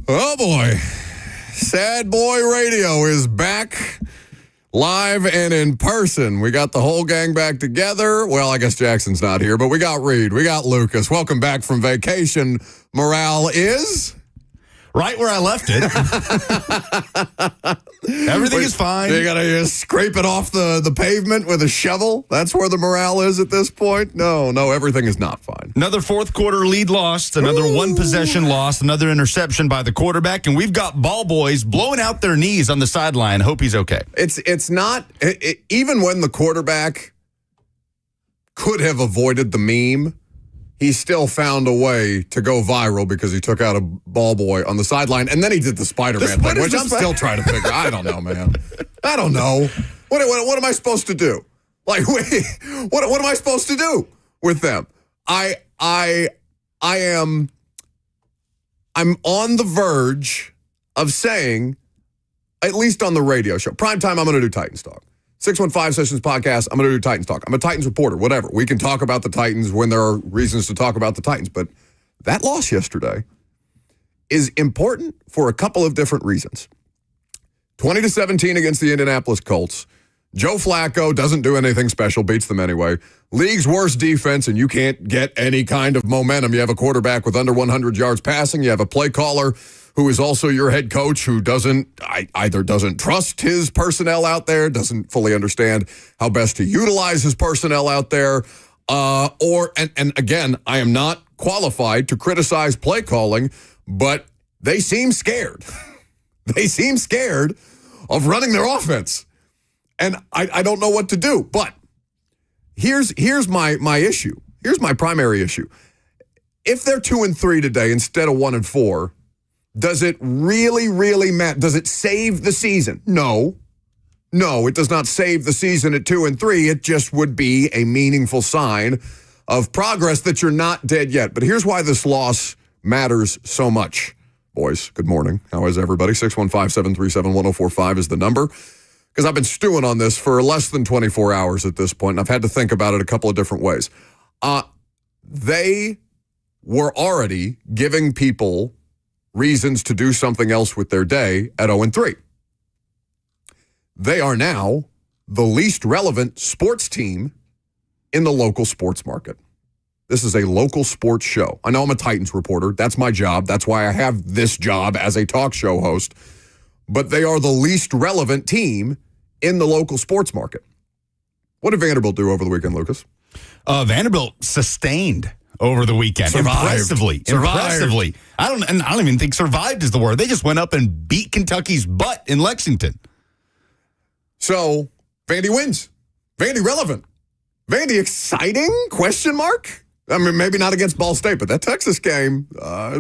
Oh, boy. Sad Boy Radio is back live and in person. We got the whole gang back together. Well, I guess Jackson's not here, but we got Reed. We got Lucas. Welcome back from vacation. Morale is... right where I left it. Everything is fine. You got to just scrape it off the pavement with a shovel? That's where the morale is at this point? No, everything is not fine. Another fourth quarter lead lost, another one possession loss, another interception by the quarterback, and we've got ball boys blowing out their knees on the sideline. Hope he's okay. It's not, even when the quarterback could have avoided the meme, he still found a way to go viral because he took out a ball boy on the sideline, and then he did the Spider-Man thing, which I'm still trying to figure out. I don't know, man. I don't know. What am I supposed to do? Like, wait, what am I supposed to do with them? I'm on the verge of saying, at least on the radio show, primetime, I'm going to do Titans Talk. 615 Sessions Podcast, I'm going to do Titans Talk. I'm a Titans reporter, whatever. We can talk about the Titans when there are reasons to talk about the Titans. But that loss yesterday is important for a couple of different reasons. 20-17 against the Indianapolis Colts. Joe Flacco doesn't do anything special, beats them anyway. League's worst defense, and you can't get any kind of momentum. You have a quarterback with under 100 yards passing. You have a play caller who is also your head coach, who either doesn't trust his personnel out there, doesn't fully understand how best to utilize his personnel out there, and again, I am not qualified to criticize play calling, but they seem scared. They seem scared of running their offense, and I don't know what to do. But here's my issue. Here's my primary issue. If they're 2-3 today instead of 1-4. Does it really matter? Does it save the season? No, it does not save the season at 2-3. It just would be a meaningful sign of progress that you're not dead yet. But here's why this loss matters so much. Boys, good morning. How is everybody? 615-737-1045 is the number. Because I've been stewing on this for less than 24 hours at this point, and I've had to think about it a couple of different ways. They were already giving people reasons to do something else with their day at 0-3. They are now the least relevant sports team in the local sports market. This is a local sports show. I know I'm a Titans reporter. That's my job. That's why I have this job as a talk show host. But they are the least relevant team in the local sports market. What did Vanderbilt do over the weekend, Lucas? Vanderbilt sustained over the weekend. Impressively. I don't even think survived is the word. They just went up and beat Kentucky's butt in Lexington. So, Vandy wins. Vandy relevant. Vandy exciting? Question mark? I mean, maybe not against Ball State, but that Texas game,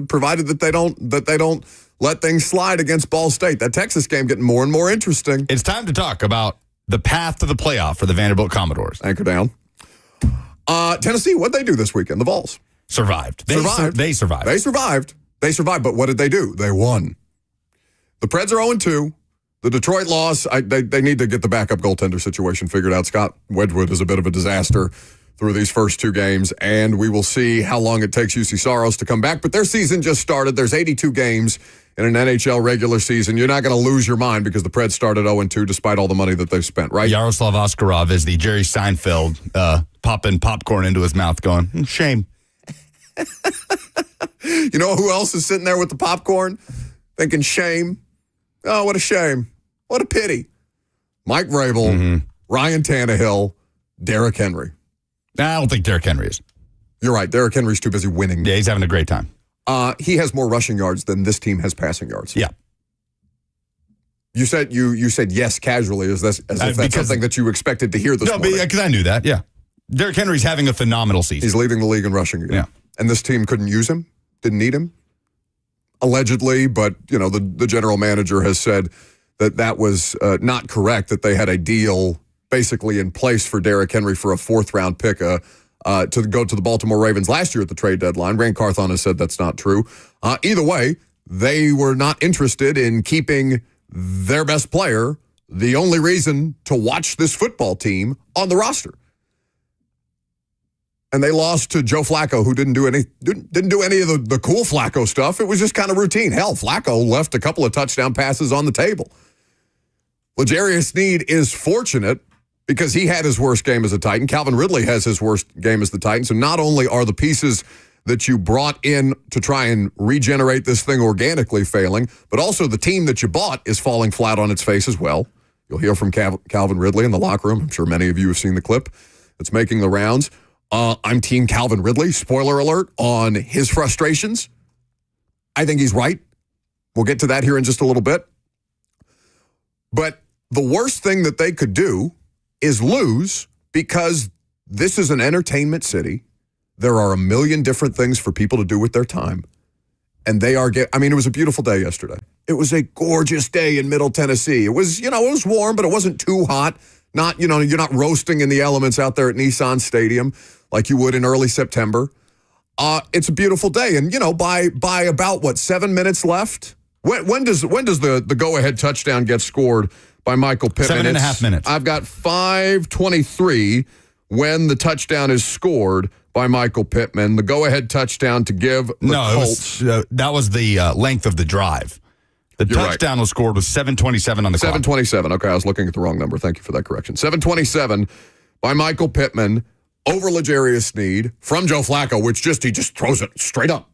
provided that they don't let things slide against Ball State, that Texas game getting more and more interesting. It's time to talk about the path to the playoff for the Vanderbilt Commodores. Anchor down. Tennessee, what'd they do this weekend? The Vols survived. They survived. But what did they do? They won. The Preds are 0-2. The Detroit loss, they need to get the backup goaltender situation figured out. Scott Wedgwood is a bit of a disaster through these first two games, and we will see how long it takes UC Saros to come back. But their season just started. There's 82 games in an NHL regular season. You're not going to lose your mind because the Preds started 0-2 despite all the money that they've spent, right? Yaroslav Askarov is the Jerry Seinfeld popping popcorn into his mouth going, shame. You know who else is sitting there with the popcorn thinking shame? Oh, what a shame. What a pity. Mike Vrabel, Ryan Tannehill, Derrick Henry. I don't think Derrick Henry is. You're right. Derrick Henry's too busy winning. Yeah, he's having a great time. He has more rushing yards than this team has passing yards. Yeah. You said yes casually as if that's something that you expected to hear this morning. No, because I knew that, yeah. Derrick Henry's having a phenomenal season. He's leading the league in rushing again. Yeah. And this team couldn't use him, didn't need him, allegedly, but the general manager has said that was not correct, that they had a deal basically in place for Derrick Henry for a fourth-round pick to go to the Baltimore Ravens last year at the trade deadline. Rand Carthon has said that's not true. Either way, they were not interested in keeping their best player, the only reason to watch this football team, on the roster. And they lost to Joe Flacco, who didn't do any of the cool Flacco stuff. It was just kind of routine. Hell, Flacco left a couple of touchdown passes on the table. L'Jarius Sneed is fortunate because he had his worst game as a Titan. Calvin Ridley has his worst game as the Titan. So not only are the pieces that you brought in to try and regenerate this thing organically failing, but also the team that you bought is falling flat on its face as well. You'll hear from Calvin Ridley in the locker room. I'm sure many of you have seen the clip that's making the rounds. I'm team Calvin Ridley, spoiler alert, on his frustrations. I think he's right. We'll get to that here in just a little bit. But the worst thing that they could do is lose, because this is an entertainment city. There are a million different things for people to do with their time. And they are it was a beautiful day yesterday. It was a gorgeous day in Middle Tennessee. It was, it was warm, but it wasn't too hot. Not, you're not roasting in the elements out there at Nissan Stadium like you would in early September. It's a beautiful day. And, by about, 7 minutes left? When does the go-ahead touchdown get scored by Michael Pittman? 7.5 minutes. I've got 5:23 when the touchdown is scored by Michael Pittman. The go-ahead touchdown to give the Colts. That was the length of the drive. The touchdown was scored with 7:27 on the clock. 7:27. Okay, I was looking at the wrong number. Thank you for that correction. 7:27 by Michael Pittman over L'Jarius Sneed from Joe Flacco, which he just throws it straight up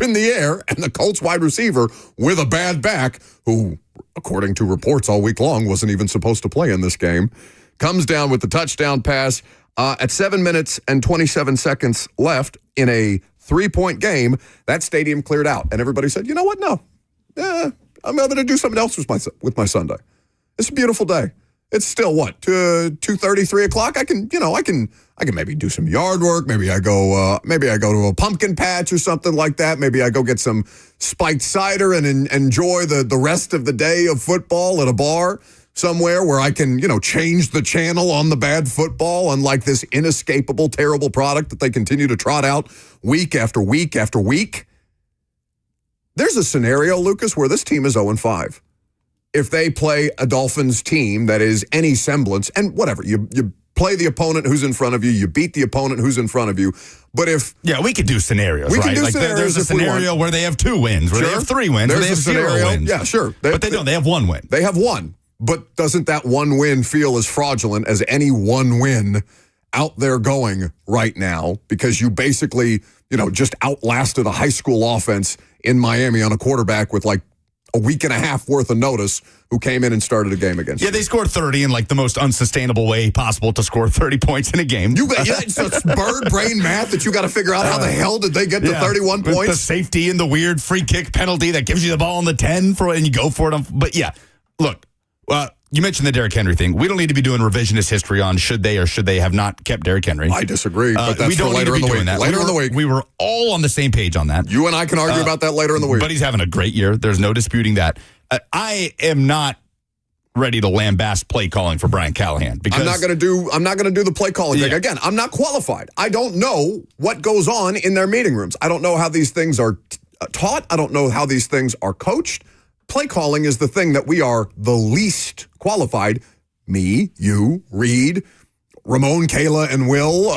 in the air, and the Colts wide receiver with a bad back, who, according to reports all week long, wasn't even supposed to play in this game, comes down with the touchdown pass. At 7 minutes and 27 seconds left in a 3-point game, that stadium cleared out, and everybody said, "You know what? No. I'm going to do something else with my Sunday. It's a beautiful day. It's still 2:30, 3 o'clock. I can maybe do some yard work. Maybe I go to a pumpkin patch or something like that. Maybe I go get some spiked cider and enjoy the rest of the day of football at a bar somewhere where I can, change the channel on the bad football, unlike this inescapable, terrible product that they continue to trot out week after week after week." There's a scenario, Lucas, where this team is 0-5. If they play a Dolphins team that is any semblance, and whatever, you play the opponent who's in front of you, you beat the opponent who's in front of you. But if... Yeah, we could do scenarios, right? We can do scenarios. There's a scenario where they have 2 wins, where they have 3 wins, where they have 0 wins. Yeah, sure. But they don't. They have 1 win. They have 1. But doesn't that 1 win feel as fraudulent as any 1 win out there going right now? Because you basically, just outlasted a high school offense in Miami on a quarterback with a week and a half worth of notice, who came in and started a game against you. They scored 30 in the most unsustainable way possible to score 30 points in a game. So it's bird brain math that you got to figure out how the hell did they get to 31 points? With the safety and the weird free kick penalty that gives you the ball on the 10 and you go for it. But yeah, look, you mentioned the Derrick Henry thing. We don't need to be doing revisionist history on should they or should they have not kept Derrick Henry. I disagree, but that's we don't for later need to be in the week. That. Later in the week. We were all on the same page on that. You and I can argue about that later in the week. But he's having a great year. There's no disputing that. I am not ready to lambast play calling for Brian Callahan, because I'm not going to do the play calling thing. Again, I'm not qualified. I don't know what goes on in their meeting rooms. I don't know how these things are taught. I don't know how these things are coached. Play calling is the thing that we are the least qualified. Me, you, Reed, Ramon, Kayla, and Will.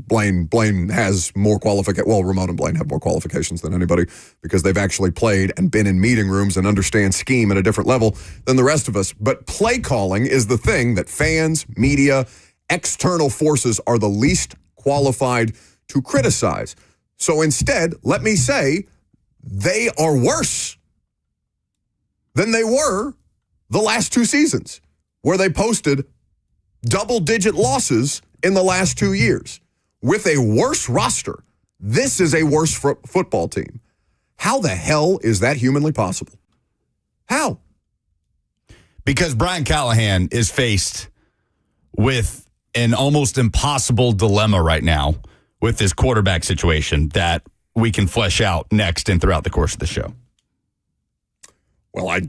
Blaine has more qualifications. Well, Ramon and Blaine have more qualifications than anybody, because they've actually played and been in meeting rooms and understand scheme at a different level than the rest of us. But play calling is the thing that fans, media, external forces are the least qualified to criticize. So instead, let me say, they are worse than they were the last 2 seasons, where they posted double-digit losses in the last 2 years. With a worse roster, this is a worse football team. How the hell is that humanly possible? How? Because Brian Callahan is faced with an almost impossible dilemma right now with this quarterback situation that we can flesh out next and throughout the course of the show. Well, I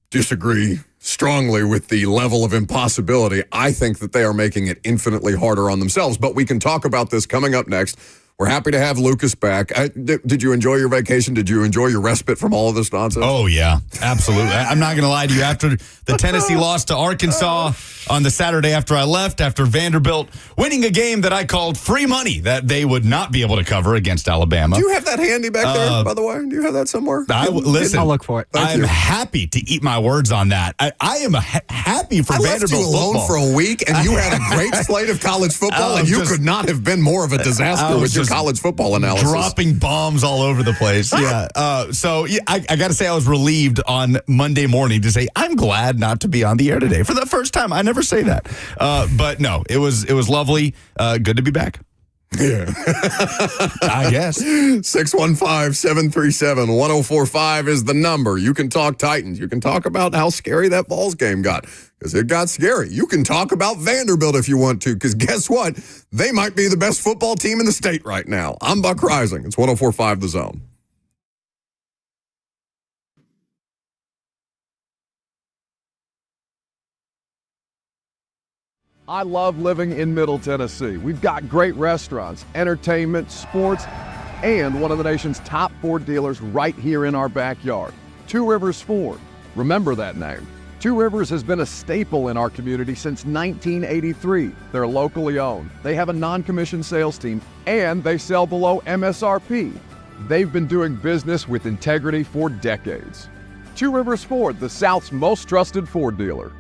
disagree strongly with the level of impossibility. I think that they are making it infinitely harder on themselves, but we can talk about this coming up next We're happy to have Lucas back. Did you enjoy your vacation? Did you enjoy your respite from all of this nonsense? Oh, yeah, absolutely. I'm not going to lie to you. After the Tennessee loss to Arkansas on the Saturday after I left, after Vanderbilt winning a game that I called free money that they would not be able to cover against Alabama. Do you have that handy back there, by the way? Do you have that somewhere? Listen, I'll look for it. I'm happy to eat my words on that. I am happy for Vanderbilt left you alone football. for a week, and you had a great slate of college football, and you could not have been more of a disaster with your college football analysis. Dropping bombs all over the place. Yeah. So I got to say I was relieved on Monday morning to say I'm glad not to be on the air today for the first time. I never say that. But no, it was lovely. Good to be back. Yeah. I guess. 615-737-1045 is the number. You can talk Titans. You can talk about how scary that Vols game got, because it got scary. You can talk about Vanderbilt if you want to, because guess what? They might be the best football team in the state right now. I'm Buck Reising. It's 104.5 The Zone. I love living in Middle Tennessee. We've got great restaurants, entertainment, sports, and one of the nation's top Ford dealers right here in our backyard. Two Rivers Ford. Remember that name. Two Rivers has been a staple in our community since 1983. They're locally owned. They have a non-commissioned sales team, and they sell below MSRP. They've been doing business with integrity for decades. Two Rivers Ford, the South's most trusted Ford dealer.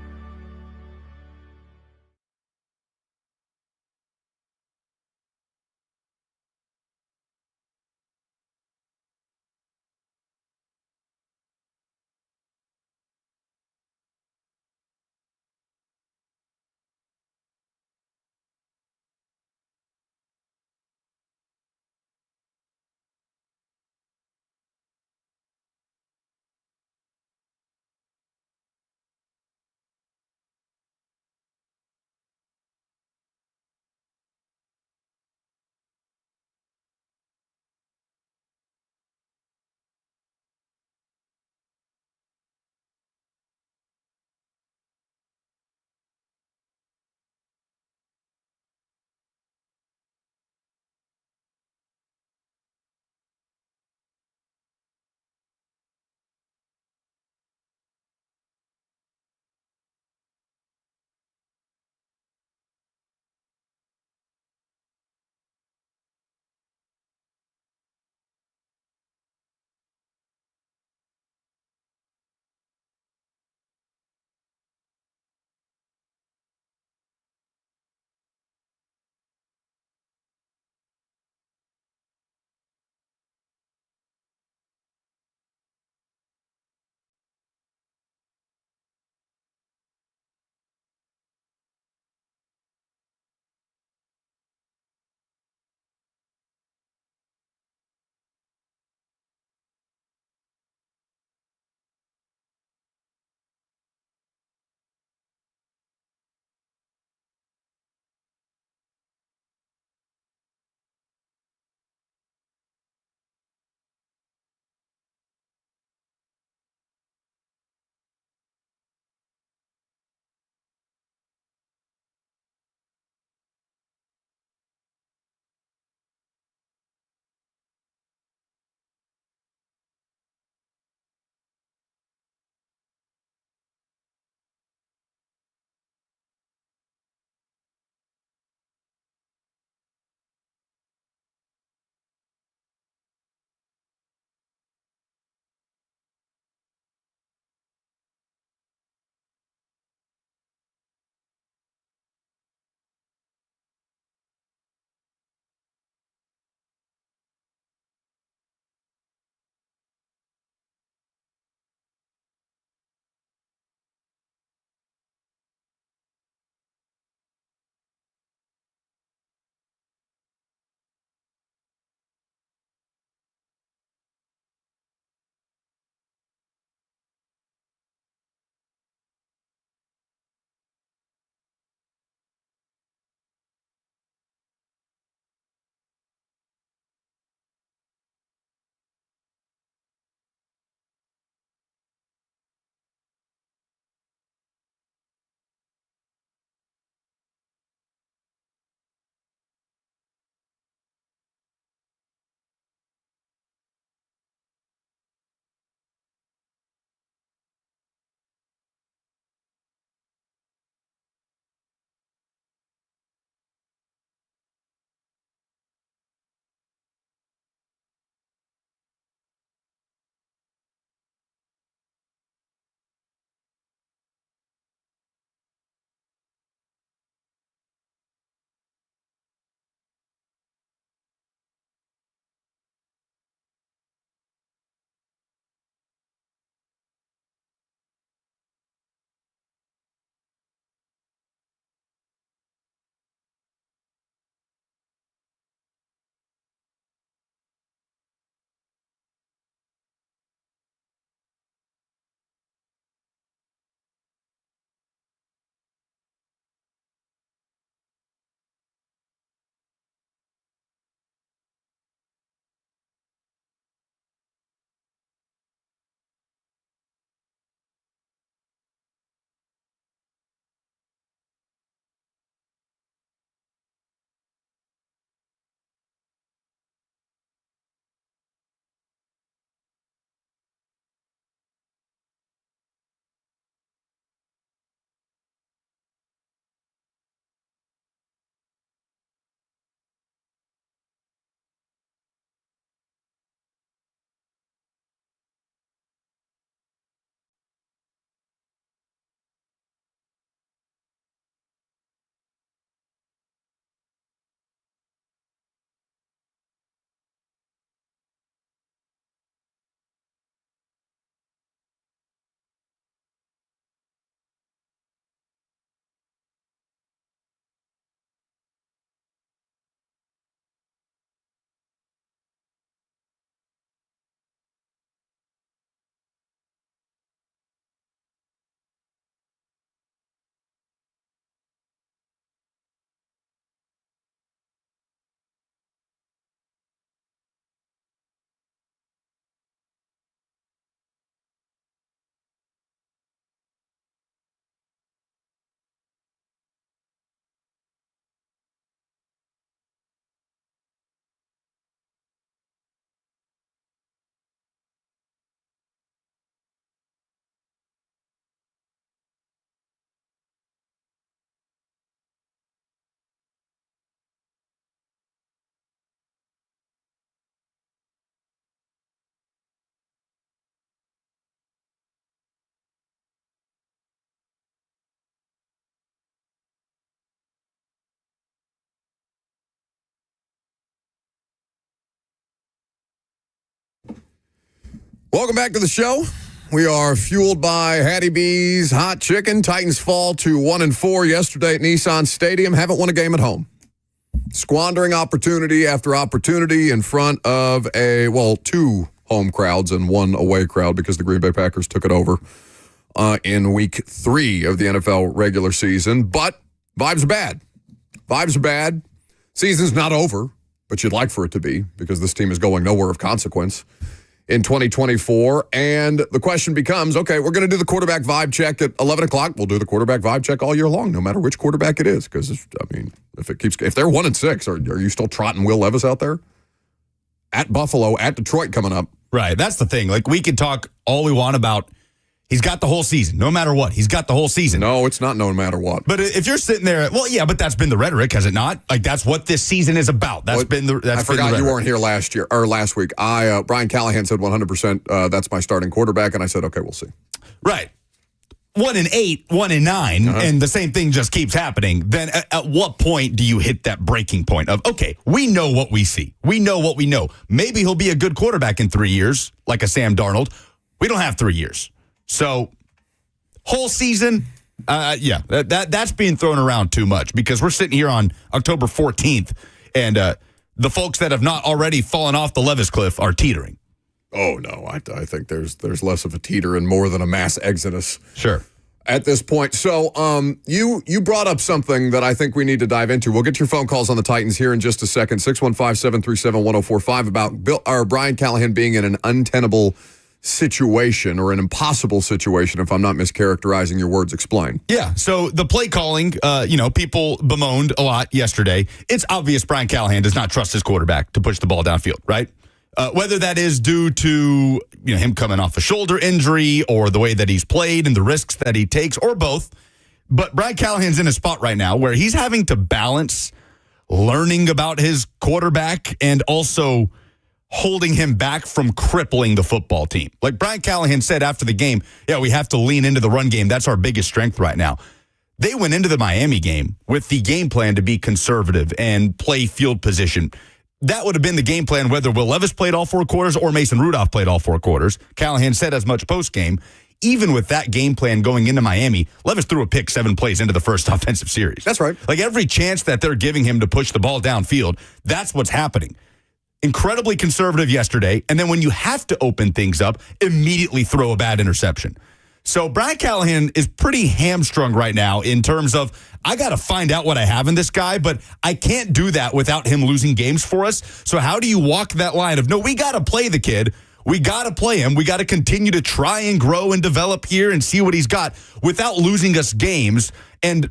Welcome back to the show. We are fueled by Hattie B's Hot Chicken. Titans fall to 1-4 yesterday at Nissan Stadium. Haven't won a game at home. Squandering opportunity after opportunity in front of two home crowds and one away crowd because the Green Bay Packers took it over in week 3 of the NFL regular season. But vibes are bad. Vibes are bad. Season's not over, but you'd like for it to be because this team is going nowhere of consequence in 2024. And the question becomes, okay, we're going to do the quarterback vibe check at 11 o'clock. We'll do the quarterback vibe check all year long, no matter which quarterback it is. Because, if they're 1-6, are you still trotting Will Levis out there? At Buffalo, at Detroit coming up. Right. That's the thing. Like, we can talk all we want about he's got the whole season. No matter what, he's got the whole season. No, it's not no matter what. But if you're sitting there, well, yeah, but that's been the rhetoric, has it not? Like, that's what this season is about. I forgot you weren't here last week. Brian Callahan said 100%, that's my starting quarterback, and I said, okay, we'll see. Right. 1-8, 1-9, and the same thing just keeps happening. Then at what point do you hit that breaking point of, okay, we know what we see. We know what we know. Maybe he'll be a good quarterback in 3 years, like a Sam Darnold. We don't have 3 years. So, whole season, that's being thrown around too much because we're sitting here on October 14th, and the folks that have not already fallen off the Levis cliff are teetering. Oh, no, I think there's less of a teeter and more than a mass exodus. Sure. At this point. So, you brought up something that I think we need to dive into. We'll get your phone calls on the Titans here in just a second. 615-737-1045 about Brian Callahan being in an untenable situation or an impossible situation, if I'm not mischaracterizing your words. Explain. Yeah, so the play calling, people bemoaned a lot yesterday. It's obvious Brian Callahan does not trust his quarterback to push the ball downfield, right? Whether that is due to him coming off a shoulder injury or the way that he's played and the risks that he takes, or both. But Brian Callahan's in a spot right now where he's having to balance learning about his quarterback and also holding him back from crippling the football team. Like Brian Callahan said after the game, yeah, we have to lean into the run game. That's our biggest strength right now. They went into the Miami game with the game plan to be conservative and play field position. That would have been the game plan whether Will Levis played all 4 quarters or Mason Rudolph played all 4 quarters. Callahan said as much post-game. Even with that game plan going into Miami, Levis threw a pick 7 plays into the first offensive series. That's right. Like every chance that they're giving him to push the ball downfield, that's what's happening. Incredibly conservative yesterday, and then when you have to open things up, immediately throw a bad interception. So Brian Callahan is pretty hamstrung right now in terms of, I got to find out what I have in this guy, but I can't do that without him losing games for us. So how do you walk that line of, no, we got to play the kid. We got to play him. We got to continue to try and grow and develop here and see what he's got without losing us games. And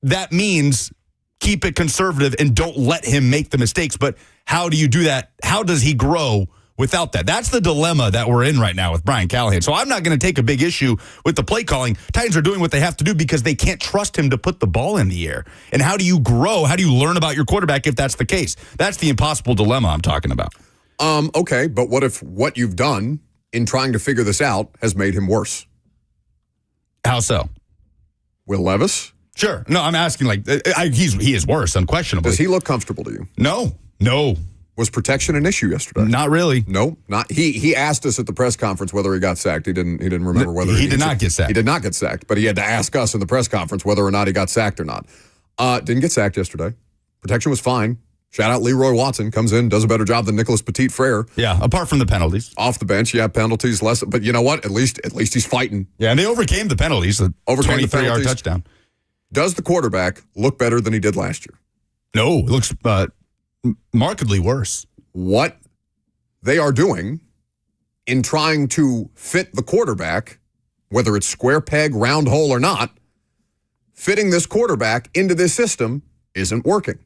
that means keep it conservative and don't let him make the mistakes. But how do you do that? How does he grow without that? That's the dilemma that we're in right now with Brian Callahan. So I'm not going to take a big issue with the play calling. Titans are doing what they have to do because they can't trust him to put the ball in the air. And how do you grow? How do you learn about your quarterback if that's the case? That's the impossible dilemma I'm talking about. Okay, but what if what you've done in trying to figure this out has made him worse? How so? Will Levis? Sure. No, I'm asking, he is worse, unquestionably. Does he look comfortable to you? No. Was protection an issue yesterday? Not really. No, not. He asked us at the press conference whether he got sacked. He didn't remember whether he did not get sacked. He did not get sacked, but he had to ask us in the press conference whether or not he got sacked or not. Didn't get sacked yesterday. Protection was fine. Shout out Leroy Watson, comes in, does a better job than Nicholas Petit-Frere. Yeah, apart from the penalties. Off the bench, penalties less, but you know what? At least he's fighting. Yeah, and they overcame the penalties. Overcame 23-yard touchdown. Does the quarterback look better than he did last year? No, it looks markedly worse. What they are doing in trying to fit the quarterback, whether it's square peg, round hole or not, fitting this quarterback into this system isn't working.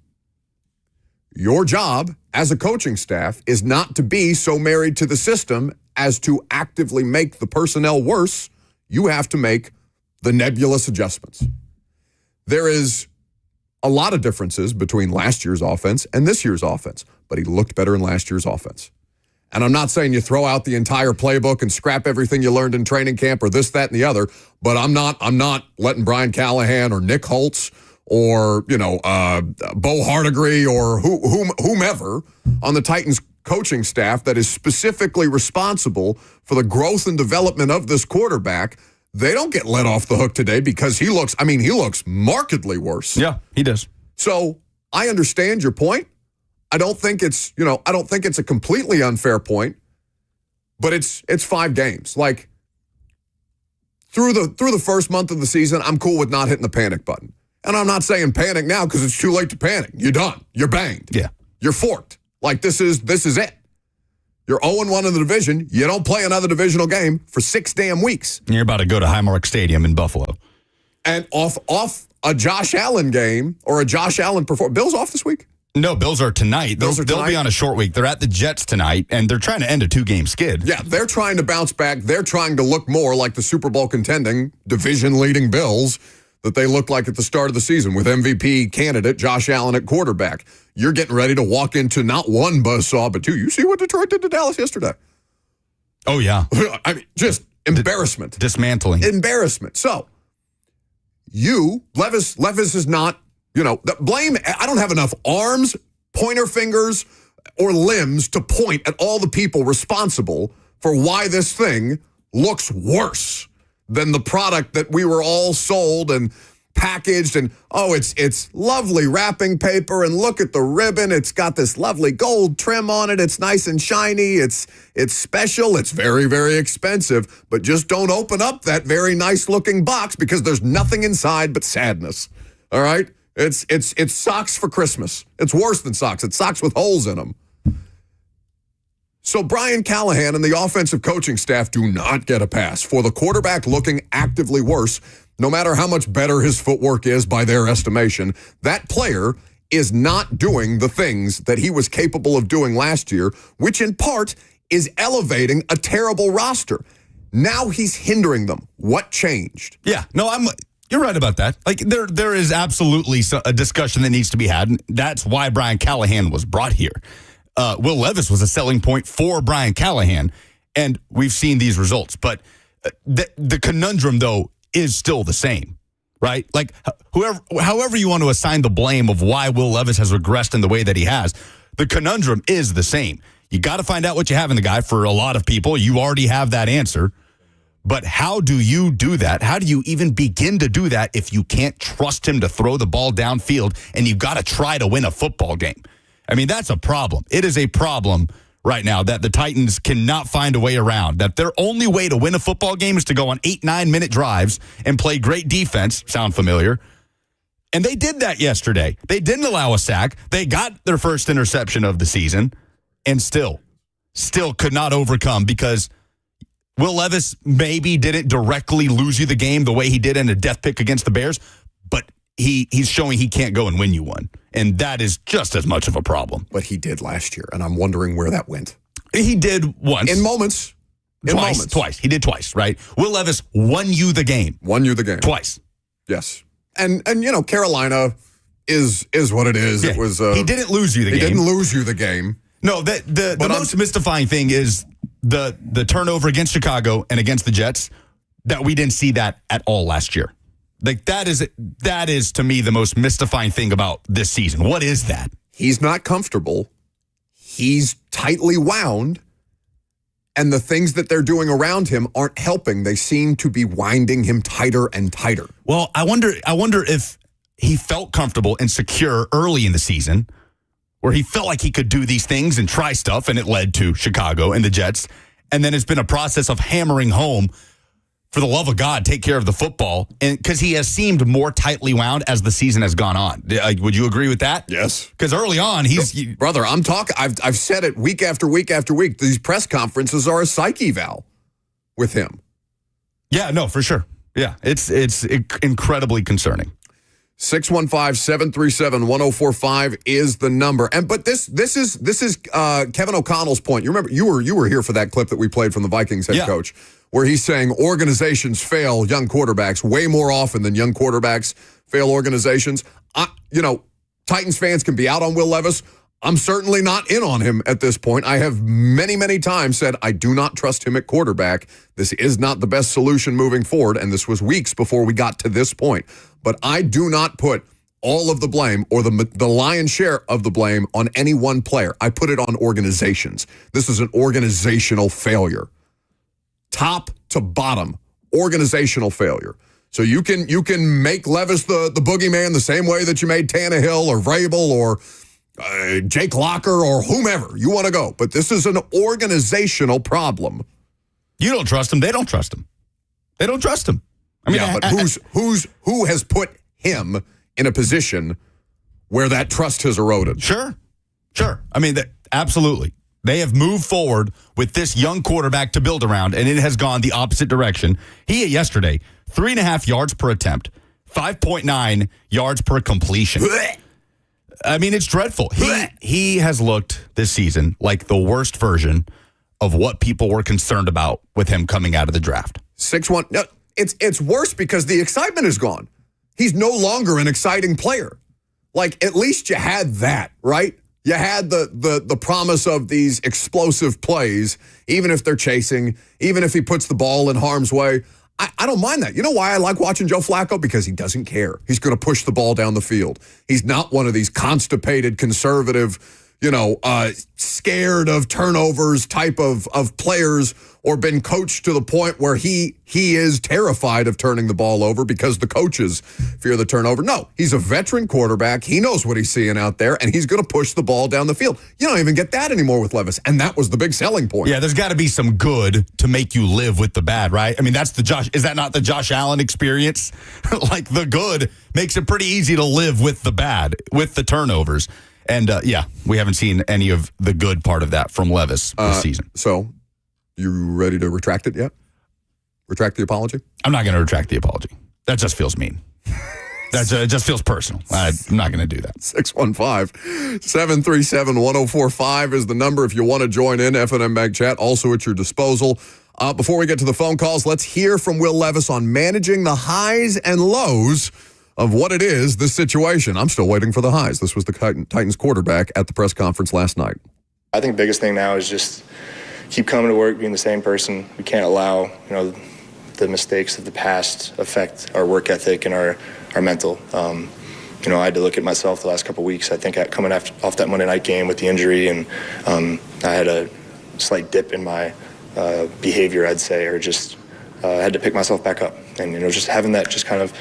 Your job as a coaching staff is not to be so married to the system as to actively make the personnel worse. You have to make the nebulous adjustments. There is a lot of differences between last year's offense and this year's offense, but he looked better in last year's offense. And I'm not saying you throw out the entire playbook and scrap everything you learned in training camp or this, that, and the other, but I'm not letting Brian Callahan or Nick Holtz or, Bo Hardigree or whomever on the Titans coaching staff that is specifically responsible for the growth and development of this quarterback, they don't get let off the hook today because he looks markedly worse. Yeah, he does. So I understand your point. I don't think it's a completely unfair point, but it's 5 games. Like through the first month of the season, I'm cool with not hitting the panic button. And I'm not saying panic now because it's too late to panic. You're done. You're banged. Yeah. You're forked. Like this is it. You're 0-1 in the division. You don't play another divisional game for 6 damn weeks. You're about to go to Highmark Stadium in Buffalo. And off a Josh Allen game or a Josh Allen performance. Bill's off this week? No, Bills are tonight. They'll be on a short week. They're at the Jets tonight, and they're trying to end a 2-game skid. Yeah, they're trying to bounce back. They're trying to look more like the Super Bowl contending, division-leading Bills that they looked like at the start of the season with MVP candidate Josh Allen at quarterback. You're getting ready to walk into not one buzzsaw, but 2. You see what Detroit did to Dallas yesterday? Oh, yeah. I mean, just embarrassment. Dismantling. Embarrassment. So, Levis is not, the blame, I don't have enough arms, pointer fingers, or limbs to point at all the people responsible for why this thing looks worse than the product that we were all sold and packaged. And, it's lovely wrapping paper, and look at the ribbon. It's got this lovely gold trim on it. It's nice and shiny. It's special. It's very, very expensive. But just don't open up that very nice-looking box because there's nothing inside but sadness. All right? It's socks for Christmas. It's worse than socks. It's socks with holes in them. So Brian Callahan and the offensive coaching staff do not get a pass for the quarterback looking actively worse, no matter how much better his footwork is by their estimation. That player is not doing the things that he was capable of doing last year, which in part is elevating a terrible roster. Now he's hindering them. What changed? Yeah, no, you're right about that. Like there is absolutely a discussion that needs to be had. And that's why Brian Callahan was brought here. Will Levis was a selling point for Brian Callahan, and we've seen these results. But the conundrum, though, is still the same, right? Like however you want to assign the blame of why Will Levis has regressed in the way that he has, the conundrum is the same. You got to find out what you have in the guy. For a lot of people, you already have that answer. But how do you do that? How do you even begin to do that if you can't trust him to throw the ball downfield and you got to try to win a football game? I mean, that's a problem. It is a problem right now that the Titans cannot find a way around, that their only way to win a football game is to go on 8-9-minute drives and play great defense. Sound familiar? And they did that yesterday. They didn't allow a sack. They got their first interception of the season and still could not overcome because Will Levis maybe didn't directly lose you the game the way he did in a death pick against the Bears, but he's showing he can't go and win you one. And that is just as much of a problem. But he did last year, and I'm wondering where that went. He did once. In moments. Twice. He did twice, right? Will Levis won you the game. Twice. Yes. And Carolina is what it is. Yeah. It was. He didn't lose you the game. He didn't lose you the game. No, the most mystifying thing is the turnover against Chicago and against the Jets, that we didn't see that at all last year. Like that is to me the most mystifying thing about this season. What is that? He's not comfortable. He's tightly wound, and the things that they're doing around him aren't helping. They seem to be winding him tighter and tighter. Well, I wonder if he felt comfortable and secure early in the season, where he felt like he could do these things and try stuff, and it led to Chicago and the Jets. And then it's been a process of hammering home, for the love of God, take care of the football. And because he has seemed more tightly wound as the season has gone on. Would you agree with that? Yes. Because early on, brother, I'm talking. I've said it week after week after week. These press conferences are a psych eval with him. Yeah, no, for sure. Yeah, it's incredibly concerning. 615-737-1045 is the number. But this is Kevin O'Connell's point. You remember you were here for that clip that we played from the Vikings head coach, where he's saying organizations fail young quarterbacks way more often than young quarterbacks fail organizations. Titans fans can be out on Will Levis. I'm certainly not in on him at this point. I have many, many times said I do not trust him at quarterback. This is not the best solution moving forward, and this was weeks before we got to this point. But I do not put all of the blame or the lion's share of the blame on any one player. I put it on organizations. This is an organizational failure. Top to bottom, organizational failure. So you can make Levis the boogeyman the same way that you made Tannehill or Vrabel or Jake Locker or whomever you want to go. But this is an organizational problem. You don't trust him. They don't trust him. They don't trust him. I mean, yeah, but who has put him in a position where that trust has eroded? Sure. I mean, absolutely. They have moved forward with this young quarterback to build around, and it has gone the opposite direction. He, yesterday, 3.5 yards per attempt, 5.9 yards per completion. I mean, it's dreadful. He has looked this season like the worst version of what people were concerned about with him coming out of the draft. 6'1". No, it's worse because the excitement is gone. He's no longer an exciting player. Like, at least you had that, right? You had the promise of these explosive plays, even if they're chasing, even if he puts the ball in harm's way. I don't mind that. You know why I like watching Joe Flacco? Because he doesn't care. He's going to push the ball down the field. He's not one of these constipated, conservative, scared of turnovers type of players, or been coached to the point where he is terrified of turning the ball over because the coaches fear the turnover. No, he's a veteran quarterback. He knows what he's seeing out there, and he's going to push the ball down the field. You don't even get that anymore with Levis, and that was the big selling point. Yeah, there's got to be some good to make you live with the bad, right? I mean, is that not the Josh Allen experience? Like, the good makes it pretty easy to live with the bad, with the turnovers. And, we haven't seen any of the good part of that from Levis this season. So, you ready to retract it yet? Retract the apology? I'm not going to retract the apology. That just feels mean. It just feels personal. I'm not going to do that. 615-737-1045 is the number if you want to join in. F&M Bank Chat, also at your disposal. Before we get to the phone calls, let's hear from Will Levis on managing the highs and lows of what it is, this situation. I'm still waiting for the highs. This was the Titans quarterback at the press conference last night. I think the biggest thing now is just keep coming to work, being the same person. We can't allow, the mistakes of the past affect our work ethic and our mental. I had to look at myself the last couple of weeks. I think coming off that Monday night game with the injury, and I had a slight dip in my behavior, I'd say, or just had to pick myself back up. And, just having that just kind of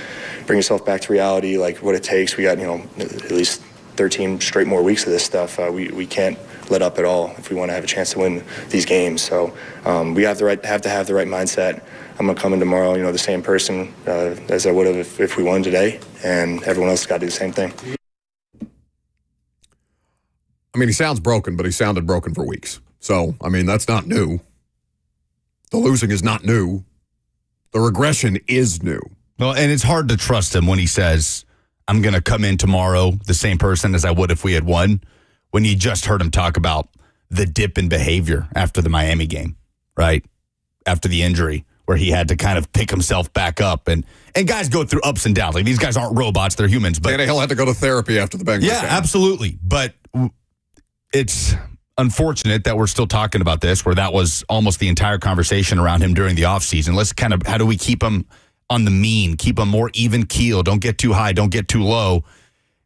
bring yourself back to reality, like what it takes. We got, at least 13 straight more weeks of this stuff. We can't let up at all if we want to have a chance to win these games. So we have to have the right mindset. I'm going to come in tomorrow, the same person as I would have if we won today, and everyone else got to do the same thing. I mean, he sounds broken, but he sounded broken for weeks. So, I mean, that's not new. The losing is not new. The regression is new. Well, and it's hard to trust him when he says, I'm going to come in tomorrow the same person as I would if we had won, when you just heard him talk about the dip in behavior after the Miami game, right? After the injury, where he had to kind of pick himself back up. And guys go through ups and downs. Like, these guys aren't robots, they're humans. But Tannehill had to go to therapy after the Bengals game. Yeah, absolutely. But it's unfortunate that we're still talking about this, where that was almost the entire conversation around him during the offseason. Let's kind of, how do we keep him on the mean, keep him more even keel, don't get too high, don't get too low.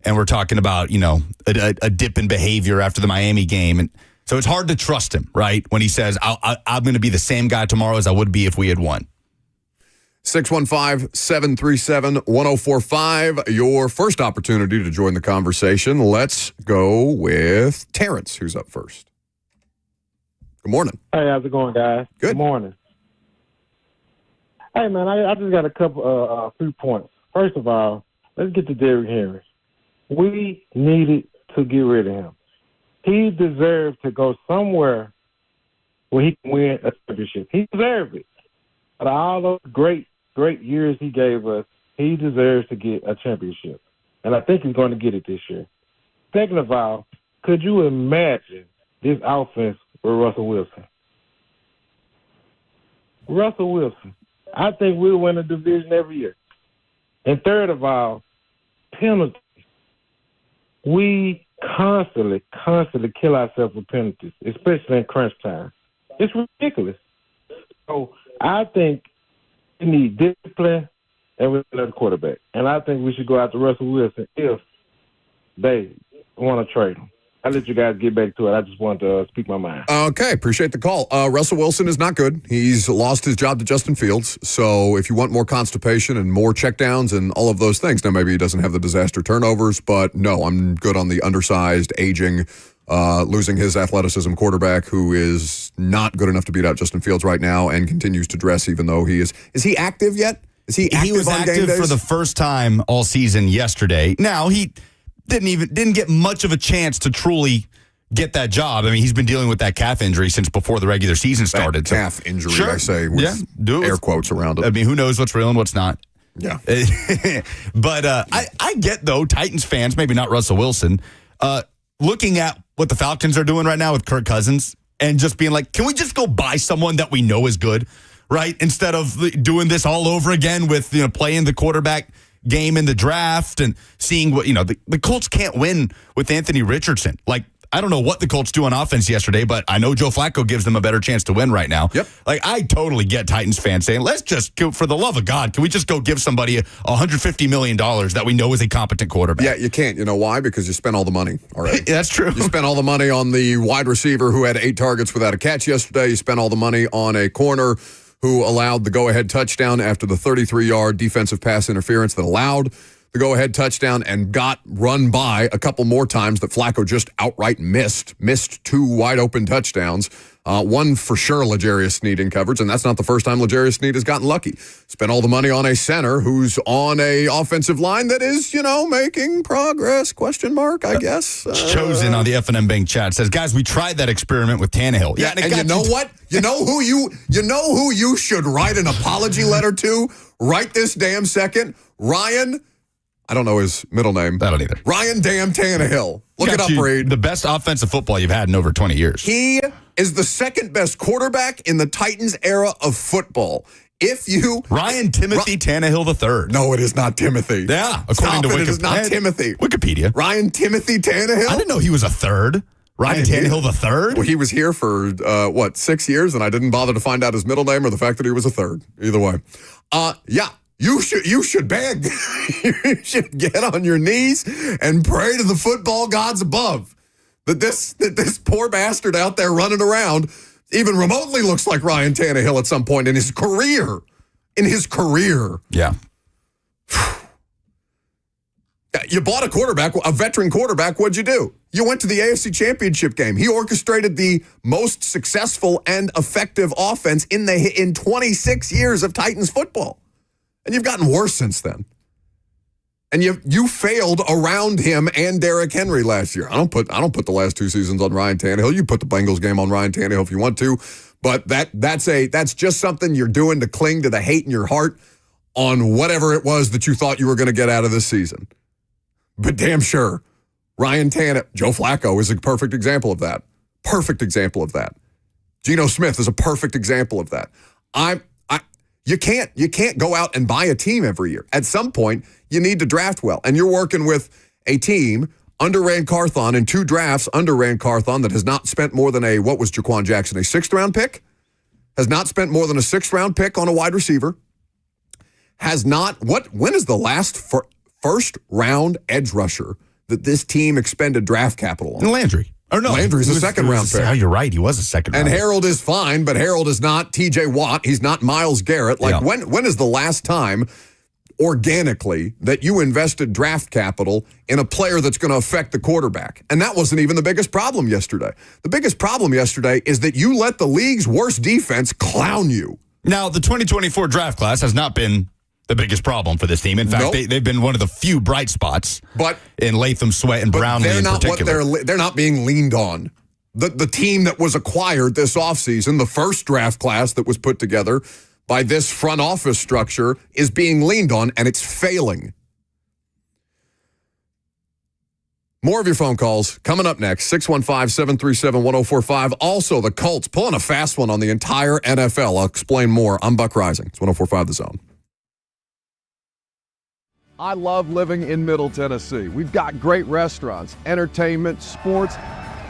And we're talking about, a dip in behavior after the Miami game. And so it's hard to trust him, right? When he says, I'm going to be the same guy tomorrow as I would be if we had won. 615-737-1045, your first opportunity to join the conversation. Let's go with Terrence, who's up first. Good morning. Hey, how's it going, guys? Good morning. Hey, man, I just got a few points. First of all, let's get to Derrick Henry. We needed to get rid of him. He deserved to go somewhere where he can win a championship. He deserved it. Out of all those great years he gave us, he deserves to get a championship. And I think he's going to get it this year. Second of all, could you imagine this offense with Russell Wilson? Russell Wilson. I think we'll win a division every year. And third of all, penalties. We constantly kill ourselves with penalties, especially in crunch time. It's ridiculous. So I think we need discipline and we need another quarterback. And I think we should go after Russell Wilson if they want to trade him. I'll let you guys get back to it. I just wanted to speak my mind. Okay, appreciate the call. Russell Wilson is not good. He's lost his job to Justin Fields. So if you want more constipation and more checkdowns and all of those things, now maybe he doesn't have the disaster turnovers, but no, I'm good on the undersized, aging, losing his athleticism quarterback who is not good enough to beat out Justin Fields right now and continues to dress even though he is. Is he active yet? Is he active? He was on game active days? for the first time all season yesterday. Now, he didn't get much of a chance to truly get that job. I mean, he's been dealing with that calf injury since before the regular season started. That calf injury, Sure. I say, with air quotes around it. I mean, who knows what's real and what's not. Yeah. But I get, though, Titans fans, maybe not Russell Wilson, looking at what the Falcons are doing right now with Kirk Cousins and just being like, can we just go buy someone that we know is good, right? Instead of doing this all over again with, playing the quarterback game in the draft and seeing what, the Colts can't win with Anthony Richardson. Like, I don't know what the Colts do on offense yesterday, but I know Joe Flacco gives them a better chance to win right now. Yep. Like, I totally get Titans fans saying, let's just go, for the love of God, can we just go give somebody $150 million that we know is a competent quarterback? Yeah, you can't. You know why? Because you spent all the money already. That's true. You spent all the money on the wide receiver who had 8 targets without a catch yesterday. You spent all the money on a corner who allowed the go-ahead touchdown after the 33-yard defensive pass interference that allowed the go-ahead touchdown and got run by a couple more times that Flacco just outright missed 2 wide-open touchdowns. One for sure L'Jarius Sneed in coverage, and that's not the first time L'Jarius Sneed has gotten lucky. Spent all the money on a center who's on a offensive line that is, making progress, question mark, I guess. Chosen on the F&M Bank chat says, guys, we tried that experiment with Tannehill. Yeah, and you know what? You know who you should write an apology letter to right this damn second? Ryan, I don't know his middle name. I don't either. Ryan damn Tannehill. Look it up, Reed. The best offensive football you've had in over 20 years. He is the second best quarterback in the Titans era of football. Ryan Timothy Tannehill III. No, it is not Timothy. Yeah, according to Wikipedia. It is not Timothy. Wikipedia. Ryan Timothy Tannehill? I didn't know he was a third. Ryan Tannehill III? Well, he was here for, 6 years, and I didn't bother to find out his middle name or the fact that he was a third. Either way. Yeah. You should beg. You should get on your knees and pray to the football gods above that this poor bastard out there running around even remotely looks like Ryan Tannehill at some point in his career. Yeah. You bought a veteran quarterback. What'd you do? You went to the AFC Championship game. He orchestrated the most successful and effective offense in 26 years of Titans football. And you've gotten worse since then. And you failed around him and Derrick Henry last year. I don't put the last 2 seasons on Ryan Tannehill. You put the Bengals game on Ryan Tannehill if you want to, but that's just something you're doing to cling to the hate in your heart on whatever it was that you thought you were going to get out of this season. But damn sure, Ryan Tannehill, Joe Flacco is a perfect example of that. Perfect example of that. Geno Smith is a perfect example of that. You can't go out and buy a team every year. At some point, you need to draft well. And you're working with a team under Rand Carthon in 2 drafts under Rand Carthon that has not spent more than what was Jaquan Jackson, a 6th-round pick? Has not spent more than a 6th-round pick on a wide receiver. When is the last first-round edge rusher that this team expended draft capital on? Landry. Or no, Landry's a 2nd-round pick. Oh, you're right. He was a 2nd-round. And Harold is fine, but Harold is not T.J. Watt. He's not Myles Garrett. When is the last time organically that you invested draft capital in a player that's going to affect the quarterback? And that wasn't even the biggest problem yesterday. The biggest problem yesterday is that you let the league's worst defense clown you. Now, the 2024 draft class has not been the biggest problem for this team. In fact, they've been one of the few bright spots. But in Latham, Sweat, and Brownlee in particular. They're not being leaned on. The team that was acquired this offseason, the first draft class that was put together by this front office structure, is being leaned on, and it's failing. More of your phone calls coming up next. 615-737-1045. Also, the Colts pulling a fast one on the entire NFL. I'll explain more. I'm Buck Reising. It's 1045 The Zone. I love living in Middle Tennessee. We've got great restaurants, entertainment, sports,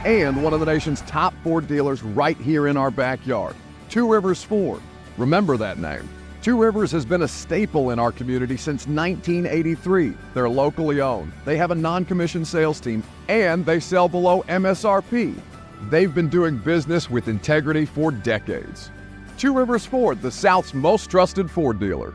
and one of the nation's top Ford dealers right here in our backyard. Two Rivers Ford. Remember that name. Two Rivers has been a staple in our community since 1983. They're locally owned. They have a non-commissioned sales team, and they sell below MSRP. They've been doing business with integrity for decades. Two Rivers Ford, the South's most trusted Ford dealer.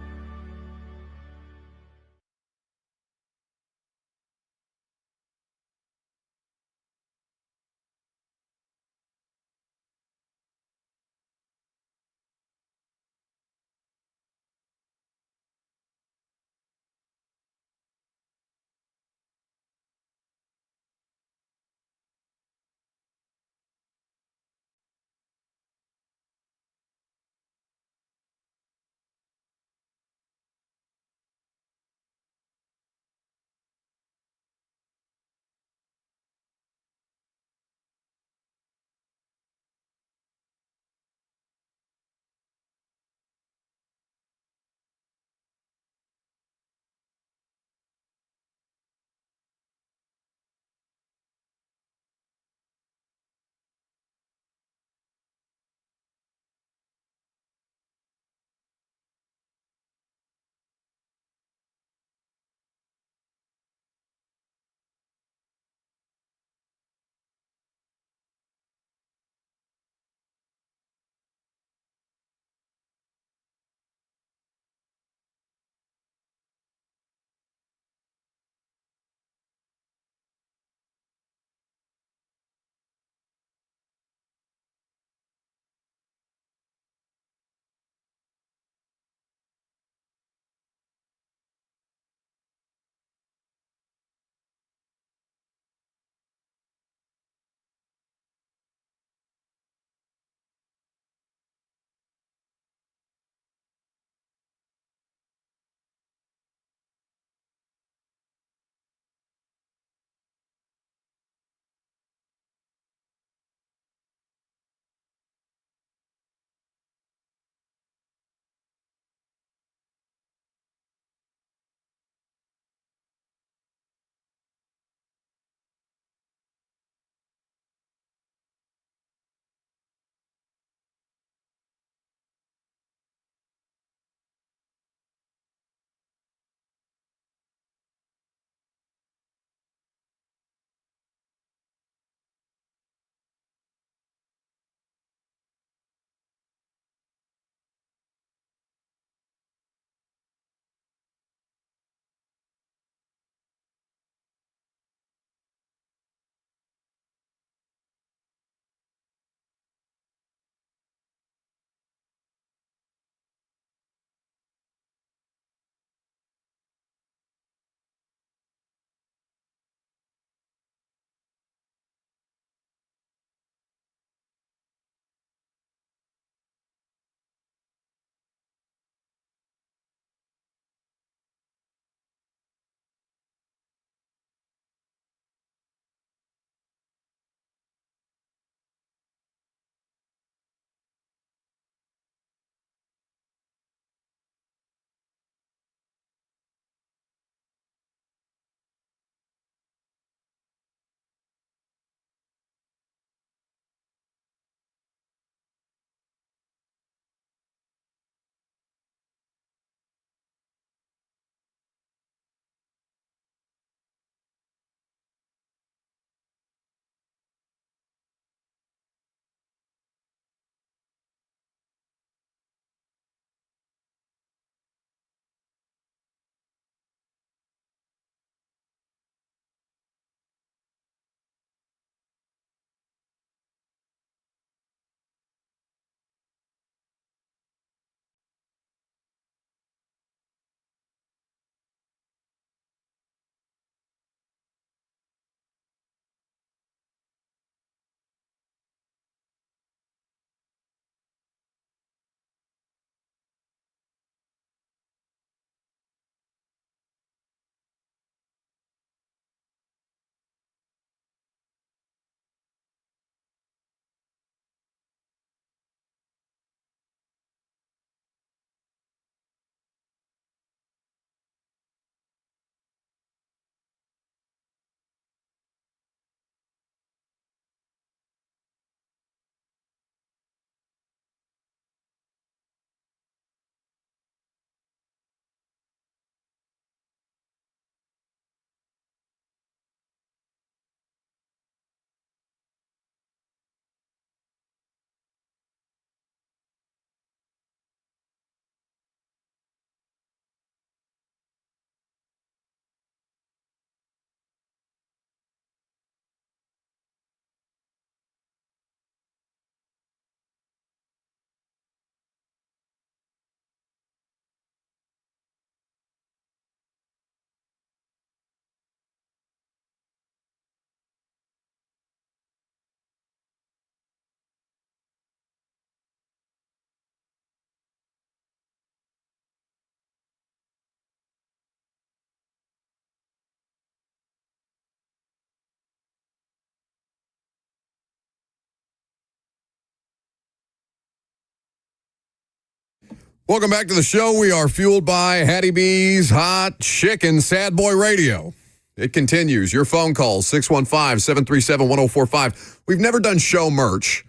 Welcome back to the show. We are fueled by Hattie B's Hot Chicken Sad Boy Radio. It continues. Your phone calls, 615-737-1045. We've never done show merch.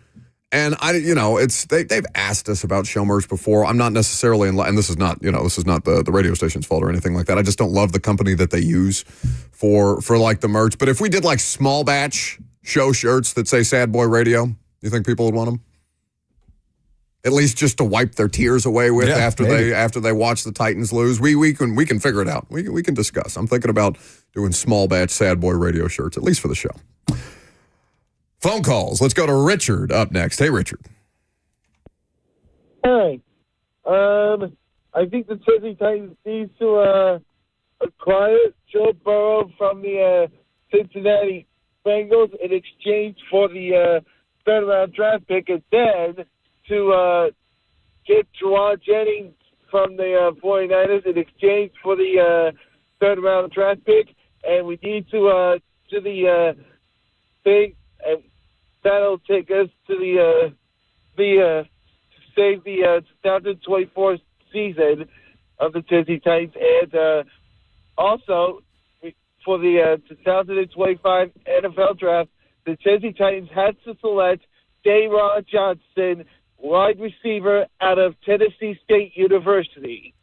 And they've asked us about show merch before. I'm not necessarily and this is not the radio station's fault or anything like that. I just don't love the company that they use for like the merch. But if we did like small batch show shirts that say Sad Boy Radio, you think people would want them? At least just to wipe their tears away with after they watch the Titans lose. We can figure it out. We can discuss. I'm thinking about doing small batch Sad Boy Radio shirts, at least for the show. Phone calls. Let's go to Richard up next. Hey, Richard. Hey, I think the Tennessee Titans need to acquire Joe Burrow from the Cincinnati Bengals in exchange for the third-round draft pick, and then to get Juwan Jennings from the 49ers in exchange for the third-round draft pick, and we need to do the thing, and that'll take us to save the 2024 season of the Tennessee Titans, and also for the 2025 NFL draft, the Tennessee Titans had to select Daron Johnson, wide receiver out of Tennessee State University.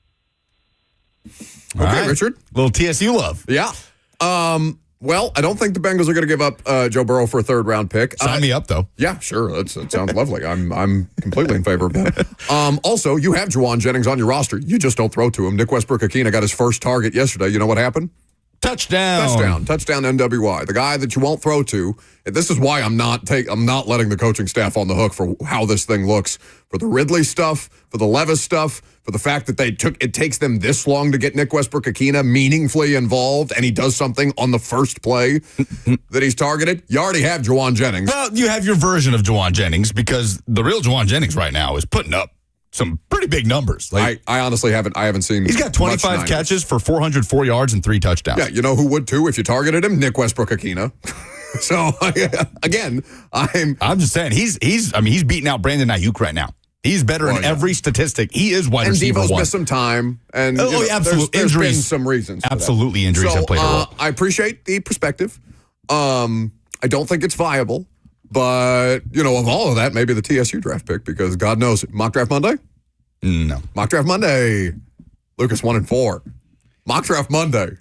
Okay, right. Richard. Little TSU love. Yeah. Well, I don't think the Bengals are going to give up Joe Burrow for a third-round pick. Sign me up, though. Yeah, sure. That sounds lovely. I'm completely in favor of that. Also, you have Juwan Jennings on your roster. You just don't throw to him. Nick Westbrook-Akina got his first target yesterday. You know what happened? Touchdown NWI. The guy that you won't throw to. This is why I'm not letting the coaching staff on the hook for how this thing looks. For the Ridley stuff, for the Levis stuff, for the fact that it takes them this long to get Nick Westbrook-Akina meaningfully involved, and he does something on the first play that he's targeted. You already have Juwan Jennings. Well, you have your version of Juwan Jennings, because the real Juwan Jennings right now is putting up some pretty big numbers. Like, I honestly haven't seen. He's got 25 catches for 404 yards and 3 touchdowns. Yeah, you know who would too if you targeted him? Nick Westbrook-Akina. So again, I'm just saying he's beating out Brandon Ayuk right now. He's better in every statistic. He is wide receiver one. And Devo's missed some time. And absolutely. There's been some reasons. Absolutely, injuries have played a role. I appreciate the perspective. I don't think it's viable. But, of all of that, maybe the TSU draft pick, because God knows it. Mock Draft Monday? No. Mock Draft Monday. Lucas 1-4. Mock Draft Monday.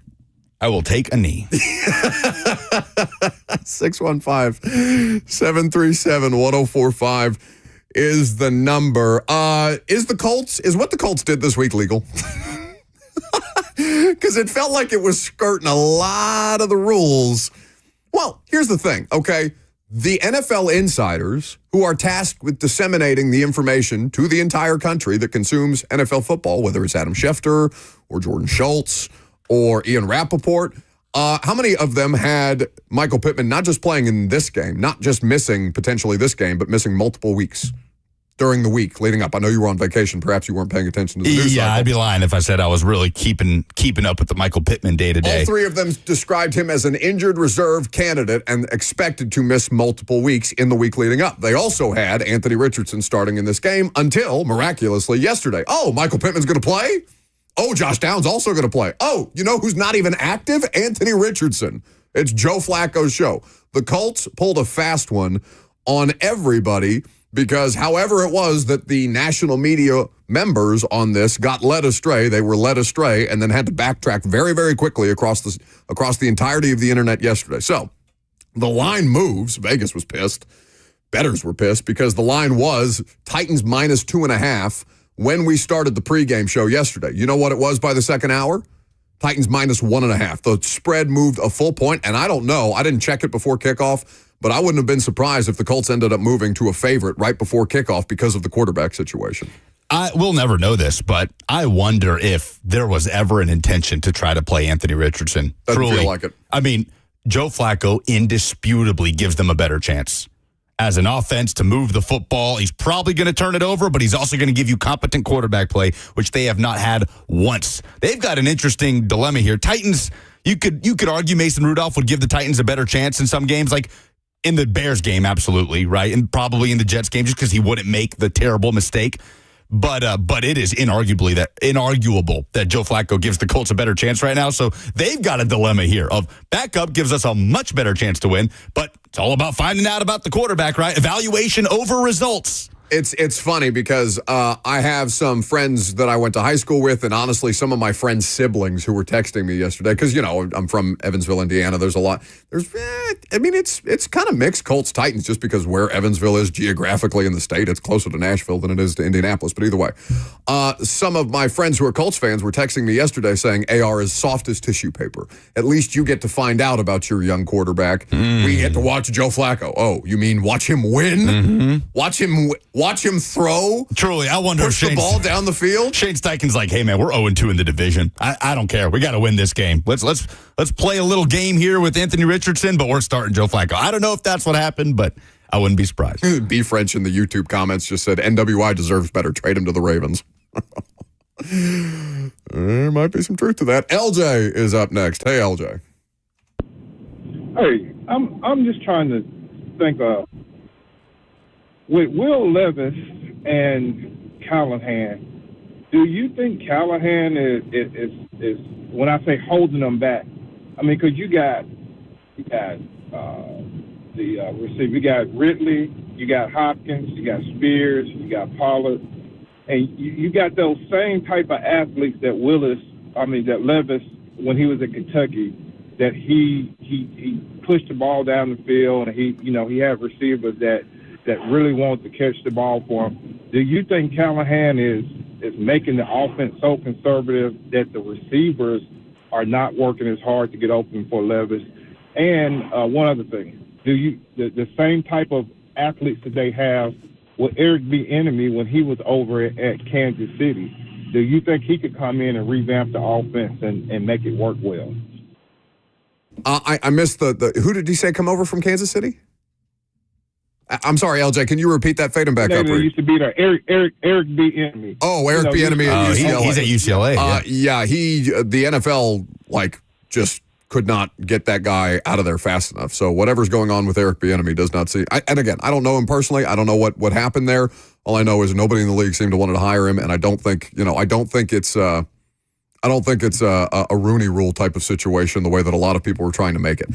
I will take a knee. 615-737-1045 is the number. Is what the Colts did this week legal? Because it felt like it was skirting a lot of the rules. Well, here's the thing, okay? The NFL insiders who are tasked with disseminating the information to the entire country that consumes NFL football, whether it's Adam Schefter or Jordan Schultz or Ian Rappaport, how many of them had Michael Pittman not just playing in this game, not just missing potentially this game, but missing multiple weeks during the week leading up? I know you were on vacation. Perhaps you weren't paying attention to the news cycle. I'd be lying if I said I was really keeping up with the Michael Pittman day-to-day. All 3 of them described him as an injured reserve candidate and expected to miss multiple weeks in the week leading up. They also had Anthony Richardson starting in this game until, miraculously, yesterday. Oh, Michael Pittman's going to play? Oh, Josh Downs also going to play. Oh, you know who's not even active? Anthony Richardson. It's Joe Flacco's show. The Colts pulled a fast one on everybody, because however it was that the national media members on this got led astray, they were led astray and then had to backtrack very, very quickly across the entirety of the internet yesterday. So the line moves. Vegas was pissed. Bettors were pissed because the line was Titans minus 2.5 when we started the pregame show yesterday. You know what it was by the second hour? Titans minus 1.5. The spread moved a full point, and I don't know. I didn't check it before kickoff, but I wouldn't have been surprised if the Colts ended up moving to a favorite right before kickoff because of the quarterback situation. We'll never know this, but I wonder if there was ever an intention to try to play Anthony Richardson. Doesn't feel like it. I mean, Joe Flacco indisputably gives them a better chance as an offense to move the football. He's probably going to turn it over, but he's also going to give you competent quarterback play, which they have not had once. They've got an interesting dilemma here. Titans, you could argue Mason Rudolph would give the Titans a better chance in some games, like in the Bears game, absolutely, right? And probably in the Jets game, just because he wouldn't make the terrible mistake. but it is inarguable that Joe Flacco gives the Colts a better chance right now. So they've got a dilemma here of backup gives us a much better chance to win, but it's all about finding out about the quarterback, right? Evaluation over results. It's funny because I have some friends that I went to high school with, and honestly, some of my friends' siblings who were texting me yesterday because I'm from Evansville, Indiana. There's a lot. It's kind of mixed Colts Titans just because where Evansville is geographically in the state, it's closer to Nashville than it is to Indianapolis. But either way, some of my friends who are Colts fans were texting me yesterday saying AR is soft as tissue paper. At least you get to find out about your young quarterback. We get to watch Joe Flacco. Oh, you mean watch him win? Mm-hmm. Watch him throw. Truly, I wonder push if the ball down the field. Shane Steichen's like, hey man, we're 0-2 in the division. I don't care. We got to win this game. Let's play a little game here with Anthony Richardson, but we're starting Joe Flacco. I don't know if that's what happened, but I wouldn't be surprised. B French in the YouTube comments just said NWI deserves better. Trade him to the Ravens. There might be some truth to that. LJ is up next. Hey, LJ. Hey, I'm just trying to think of with Will Levis and Callahan. Do you think Callahan is when I say holding them back? I mean, because you got the receiver, you got Ridley, you got Hopkins, you got Spears, you got Pollard, and you got those same type of athletes that Levis when he was at Kentucky. That he pushed the ball down the field, and he had receivers that really want to catch the ball for him. Do you think Callahan is making the offense so conservative that the receivers are not working as hard to get open for Levis? And one other thing, the same type of athletes that they have with Eric Bieniemy when he was over at Kansas City, do you think he could come in and revamp the offense and make it work well? I missed the who did he say come over from Kansas City? I'm sorry, LJ. Can you repeat that? Fade him back up. Used to be there. Eric Bieniemy. Oh, Eric Bieniemy at UCLA. He's at UCLA. Yeah, the NFL just could not get that guy out of there fast enough. So whatever's going on with Eric Bieniemy does not see. And again, I don't know him personally. I don't know what happened there. All I know is nobody in the league seemed to want to hire him, and I don't think it's a Rooney Rule type of situation the way that a lot of people were trying to make it.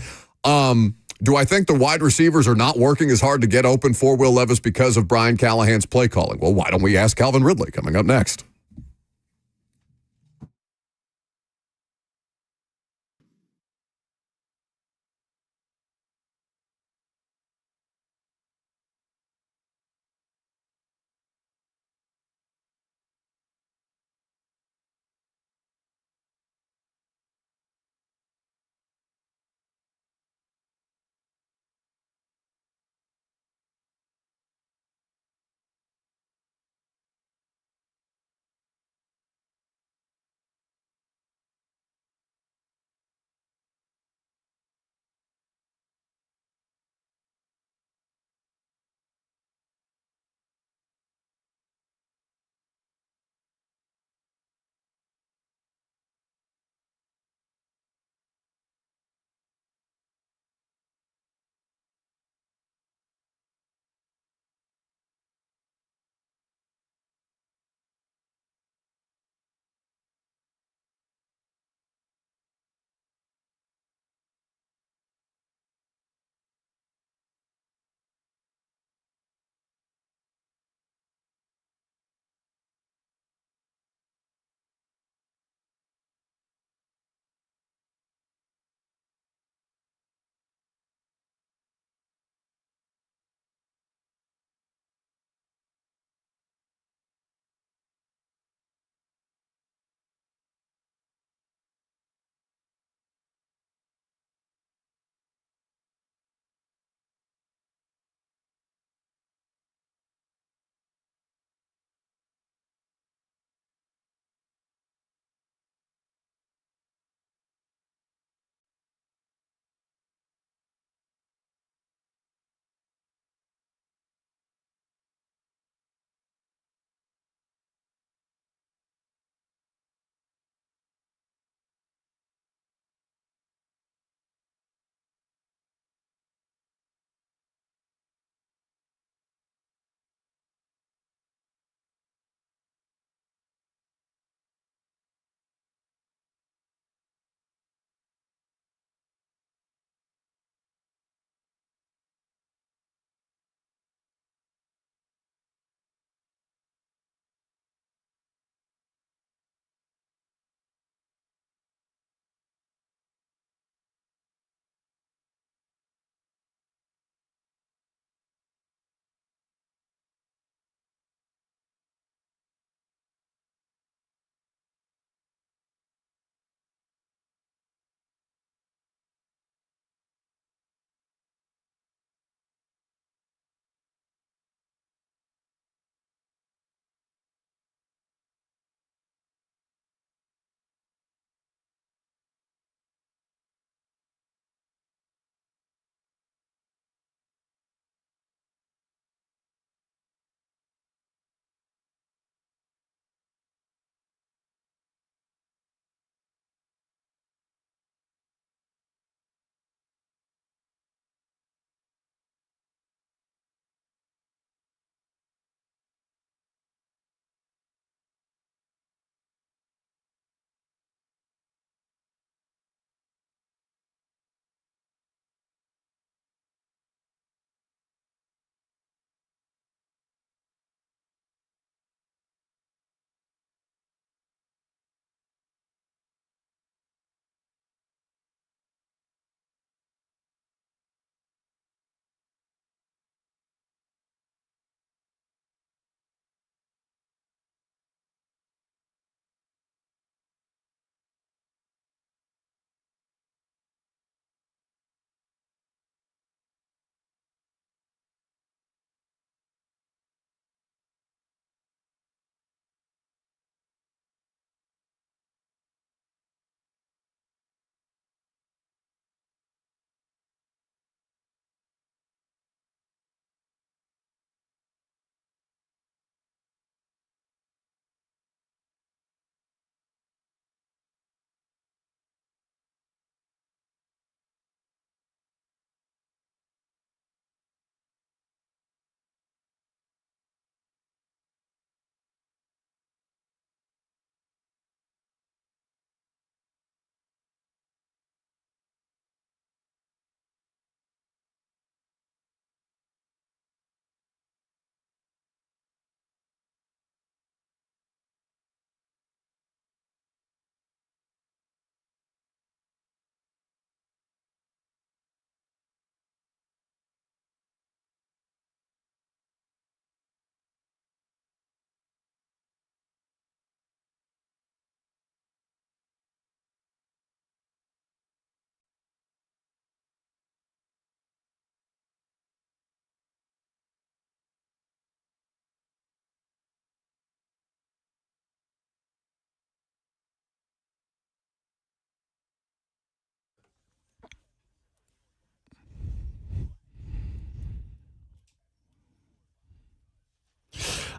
Do I think the wide receivers are not working as hard to get open for Will Levis because of Brian Callahan's play calling? Well, why don't we ask Calvin Ridley coming up next?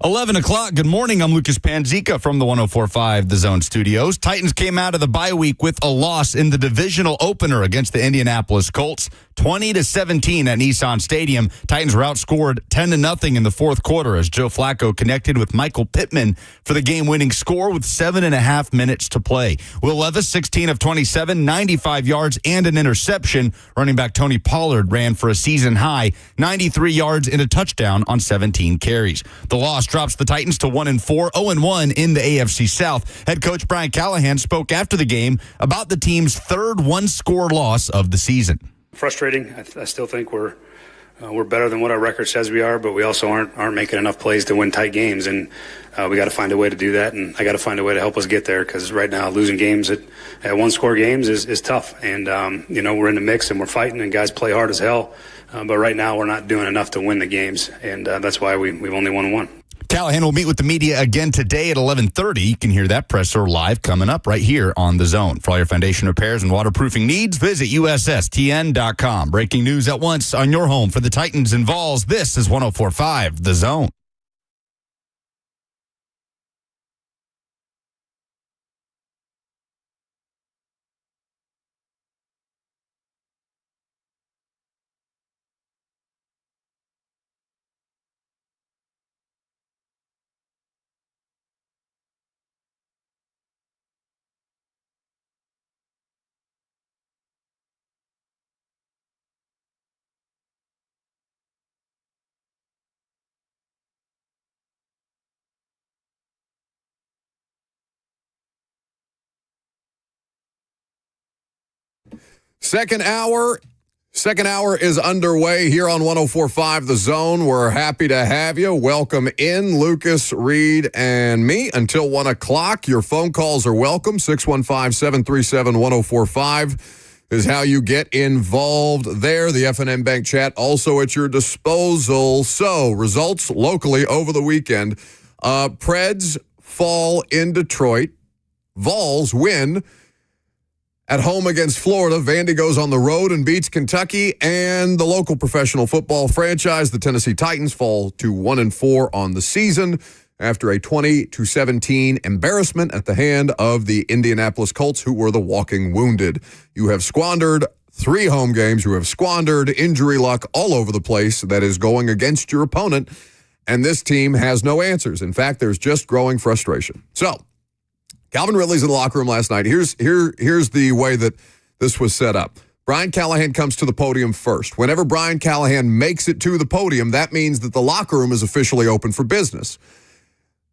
11 o'clock. Good morning. I'm Lucas Panzica from the 104.5 The Zone Studios. Titans came out of the bye week with a loss in the divisional opener against the Indianapolis Colts, 20-17 at Nissan Stadium. Titans were outscored 10-0 in the fourth quarter as Joe Flacco connected with Michael Pittman for the game-winning score with 7.5 minutes to play. Will Levis, 16 of 27, 95 yards and an interception. Running back Tony Pollard ran for a season-high 93 yards and a touchdown on 17 carries. The loss drops the Titans to 1-4, 0-1 in the AFC South. Head coach Brian Callahan spoke after the game about the team's third one-score loss of the season. Frustrating. I still think we're better than what our record says we are, but we also aren't making enough plays to win tight games, and we got to find a way to do that, and I got to find a way to help us get there, because right now losing games at one-score games is tough, and we're in the mix and we're fighting, and guys play hard as hell, but right now we're not doing enough to win the games, and that's why we've only won one. Callahan will meet with the media again today at 11:30. You can hear that presser live coming up right here on The Zone. For all your foundation repairs and waterproofing needs, visit USSTN.com. Breaking news at once on your home for the Titans and Vols. This is 104.5 The Zone. Second hour is underway here on 104.5 The Zone. We're happy to have you. Welcome in, Lucas, Reed, and me until 1 o'clock. Your phone calls are welcome. 615-737-1045 is how you get involved there. The FNM Bank chat also at your disposal. So, results locally over the weekend. Preds fall in Detroit. Vols win at home against Florida. Vandy goes on the road and beats Kentucky, and the local professional football franchise, the Tennessee Titans, fall to 1-4 on the season after a 20-17 embarrassment at the hand of the Indianapolis Colts, who were the walking wounded. You have squandered 3 home games. You have squandered injury luck all over the place that is going against your opponent, and this team has no answers. In fact, there's just growing frustration. So, Calvin Ridley's in the locker room last night. Here's the way that this was set up. Brian Callahan comes to the podium first. Whenever Brian Callahan makes it to the podium, that means that the locker room is officially open for business.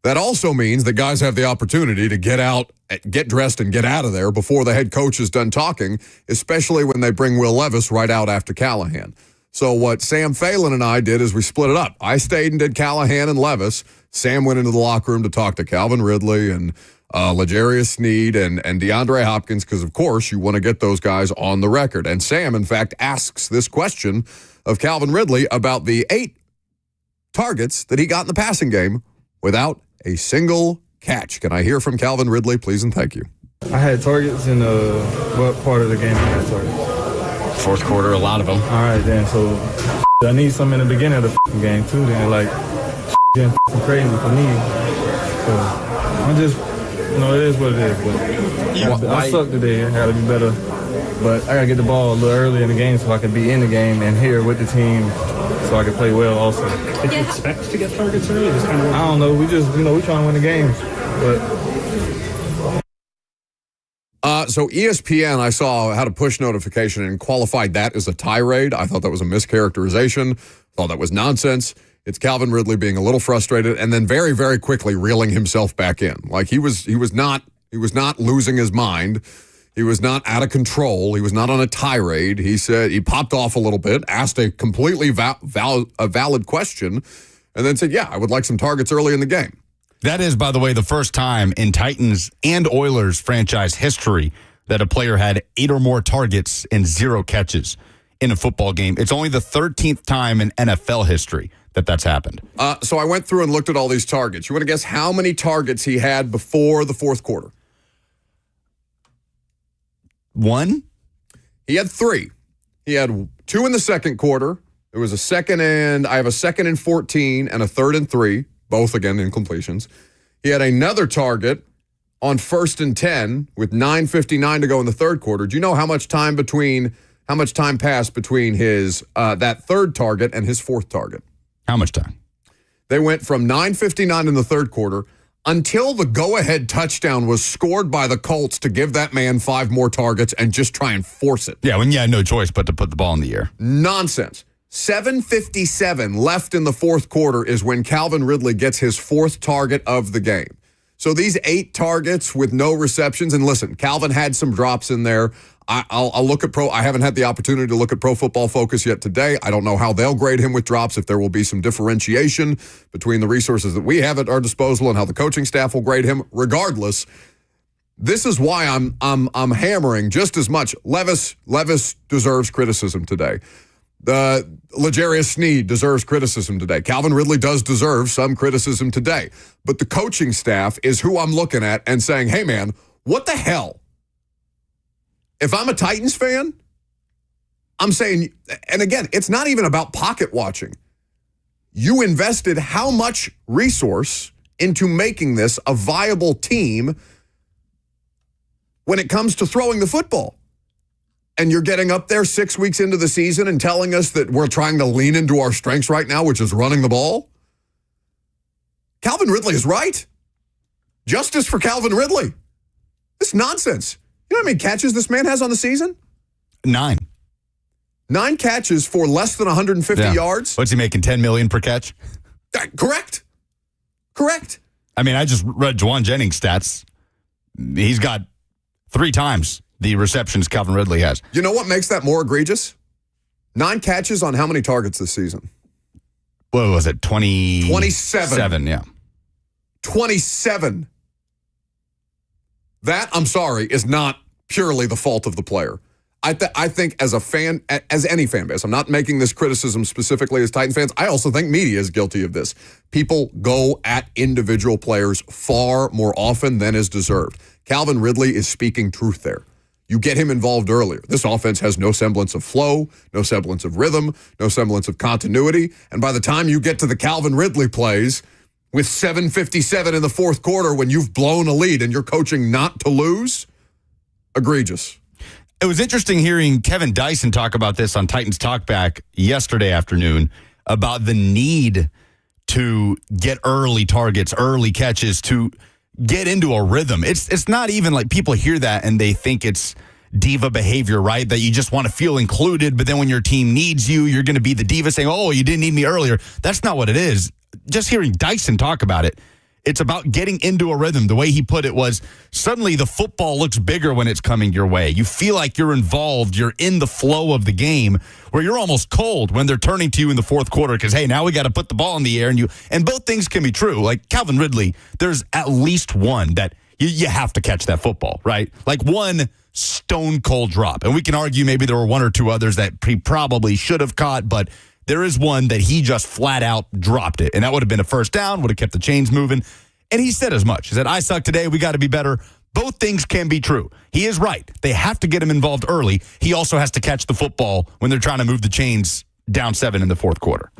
That also means that guys have the opportunity to get out, get dressed, and get out of there before the head coach is done talking, especially when they bring Will Levis right out after Callahan. So what Sam Phelan and I did is we split it up. I stayed and did Callahan and Levis. Sam went into the locker room to talk to Calvin Ridley and L'Jarius Sneed and DeAndre Hopkins, because, of course, you want to get those guys on the record. And Sam, in fact, asks this question of Calvin Ridley about the 8 targets that he got in the passing game without a single catch. Can I hear from Calvin Ridley, please, and thank you? I had targets in what part of the game I had targets? Fourth quarter, a lot of them. All right, then. So I need some in the beginning of the game, too, then. Like, getting crazy for me. So I'm just... it is what it is. But I suck today. I got to be better. But I got to get the ball a little early in the game so I can be in the game and here with the team so I can play well also. Did you expect to get targets early? I don't know. We just, we trying to win the games. So ESPN, I saw, had a push notification and qualified that as a tirade. I thought that was a mischaracterization. Thought that was nonsense. It's Calvin Ridley being a little frustrated and then very, very quickly reeling himself back in. Like he was not losing his mind. He was not out of control. He was not on a tirade. He said he popped off a little bit, asked a completely valid question, and then said, "Yeah, I would like some targets early in the game." That is, by the way, the first time in Titans and Oilers franchise history that a player had 8 or more targets and 0 catches in a football game. It's only the 13th time in NFL history that that's happened. So I went through and looked at all these targets. You want to guess how many targets he had before the fourth quarter? 1? He had 3. He had 2 in the second quarter. There was I have a second and 14 and a third and 3. both again incompletions. He had another target on 1st and 10 with 9:59 to go in the third quarter. Do you know how much time passed between his that third target and his fourth target? How much time? They went from 9:59 in the third quarter until the go-ahead touchdown was scored by the Colts to give that man 5 more targets and just try and force it. Yeah, when you had no choice but to put the ball in the air. Nonsense. 7:57 left in the fourth quarter is when Calvin Ridley gets his fourth target of the game. So these 8 targets with no receptions, and listen, Calvin had some drops in there. I'll look at I haven't had the opportunity to look at Pro Football Focus yet today. I don't know how they'll grade him with drops, if there will be some differentiation between the resources that we have at our disposal and how the coaching staff will grade him. Regardless, this is why I'm hammering just as much. Levis deserves criticism today. L'Jarius Sneed deserves criticism today. Calvin Ridley does deserve some criticism today. But the coaching staff is who I'm looking at and saying, hey, man, what the hell? If I'm a Titans fan, I'm saying, and again, it's not even about pocket watching. You invested how much resource into making this a viable team when it comes to throwing the football. And you're getting up there 6 weeks into the season and telling us that we're trying to lean into our strengths right now, which is running the ball? Calvin Ridley is right. Justice for Calvin Ridley. This nonsense. You know how many catches this man has on the season? 9. 9 catches for less than 150 yards. What's he making, $10 million per catch? Correct. I mean, I just read Juwan Jennings' stats. He's got 3 times the receptions Calvin Ridley has. You know what makes that more egregious? 9 catches on how many targets this season? What was it, 27? 7, yeah. 27. That, I'm sorry, is not purely the fault of the player. I think as a fan, as any fan base, I'm not making this criticism specifically as Titan fans. I also think media is guilty of this. People go at individual players far more often than is deserved. Calvin Ridley is speaking truth there. You get him involved earlier. This offense has no semblance of flow, no semblance of rhythm, no semblance of continuity. And by the time you get to the Calvin Ridley plays, with 7:57 in the fourth quarter when you've blown a lead and you're coaching not to lose, egregious. It was interesting hearing Kevin Dyson talk about this on Titans Talkback yesterday afternoon about the need to get early targets, early catches, to get into a rhythm. It's not even like people hear that and they think it's diva behavior, right? That you just want to feel included, but then when your team needs you, you're going to be the diva saying, oh, you didn't need me earlier. That's not what it is. Just hearing Dyson talk about it, it's about getting into a rhythm. The way he put it was, suddenly the football looks bigger when it's coming your way. You feel like you're involved. You're in the flow of the game where you're almost cold when they're turning to you in the fourth quarter because, hey, now we got to put the ball in the air. And both things can be true. Like Calvin Ridley, there's at least one that you have to catch that football, right? Like one stone cold drop. And we can argue maybe there were 1 or 2 others that he probably should have caught, but there is one that he just flat out dropped it. And that would have been a first down, would have kept the chains moving. And he said as much. He said, I suck today. We got to be better. Both things can be true. He is right. They have to get him involved early. He also has to catch the football when they're trying to move the chains down 7 in the fourth quarter.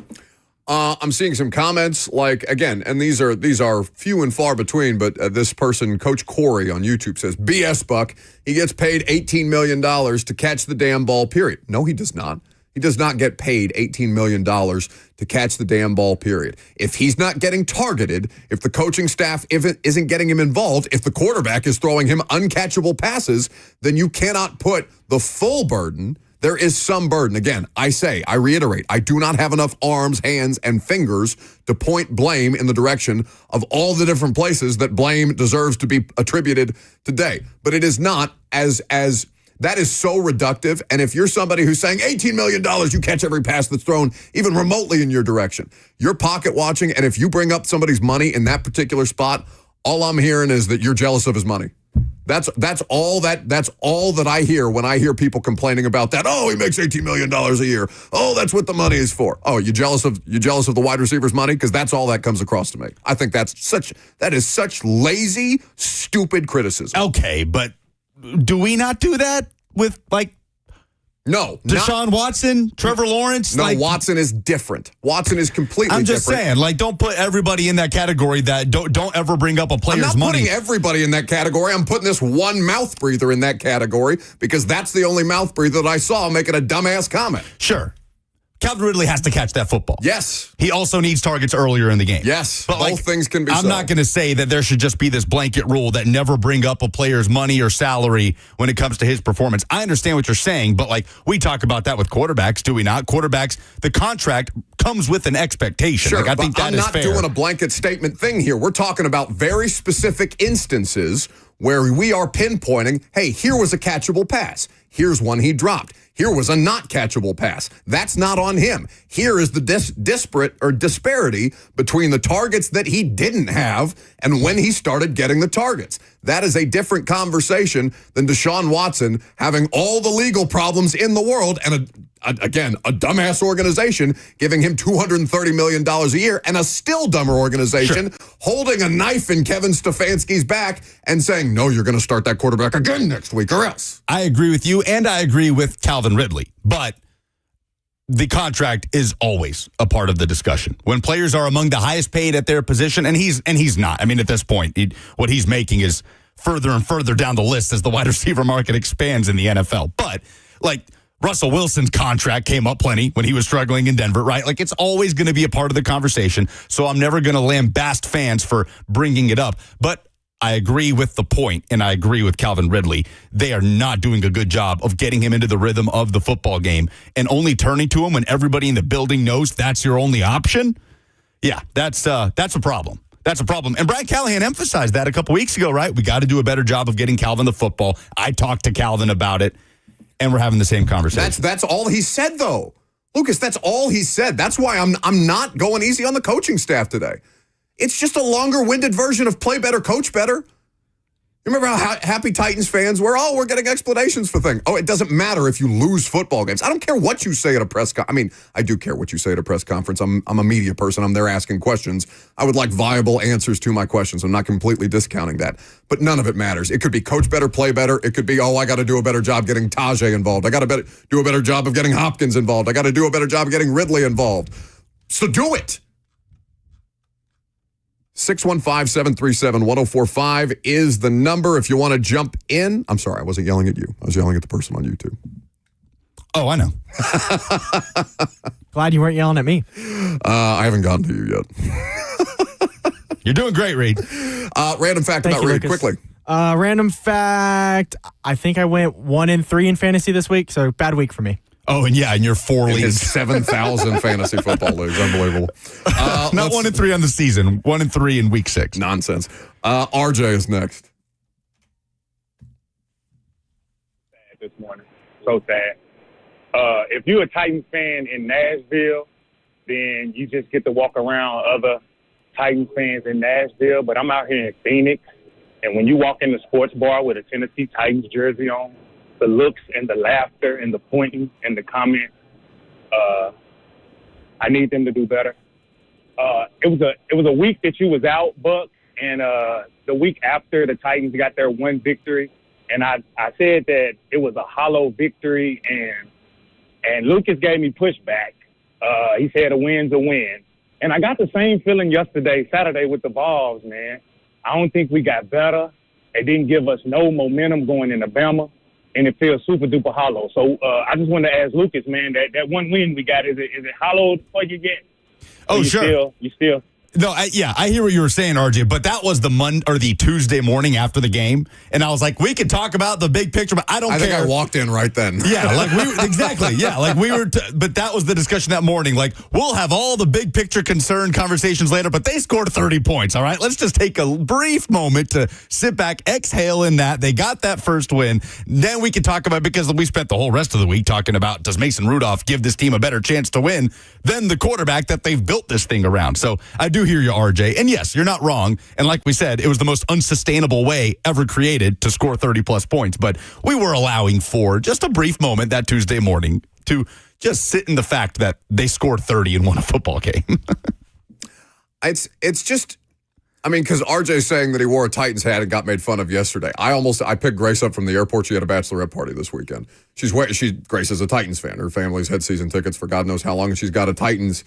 I'm seeing some comments like, again, and these are few and far between, but this person, Coach Corey on YouTube, says, BS Buck, he gets paid $18 million to catch the damn ball, period. No, he does not. He does not get paid $18 million to catch the damn ball, period. If he's not getting targeted, if the coaching staff isn't getting him involved, if the quarterback is throwing him uncatchable passes, then you cannot put the full burden. There is some burden. Again, I reiterate, I do not have enough arms, hands, and fingers to point blame in the direction of all the different places that blame deserves to be attributed today. But it is not as that is so reductive. And if you're somebody who's saying $18 million, you catch every pass that's thrown even remotely in your direction, you're pocket watching. And if you bring up somebody's money in that particular spot, all I'm hearing is that you're jealous of his money. That's all that I hear when I hear people complaining about that. Oh, he makes $18 million a year. Oh, that's what the money is for. Oh, you jealous of the wide receiver's money? Because that's all that comes across to me. I think that is such lazy, stupid criticism. Okay, but do we not do that with like No. Deshaun Watson, Trevor Lawrence. No, Watson is different. Watson is completely different. I'm just saying, don't put everybody in that category that don't ever bring up a player's money. I'm not putting everybody in that category. I'm putting this one mouth breather in that category because that's the only mouth breather that I saw making a dumbass comment. Sure. Calvin Ridley has to catch that football. Yes. He also needs targets earlier in the game. Yes. But both things can be I'm not going to say that there should just be this blanket rule that never bring up a player's money or salary when it comes to his performance. I understand what you're saying, but we talk about that with quarterbacks, do we not? Quarterbacks, the contract comes with an expectation. Sure, I think that is fair. I'm not doing a blanket statement thing here. We're talking about very specific instances where we are pinpointing, hey, here was a catchable pass. Here's one he dropped. Here was a not catchable pass. That's not on him. Here is the disparity between the targets that he didn't have and when he started getting the targets. That is a different conversation than Deshaun Watson having all the legal problems in the world and a dumbass organization giving him $230 million a year and a still dumber organization holding a knife in Kevin Stefanski's back and saying, no, you're going to start that quarterback again next week or else. I agree with you, and I agree with Calvin Ridley, but the contract is always a part of the discussion. When players are among the highest paid at their position, and he's not. I mean, at this point, what he's making is further and further down the list as the wide receiver market expands in the NFL. But, Russell Wilson's contract came up plenty when he was struggling in Denver, right? It's always going to be a part of the conversation, so I'm never going to lambast fans for bringing it up. But I agree with the point, and I agree with Calvin Ridley. They are not doing a good job of getting him into the rhythm of the football game and only turning to him when everybody in the building knows that's your only option. Yeah, that's a problem. That's a problem. And Brian Callahan emphasized that a couple weeks ago, right? We got to do a better job of getting Calvin the football. I talked to Calvin about it. And we're having the same conversation. That's all he said, though. Lucas, that's all he said. That's why I'm not going easy on the coaching staff today. It's just a longer-winded version of play better, coach better. You remember how happy Titans fans were? Oh, we're getting explanations for things. Oh, it doesn't matter if you lose football games. I don't care what you say at a press conference. I mean, I do care what you say at a press conference. I'm a media person. I'm there asking questions. I would like viable answers to my questions. I'm not completely discounting that. But none of it matters. It could be coach better, play better. It could be, I got to do a better job getting Tajay involved. I got to do a better job of getting Hopkins involved. I got to do a better job of getting Ridley involved. So do it. 615-737-1045 is the number if you want to jump in. I'm sorry, I wasn't yelling at you. I was yelling at the person on YouTube. Oh, I know. Glad you weren't yelling at me. I haven't gotten to you yet. You're doing great, Reed. Random fact about Reed, quickly. Random fact, I think I went 1-3 in fantasy this week, so bad week for me. Oh, and your 4 leagues. His 7,000 fantasy football leagues. Unbelievable. Not 1-3 on the season. 1-3 in week 6. Nonsense. RJ is next. Sad this morning. So sad. If you're a Titans fan in Nashville, then you just get to walk around other Titans fans in Nashville. But I'm out here in Phoenix, and when you walk in the sports bar with a Tennessee Titans jersey on, the looks and the laughter and the pointing and the comments, I need them to do better. It was a week that you was out, Buck, and the week after the Titans got their one victory, and I said that it was a hollow victory, and Lucas gave me pushback. He said a win's a win, and I got the same feeling Saturday with the Vols, man. I don't think we got better. They didn't give us no momentum going into Bama. And it feels super duper hollow. So I just wanted to ask Lucas, man, that one win we got, is it hollow before you get? Oh, sure. You still. No, I hear what you were saying, RJ, but that was the Tuesday morning after the game, and I was like, we could talk about the big picture, but I don't care. I think I walked in right then. Yeah, exactly. Yeah, but that was the discussion that morning. We'll have all the big picture concern conversations later, but they scored 30 points, all right? Let's just take a brief moment to sit back, exhale in that. They got that first win. Then we can talk about, because we spent the whole rest of the week talking about, does Mason Rudolph give this team a better chance to win than the quarterback that they've built this thing around? So I do hear you, RJ. And yes, you're not wrong. And like we said, it was the most unsustainable way ever created to score 30-plus points. But we were allowing for just a brief moment that Tuesday morning to just sit in the fact that they scored 30 and won a football game. It's just, I mean, because RJ's saying that he wore a Titans hat and got made fun of yesterday. I picked Grace up from the airport. She had a bachelorette party this weekend. Grace is a Titans fan. Her family's had season tickets for God knows how long, and she got a Titans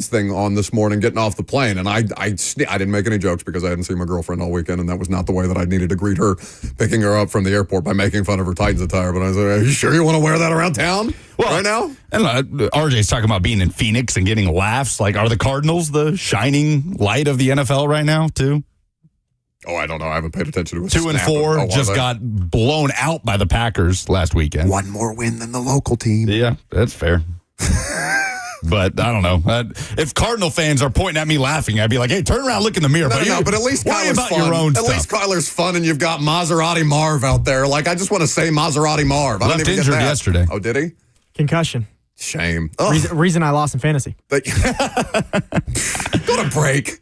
thing on this morning getting off the plane. And I didn't make any jokes because I hadn't seen my girlfriend all weekend, and that was not the way that I needed to greet her, picking her up from the airport by making fun of her Titans attire. But I said, are you sure you want to wear that around town right now? And RJ's talking about being in Phoenix and getting laughs. Like, are the Cardinals the shining light of the NFL right now, too? Oh, I don't know. I haven't paid attention to it. 2-4, just got blown out by the Packers last weekend. One more win than the local team. Yeah, that's fair. But I don't know. If Cardinal fans are pointing at me laughing, I'd be like, hey, turn around, look in the mirror. But at least worry Kyler's about fun. your own At least Kyler's fun, and you've got Maserati Marv out there. Like, I just want to say Maserati Marv. I Left don't even injured get that. yesterday. Oh, did he? Concussion. Shame. Reason I lost in fantasy. Go to break.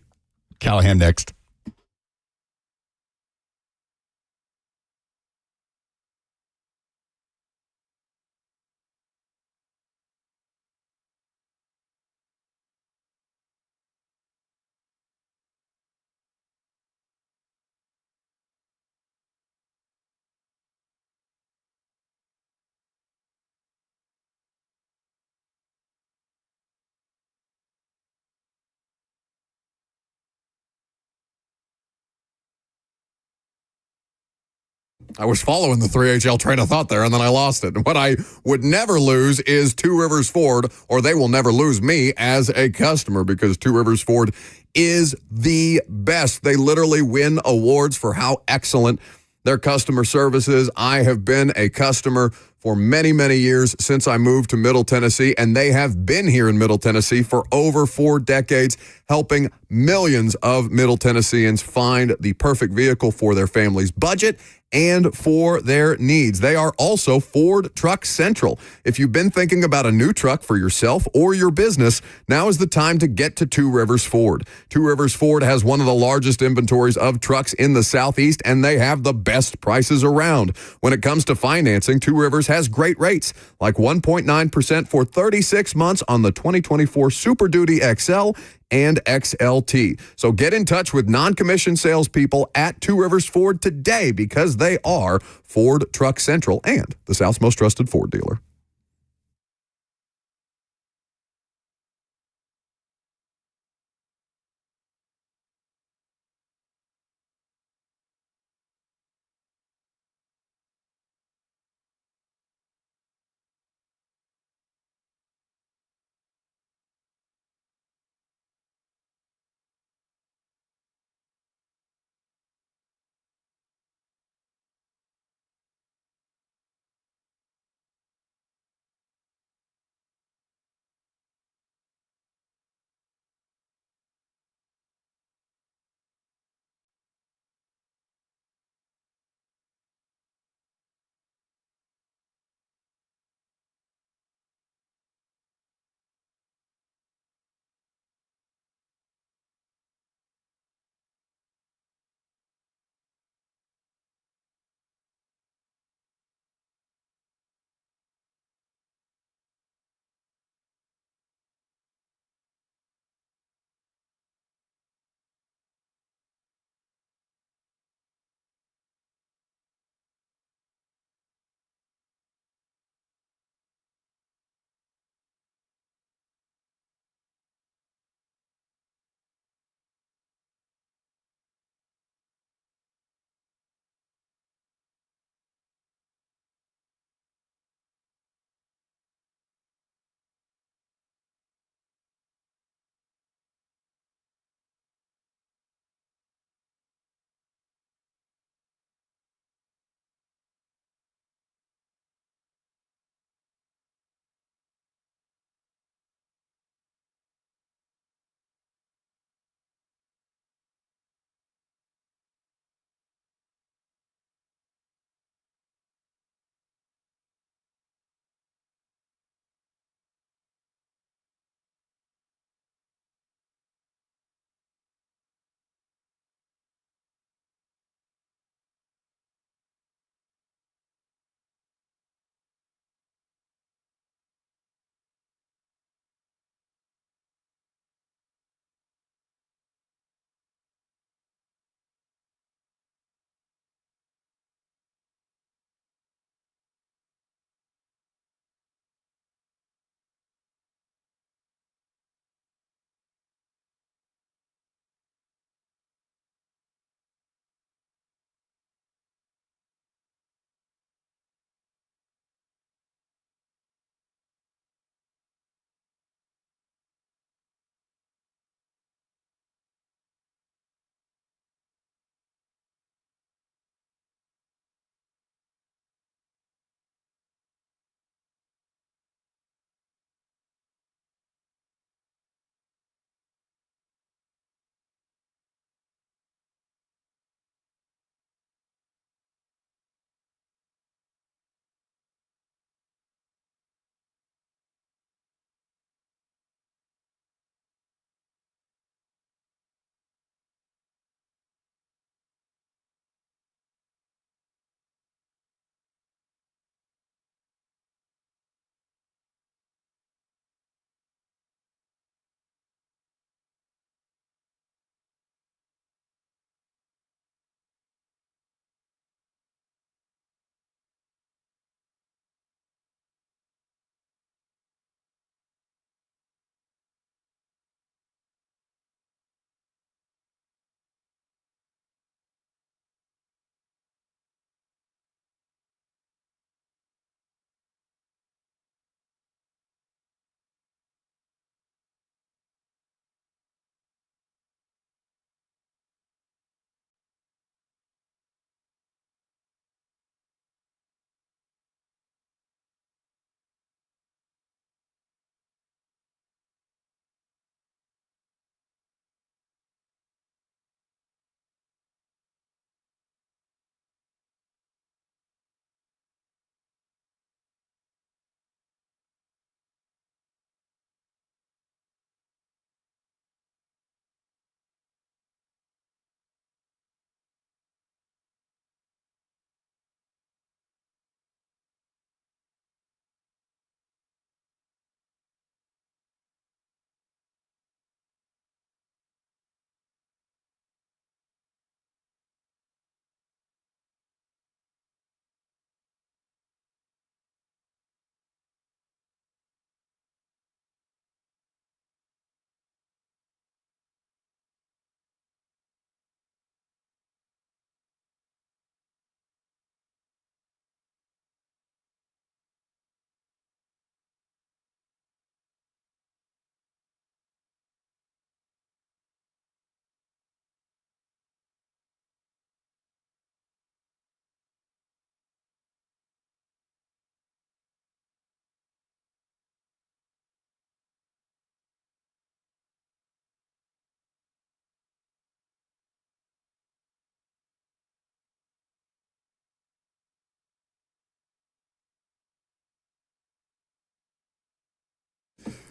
Callahan next. I was following the 3HL train of thought there, and then I lost it. What I would never lose is Two Rivers Ford, or they will never lose me as a customer, because Two Rivers Ford is the best. They literally win awards for how excellent their customer service is. I have been a customer for many, many years since I moved to Middle Tennessee, and they have been here in Middle Tennessee for over 4 decades, helping millions of Middle Tennesseans find the perfect vehicle for their family's budget and for their needs. They are also Ford Truck Central. If you've been thinking about a new truck for yourself or your business, now is the time to get to Two Rivers Ford. Two Rivers Ford has one of the largest inventories of trucks in the Southeast, and they have the best prices around. When it comes to financing, Two Rivers has great rates, like 1.9% for 36 months on the 2024 Super Duty XL and XLT. So get in touch with non-commissioned salespeople at Two Rivers Ford today, because they are Ford Truck Central and the South's most trusted Ford dealer.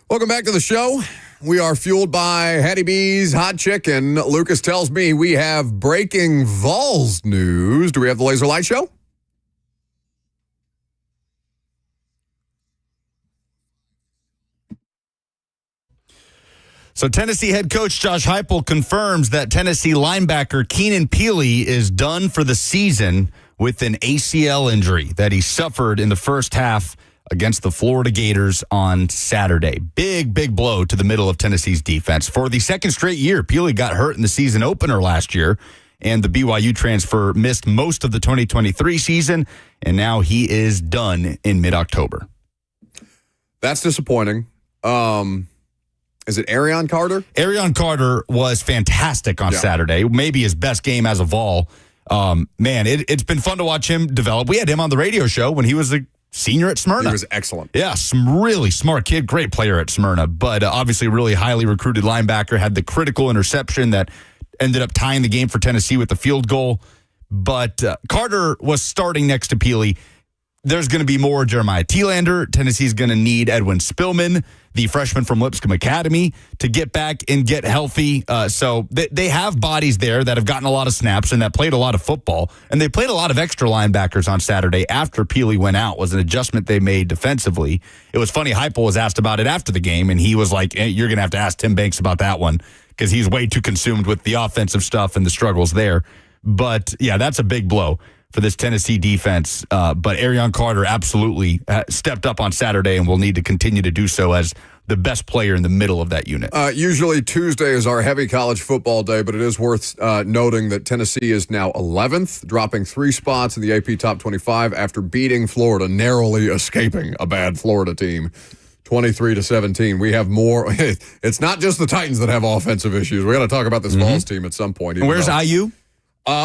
Welcome back to the show. We are fueled by Hattie B's Hot Chicken. Lucas tells me we have breaking Vols news. Do we have the Laser Light Show? So Tennessee head coach Josh Heupel confirms that Tennessee linebacker Keenan Peely is done for the season with an ACL injury that he suffered in the first half against the Florida Gators on Saturday. Big blow to the middle of Tennessee's defense. For the second straight year, Peely got hurt in the season opener last year, and the BYU transfer missed most of the 2023 season, and now he is done in mid-October. That's disappointing. Is it Arion Carter? Arion Carter was fantastic on Saturday. Maybe his best game as a Vol. Man, it's been fun to watch him develop. We had him on the radio show when he was a senior at Smyrna. He was excellent. Yeah, some really smart kid, great player at Smyrna, but obviously really highly recruited linebacker, had the critical interception that ended up tying the game for Tennessee with the field goal. But Carter was starting next to Peely. There's going to be more Jeremiah Thielander. Tennessee's going to need Edwin Spillman, the freshman from Lipscomb Academy, to get back and get healthy. So they have bodies there that have gotten a lot of snaps and that played a lot of football. And they played a lot of extra linebackers on Saturday after Peely went out. Was an adjustment they made defensively. It was funny. Heupel was asked about it after the game, and he was like, hey, you're going to have to ask Tim Banks about that one because he's way too consumed with the offensive stuff and the struggles there. But, yeah, that's a big blow for this Tennessee defense. But Arion Carter absolutely stepped up on Saturday and will need to continue to do so as the best player in the middle of that unit. Usually Tuesday is our heavy college football day, but it is worth noting that Tennessee is now 11th, dropping 3 spots in the AP Top 25 after beating Florida, narrowly escaping a bad Florida team, 23-17. We have more. It's not just the Titans that have offensive issues. We got to talk about this Vols team at some point. Where's IU?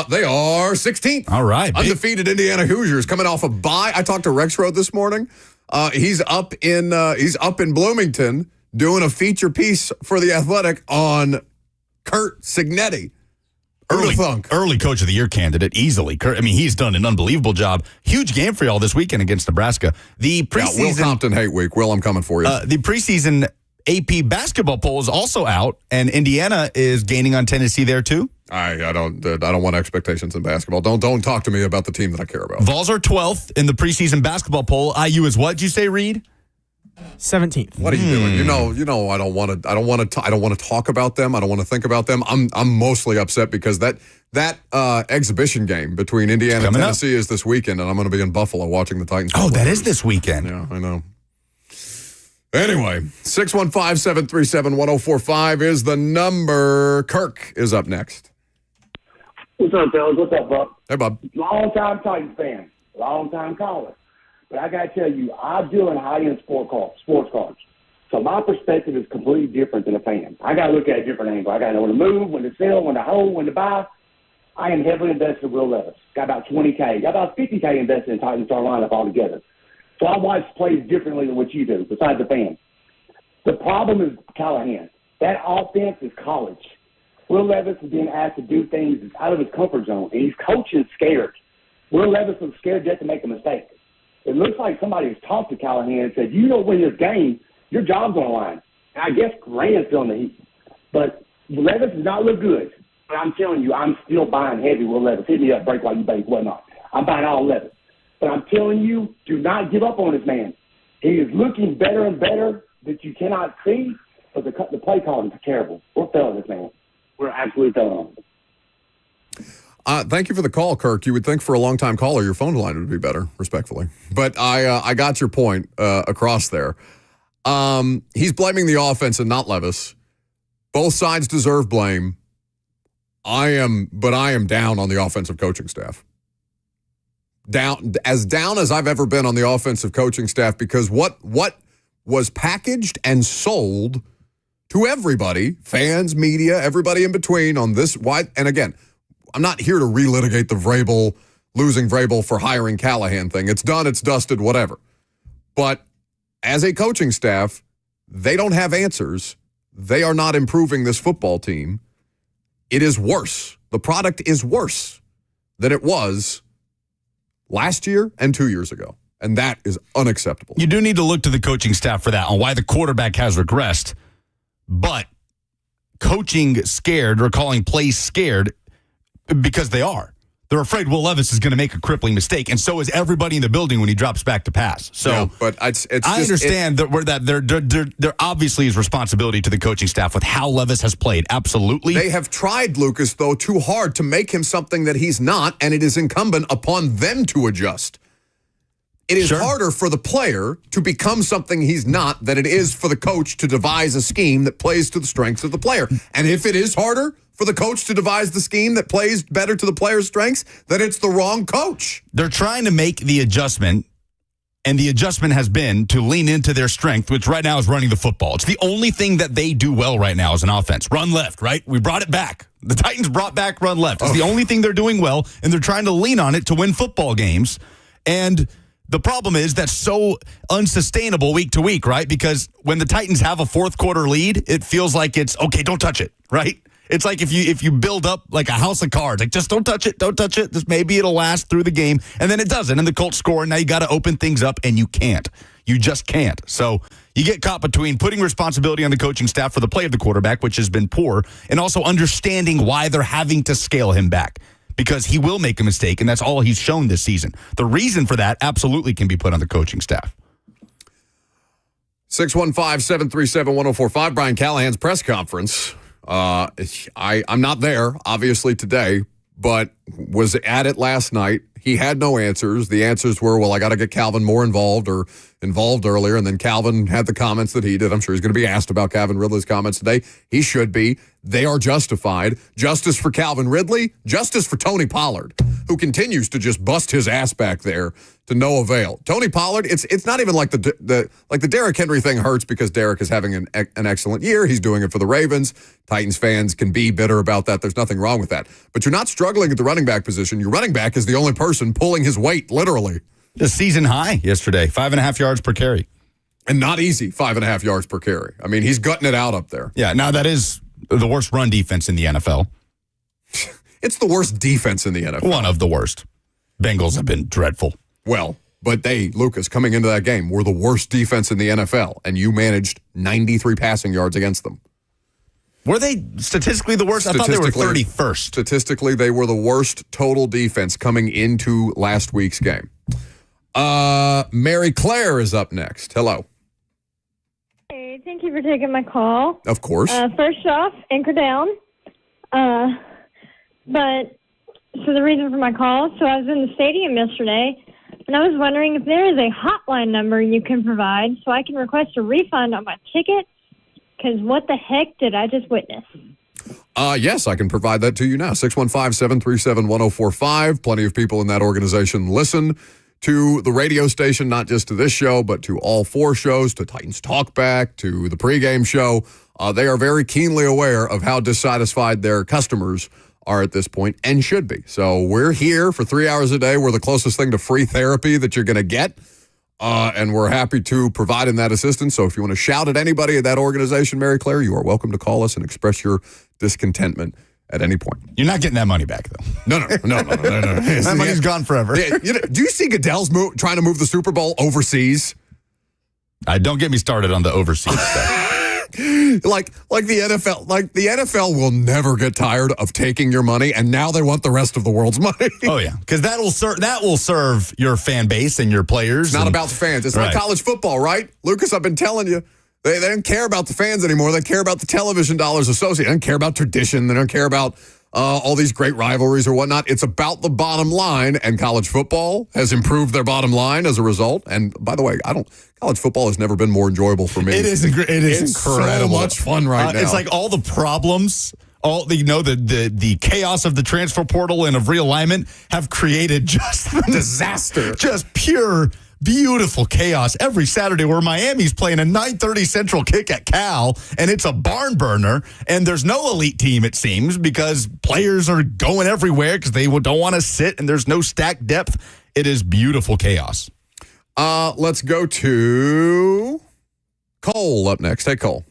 They are 16th. All right. Undefeated Indiana Hoosiers coming off a bye. I talked to Rex Road this morning. He's up in Bloomington doing a feature piece for The Athletic on Kurt Signetti. Early Coach of the Year candidate, easily. Kurt, I mean, he's done an unbelievable job. Huge game for y'all this weekend against Nebraska. The preseason, Will Compton hate week. Will, I'm coming for you. The preseason AP basketball poll is also out, and Indiana is gaining on Tennessee there too. I don't want expectations in basketball. Don't talk to me about the team that I care about. Vols are 12th in the preseason basketball poll. IU is what? Did you say, Reed? 17th. What are you doing? You know. I don't want to talk about them. I don't want to think about them. I'm mostly upset because that exhibition game between Indiana and Tennessee is this weekend, and I'm going to be in Buffalo watching the Titans. Oh, that is this weekend. Yeah, I know. Anyway, 615-737-1045 is the number. Kirk is up next. What's up, fellas? What's up, Buck? Hey, Bob. Long-time Titans fan. Long-time caller. But I got to tell you, I deal in high-end sports cards. So my perspective is completely different than a fan. I got to look at a different angle. I got to know when to move, when to sell, when to hold, when to buy. I am heavily invested in Will Levis. Got about $20K. Got about $50K invested in Titans star lineup altogether. So I watch plays differently than what you do, besides the fan. The problem is Callahan. That offense is college. Will Levis is being asked to do things out of his comfort zone, and he's coaching scared. Will Levis was scared just to make a mistake. It looks like somebody has talked to Callahan and said, you don't win this game, your job's on the line. And I guess Rand's feeling the heat. But Levis does not look good. But I'm telling you, I'm still buying heavy Will Levis. Hit me up, break while you bake, whatnot. I'm buying all Levis. But I'm telling you, do not give up on this man. He is looking better and better that you cannot see, but the play calling is terrible. We're failing this man. We're absolutely failing him. Thank you for the call, Kirk. You would think for a long-time caller, your phone line would be better, respectfully. But I got your point across there. He's blaming the offense and not Levis. Both sides deserve blame. I am down on the offensive coaching staff. Down as I've ever been on the offensive coaching staff, because what was packaged and sold to everybody, fans, media, everybody in between on this wide. And again, I'm not here to relitigate the losing Vrabel for hiring Callahan thing. It's done, it's dusted, whatever. But as a coaching staff, they don't have answers. They are not improving this football team. It is worse. The product is worse than it was last year and 2 years ago. And that is unacceptable. You do need to look to the coaching staff for that on why the quarterback has regressed. But coaching scared or calling plays scared because they are. They're afraid Will Levis is going to make a crippling mistake, and so is everybody in the building when he drops back to pass. So, yeah, but I understand that there obviously is responsibility to the coaching staff with how Levis has played. Absolutely, they have tried Lucas though too hard to make him something that he's not, and it is incumbent upon them to adjust. It is harder for the player to become something he's not than it is for the coach to devise a scheme that plays to the strengths of the player. And if it is harder for the coach to devise the scheme that plays better to the player's strengths, then it's the wrong coach. They're trying to make the adjustment, and the adjustment has been to lean into their strength, which right now is running the football. It's the only thing that they do well right now as an offense. Run left, right? We brought it back. The Titans brought back run left. It's the only thing they're doing well, and they're trying to lean on it to win football games. And the problem is that's so unsustainable week to week, right? Because when the Titans have a fourth quarter lead, it feels like it's, okay, don't touch it, right? It's like if you build up like a house of cards, like just don't touch it. This maybe it'll last through the game, and then it doesn't. And the Colts score, and now you got to open things up, and you can't. You just can't. So you get caught between putting responsibility on the coaching staff for the play of the quarterback, which has been poor, and also understanding why they're having to scale him back. Because he will make a mistake, and that's all he's shown this season. The reason for that absolutely can be put on the coaching staff. 615-737-1045, Brian Callahan's press conference. I'm not there, obviously, today, but was at it last night. He had no answers. The answers were, well, I got to get Calvin more involved or involved earlier. And then Calvin had the comments that he did. I'm sure he's going to be asked about Calvin Ridley's comments today. He should be. They are justified. Justice for Calvin Ridley, justice for Tony Pollard, who continues to just bust his ass back there to no avail. Tony Pollard, it's not even like the Derrick Henry thing hurts because Derrick is having an excellent year. He's doing it for the Ravens. Titans fans can be bitter about that. There's nothing wrong with that. But you're not struggling at the running back position. Your running back is the only person pulling his weight, literally. The season high yesterday, 5.5 yards per carry. And not easy, 5.5 yards per carry. I mean, he's gutting it out up there. Yeah, now that is the worst run defense in the NFL. It's the worst defense in the NFL. One of the worst. Bengals have been dreadful. Well, but they, Lucas, coming into that game, were the worst defense in the NFL, and you managed 93 passing yards against them. Were they statistically the worst? I thought they were 31st. Statistically, they were the worst total defense coming into last week's game. Mary Claire is up next. Hello. Hey, thank you for taking my call. Of course. First off, anchor down. But so the reason for my call, so I was in the stadium yesterday, and I was wondering if there is a hotline number you can provide so I can request a refund on my ticket, because what the heck did I just witness? Yes, I can provide that to you now. 615-737-1045. Plenty of people in that organization listen to the radio station, not just to this show, but to all four shows, to Titans Talkback, to the pregame show. They are very keenly aware of how dissatisfied their customers are at this point and should be. So we're here for 3 hours a day. We're the closest thing to free therapy that you're going to get. And we're happy to provide in that assistance. So if you want to shout at anybody at that organization, Mary Claire, you are welcome to call us and express your discontentment at any point. You're not getting that money back, though. No. That money's gone forever. Yeah, do you see Goodell's trying to move the Super Bowl overseas? Don't get me started on the overseas stuff. Like the NFL will never get tired of taking your money, and now they want the rest of the world's money. Oh yeah, because that will serve your fan base and your players. It's not about the fans. It's like college football, right, Lucas? I've been telling you, they don't care about the fans anymore. They care about the television dollars associated. They don't care about tradition. They don't care about all these great rivalries or whatnot. It's about the bottom line, and college football has improved their bottom line as a result. And by the way, college football has never been more enjoyable for me. It is incredible. So much fun right now. It's like all the problems, the chaos of the transfer portal and of realignment have created just disaster, just pure beautiful chaos every Saturday, where Miami's playing a 9:30 Central kick at Cal, and it's a barn burner, and there's no elite team, it seems, because players are going everywhere because they don't want to sit, and there's no stacked depth. It is beautiful chaos. Let's go to Cole up next. Hey, Cole.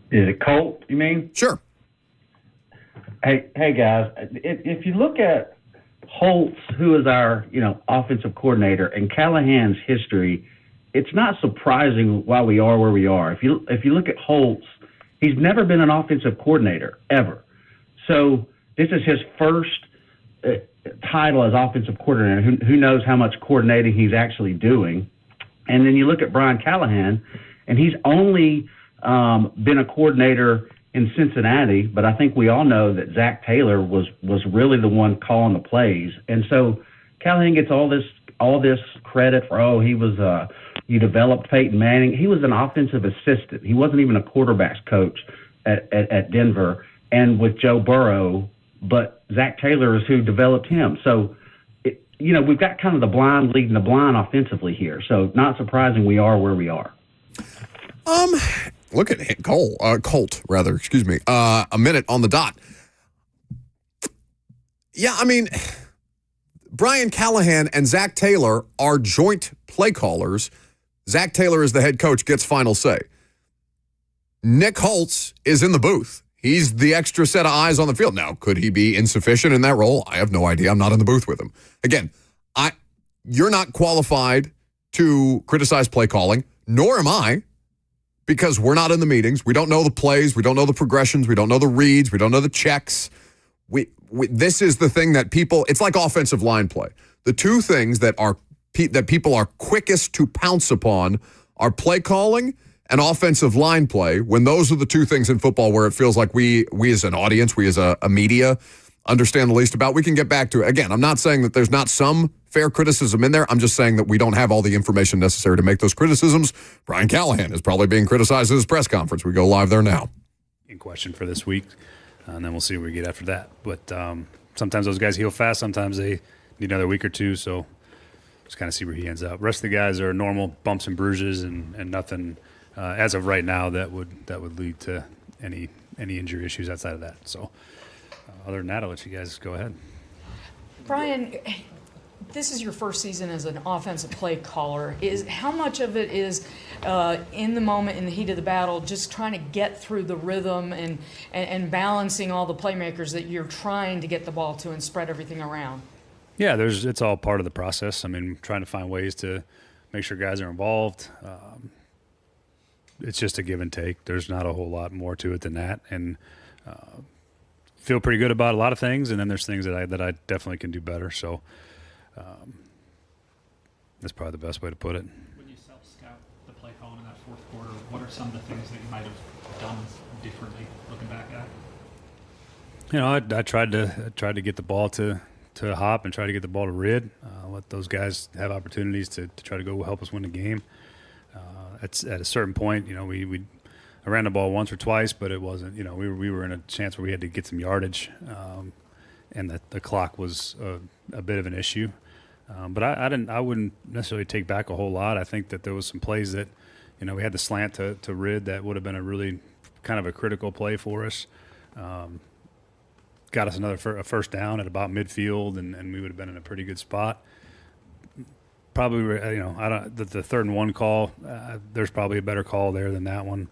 Is it Colt, you mean? Sure. Hey guys, if you look at Holtz, who is our, offensive coordinator, and Callahan's history, it's not surprising why we are where we are. If you look at Holtz, he's never been an offensive coordinator ever. So this is his first title as offensive coordinator. Who knows how much coordinating he's actually doing? And then you look at Brian Callahan, and he's only been a coordinator in Cincinnati, but I think we all know that Zach Taylor was really the one calling the plays. And so Callahan gets all this credit for, he was you developed Peyton Manning. He was an offensive assistant. He wasn't even a quarterback's coach at Denver and with Joe Burrow, but Zach Taylor is who developed him. So, we've got kind of the blind leading the blind offensively here. So not surprising we are where we are. Look at him, Colt, rather, excuse me. A minute on the dot. Yeah, I mean, Brian Callahan and Zach Taylor are joint play callers. Zach Taylor is the head coach, gets final say. Nick Holtz is in the booth. He's the extra set of eyes on the field. Now, could he be insufficient in that role? I have no idea. I'm not in the booth with him. Again, you're not qualified to criticize play calling, nor am I, because we're not in the meetings. We don't know the plays. We don't know the progressions. We don't know the reads. We don't know the checks. This is the thing that it's like offensive line play. The two things that people are quickest to pounce upon are play calling and offensive line play, when those are the two things in football where it feels like we as an audience, we as a media, understand the least about. We can get back to it. Again, I'm not saying that there's not some fair criticism in there. I'm just saying that we don't have all the information necessary to make those criticisms. Brian Callahan is probably being criticized at his press conference. We go live there now. In question for this week, and then we'll see where we get after that. But sometimes those guys heal fast. Sometimes they need another week or two, so just kind of see where he ends up. The rest of the guys are normal bumps and bruises and nothing as of right now that would lead to any injury issues outside of that. So other than that, I'll let you guys go ahead. Brian, this is your first season as an offensive play caller. How much of it is in the moment, in the heat of the battle, just trying to get through the rhythm and balancing all the playmakers that you're trying to get the ball to and spread everything around? Yeah, it's all part of the process. I mean, trying to find ways to make sure guys are involved. It's just a give and take. There's not a whole lot more to it than that. And feel pretty good about a lot of things, and then there's things that I definitely can do better. So that's probably the best way to put it. When you self-scout the play calling in that fourth quarter, what are some of the things that you might have done differently looking back at? I tried to get the ball to Hop and try to get the ball to Rid. Let those guys have opportunities to try to go help us win the game. At a certain point, I ran the ball once or twice, but it wasn't. We were in a chance where we had to get some yardage, and that the clock was a bit of an issue. But I wouldn't necessarily take back a whole lot. I think that there was some plays that, we had the slant to Rid that would have been a really kind of a critical play for us. Got us a first down at about midfield, and we would have been in a pretty good spot. Probably, the 3rd and 1 call, there's probably a better call there than that one.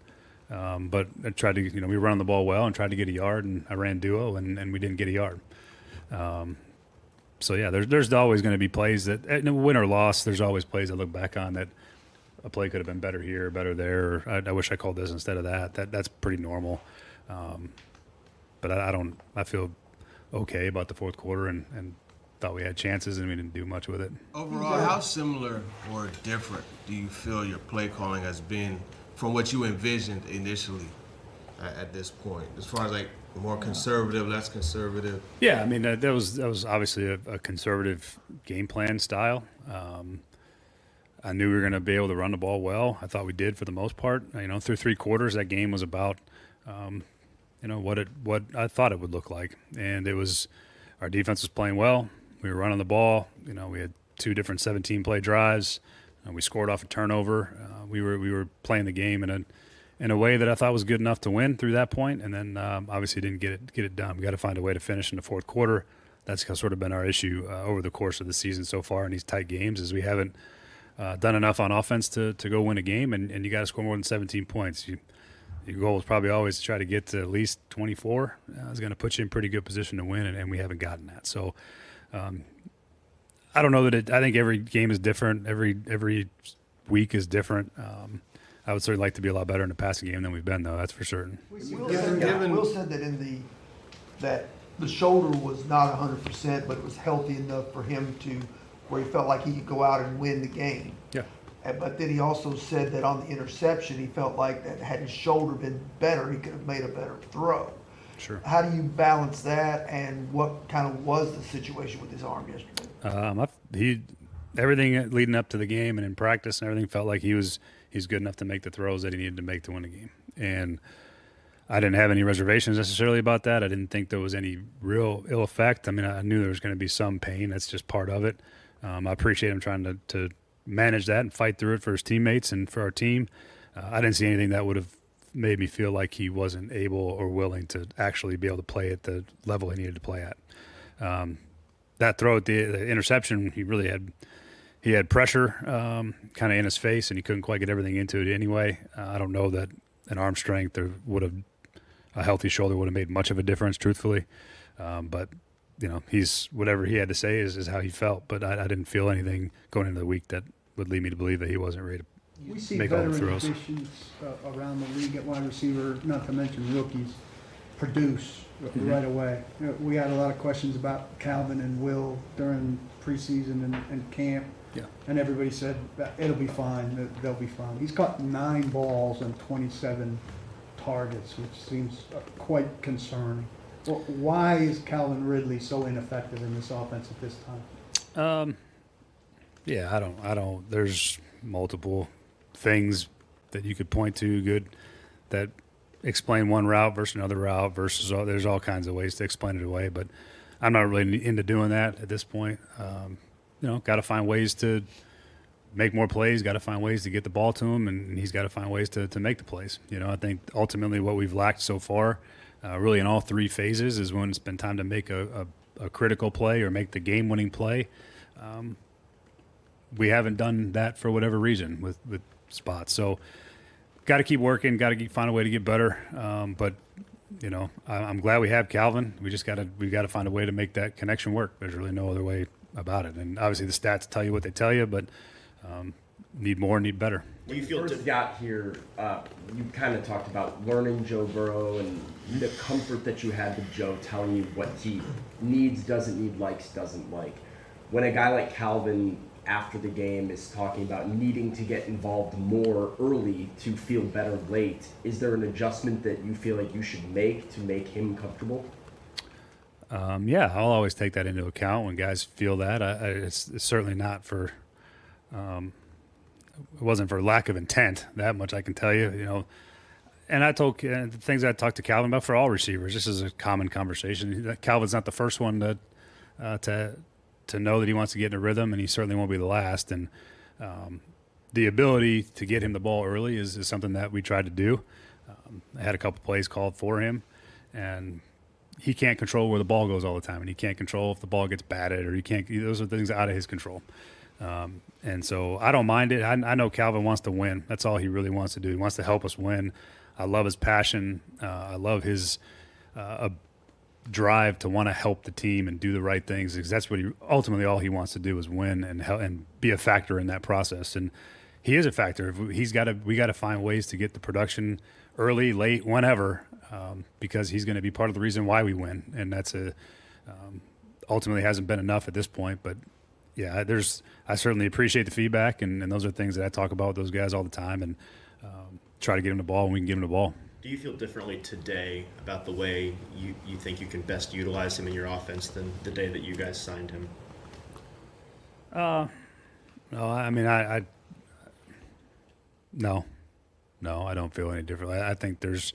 But I tried to, we were running the ball well and tried to get a yard, and I ran duo, and we didn't get a yard. So, yeah, there's always going to be plays that, win or loss, there's always plays I look back on that a play could have been better here, better there. Or I wish I called this instead of that. That's pretty normal. But I feel okay about the fourth quarter and thought we had chances and we didn't do much with it. Overall, how similar or different do you feel your play calling has been from what you envisioned initially at this point, as far as like more conservative, less conservative? Yeah, I mean that was obviously a conservative game plan style. I knew we were going to be able to run the ball well. I thought we did for the most part. Through 3 quarters, that game was about what I thought it would look like, and it was our defense was playing well. We were running the ball. We had 2 different 17-play drives. We scored off a turnover. We were playing the game in a way that I thought was good enough to win through that point, and then obviously didn't get it done. We got to find a way to finish in the fourth quarter. That's sort of been our issue over the course of the season so far in these tight games, is we haven't done enough on offense to go win a game, and you got to score more than 17 points. Your goal is probably always to try to get to at least 24. It's going to put you in pretty good position to win, and we haven't gotten that. So I don't know that I think every game is different. Every week is different. I would certainly like to be a lot better in the passing game than we've been, though. That's for certain. Will said that that the shoulder was not 100%, but it was healthy enough for him to where he felt like he could go out and win the game. Yeah. But then he also said that on the interception, he felt like that had his shoulder been better, he could have made a better throw. Sure. How do you balance that, and what kind of was the situation with his arm yesterday? Everything leading up to the game and in practice and everything felt like he's good enough to make the throws that he needed to make to win the game. And I didn't have any reservations necessarily about that. I didn't think there was any real ill effect. I mean, I knew there was going to be some pain. That's just part of it. I appreciate him trying to manage that and fight through it for his teammates and for our team. I didn't see anything that would have made me feel like he wasn't able or willing to actually be able to play at the level he needed to play at. That throw at the interception, he had pressure kind of in his face, and he couldn't quite get everything into it anyway. I don't know that an arm strength or a healthy shoulder would have made much of a difference, truthfully. But whatever he had to say is how he felt. But I didn't feel anything going into the week that would lead me to believe that he wasn't ready to make all the throws. We see veteran additions around the league at wide receiver, not to mention rookies, produce right away. We had a lot of questions about Calvin and Will during preseason and camp. Yeah. And everybody said it'll be fine, they'll be fine. He's caught 9 balls and 27 targets, which seems quite concerning. Well, why is Calvin Ridley so ineffective in this offense at this time? Yeah, I don't. There's multiple things that you could point to that explain one route versus another route versus there's all kinds of ways to explain it away. But I'm not really into doing that at this point. Got to find ways to make more plays, got to find ways to get the ball to him, and he's got to find ways to make the plays. I think ultimately what we've lacked so far, really in all 3 phases, is when it's been time to make a critical play or make the game-winning play. We haven't done that for whatever reason with spots. So got to keep working, got to find a way to get better. But I'm glad we have Calvin. We got to find a way to make that connection work. There's really no other way about it. And obviously the stats tell you what they tell you, but need more, need better. When you first got here, you kind of talked about learning Joe Burrow and the comfort that you had with Joe telling you what he needs, doesn't need, likes, doesn't like. When a guy like Calvin, after the game, is talking about needing to get involved more early to feel better late, is there an adjustment that you feel like you should make to make him comfortable? Yeah, I'll always take that into account when guys feel that. It's certainly not for it wasn't for lack of intent. That much I can tell you. And I told the things I talked to Calvin about for all receivers. This is a common conversation. Calvin's not the first one to know that he wants to get in a rhythm, and he certainly won't be the last. And the ability to get him the ball early is something that we tried to do. I had a couple plays called for him, and he can't control where the ball goes all the time, and he can't control if the ball gets batted, or those are things out of his control. And so I don't mind it. I know Calvin wants to win. That's all he really wants to do. He wants to help us win. I love his passion. I love his drive to want to help the team and do the right things, because that's what ultimately all he wants to do is win and help and be a factor in that process. And he is a factor. We got to find ways to get the production early, late, whenever, because he's going to be part of the reason why we win. And that's ultimately hasn't been enough at this point. But yeah, I certainly appreciate the feedback, and those are things that I talk about with those guys all the time, and try to get him the ball when we can give him the ball. Do you feel differently today about the way you think you can best utilize him in your offense than the day that you guys signed him? No, I mean, no, I don't feel any differently. I think there's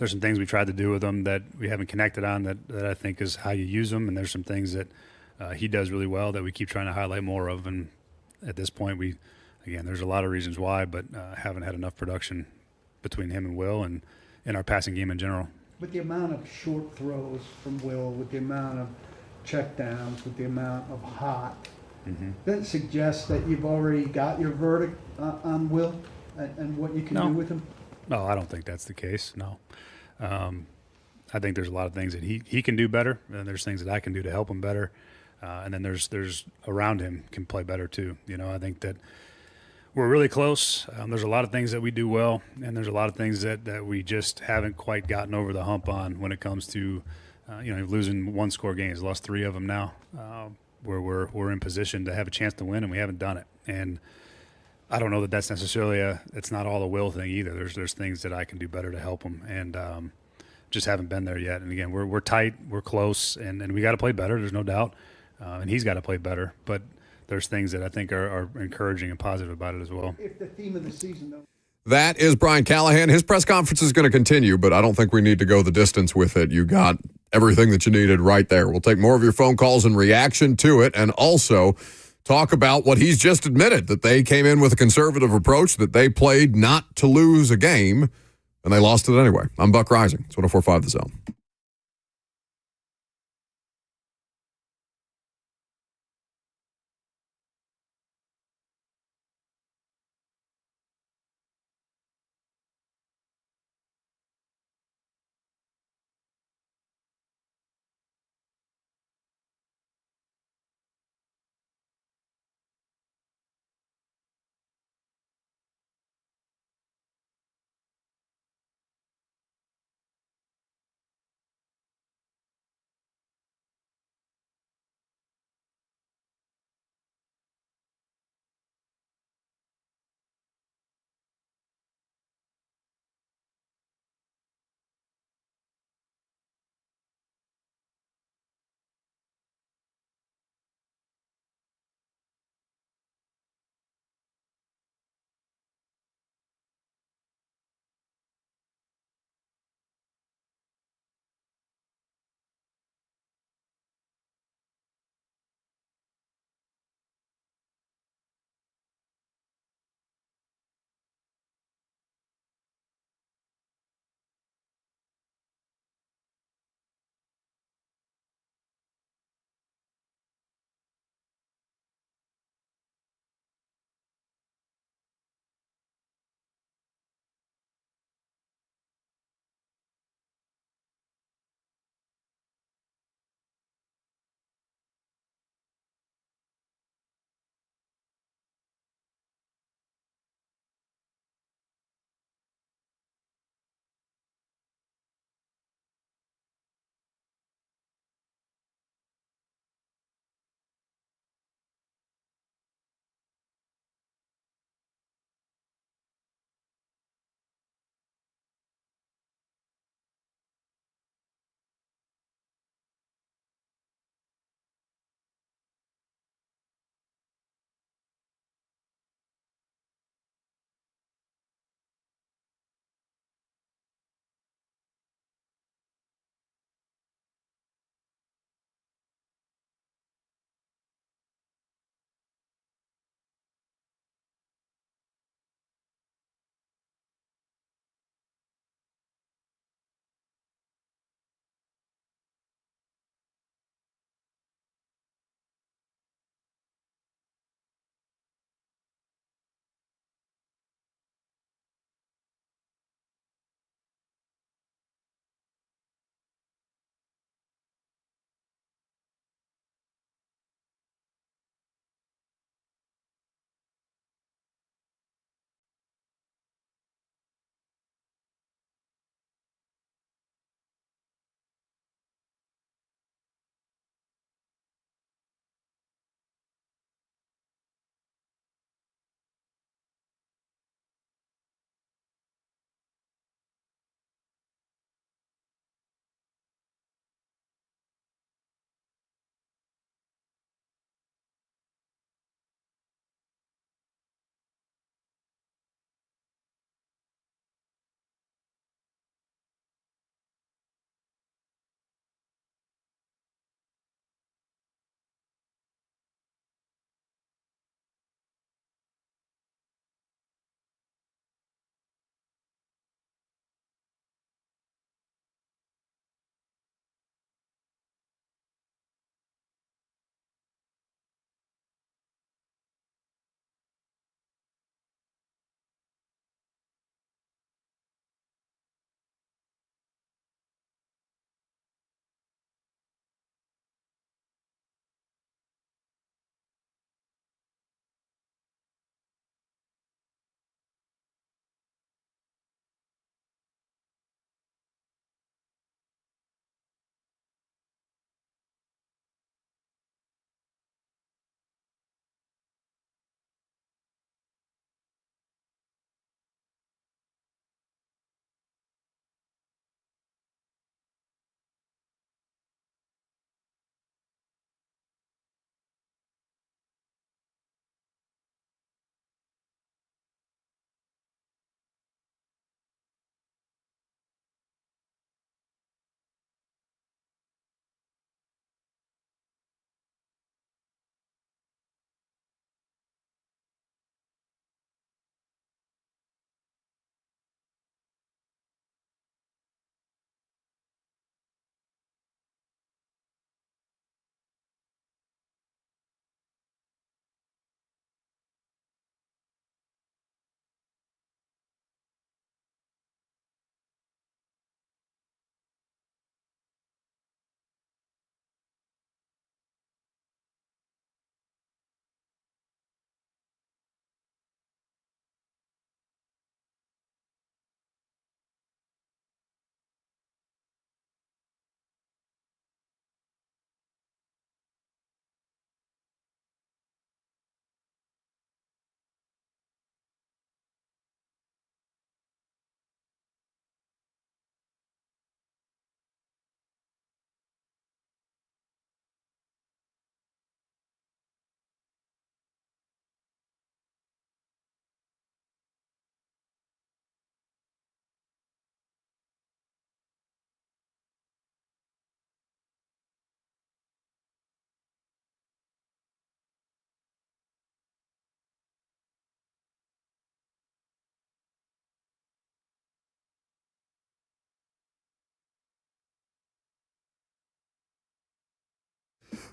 some things we tried to do with him that we haven't connected on that I think is how you use them, and there's some things that he does really well that we keep trying to highlight more of. And at this point, there's a lot of reasons why, but haven't had enough production between him and Will and in our passing game in general. With the amount of short throws from Will, with the amount of checkdowns, with the amount of hot, that suggests that you've already got your verdict on Will and what you can do with him? No, I don't think that's the case, no. I think there's a lot of things that he can do better, and there's things that I can do to help him better. And then there's around him can play better too. I think that we're really close. There's a lot of things that we do well, and there's a lot of things that we just haven't quite gotten over the hump on when it comes to, losing one-score games. Lost 3 of them now, where we're in position to have a chance to win, and we haven't done it. And I don't know that that's necessarily it's not all a will thing either. There's things that I can do better to help them, and just haven't been there yet. And again, we're tight, we're close, and we got to play better. There's no doubt, and he's got to play better, but there's things that I think are encouraging and positive about it as well. If the theme of the season, though. That is Brian Callahan. His press conference is going to continue, but I don't think we need to go the distance with it. You got everything that you needed right there. We'll take more of your phone calls in reaction to it, and also talk about what he's just admitted, that they came in with a conservative approach, that they played not to lose a game, and they lost it anyway. I'm Buck Reising. It's 104.5 The Zone.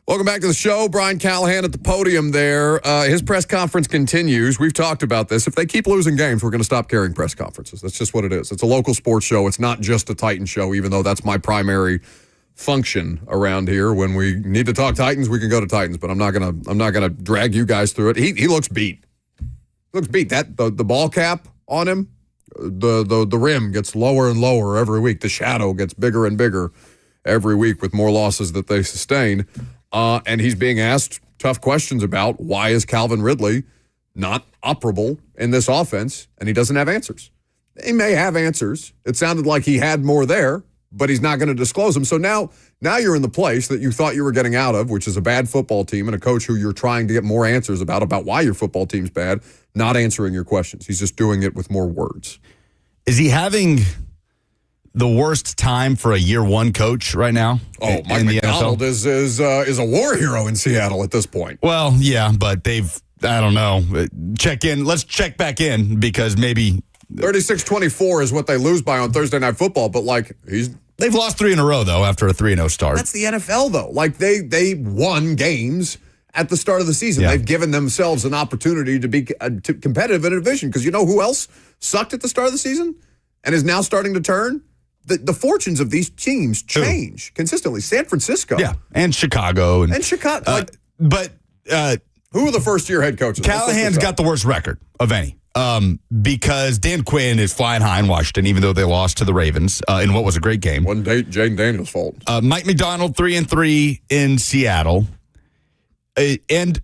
Welcome back to the show. Brian Callahan at the podium there. His press conference continues. We've talked about this. If they keep losing games, we're going to stop carrying press conferences. That's just what it is. It's a local sports show. It's not just a Titan show, even though that's my primary function around here. When we need to talk Titans, we can go to Titans, but I'm not gonna drag you guys through it. He looks beat. That the ball cap on him, the rim gets lower and lower every week. The shadow gets bigger and bigger every week with more losses that they sustain. And he's being asked tough questions about why is Calvin Ridley not operable in this offense, and he doesn't have answers. He may have answers. It sounded like he had more there, but he's not going to disclose them. So now you're in the place that you thought you were getting out of, which is a bad football team and a coach who you're trying to get more answers about why your football team's bad, not answering your questions. He's just doing it with more words. Is he having the worst time for a year one coach right now? Oh, Mike McDonald is a war hero in Seattle at this point. Well, yeah, but I don't know. Let's check back in because maybe 36-24 is what they lose by on Thursday Night Football, but they've lost 3 in a row though after a 3-0 start. That's the NFL though. They won games at the start of the season. Yeah. They've given themselves an opportunity to be competitive in a division because you know who else sucked at the start of the season and is now starting to turn? The fortunes of these teams change consistently. San Francisco. Yeah, and Chicago. And Chicago. Who are the first-year head coaches? Callahan's got the worst record of any because Dan Quinn is flying high in Washington, even though they lost to the Ravens in what was a great game. Wasn't Jaden Daniels' fault. Mike McDonald, 3-3 in Seattle. And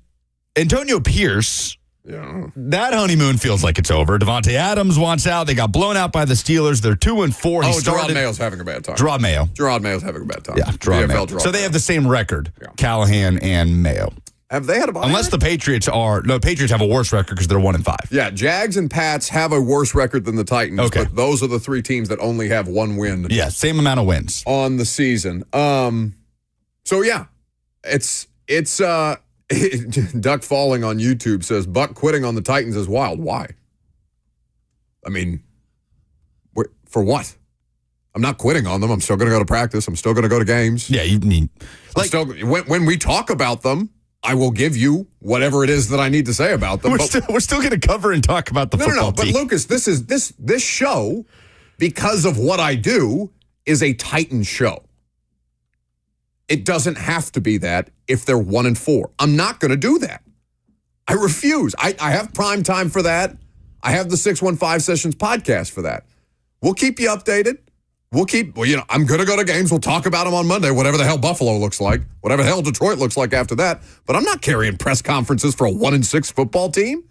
Antonio Pierce, that honeymoon feels like it's over. Devontae Adams wants out. They got blown out by the Steelers. They're 2-4. Gerard Mayo's having a bad time. Gerard Mayo's having a bad time. Yeah, Gerard Mayo. So they have the same record, Callahan and Mayo. Have they had a bye? Unless the Patriots have a worse record because they're 1-5. Yeah, Jags and Pats have a worse record than the Titans. Okay. But those are the 3 teams that only have 1 win. Yeah, same amount of wins on the season. So yeah, it's Duck Falling on YouTube says Buck quitting on the Titans is wild. Why? I mean, for what? I'm not quitting on them. I'm still going to go to practice. I'm still going to go to games. Yeah, you need when we talk about them, I will give you whatever it is that I need to say about them. We're still going to cover and talk about the football team. But Lucas, this show, because of what I do, is a Titan show. It doesn't have to be that if they're 1-4. I'm not going to do that. I refuse. I have prime time for that. I have the 615 Sessions podcast for that. We'll keep you updated. I'm going to go to games. We'll talk about them on Monday, whatever the hell Buffalo looks like, whatever the hell Detroit looks like after that. But I'm not carrying press conferences for a 1-6 football team.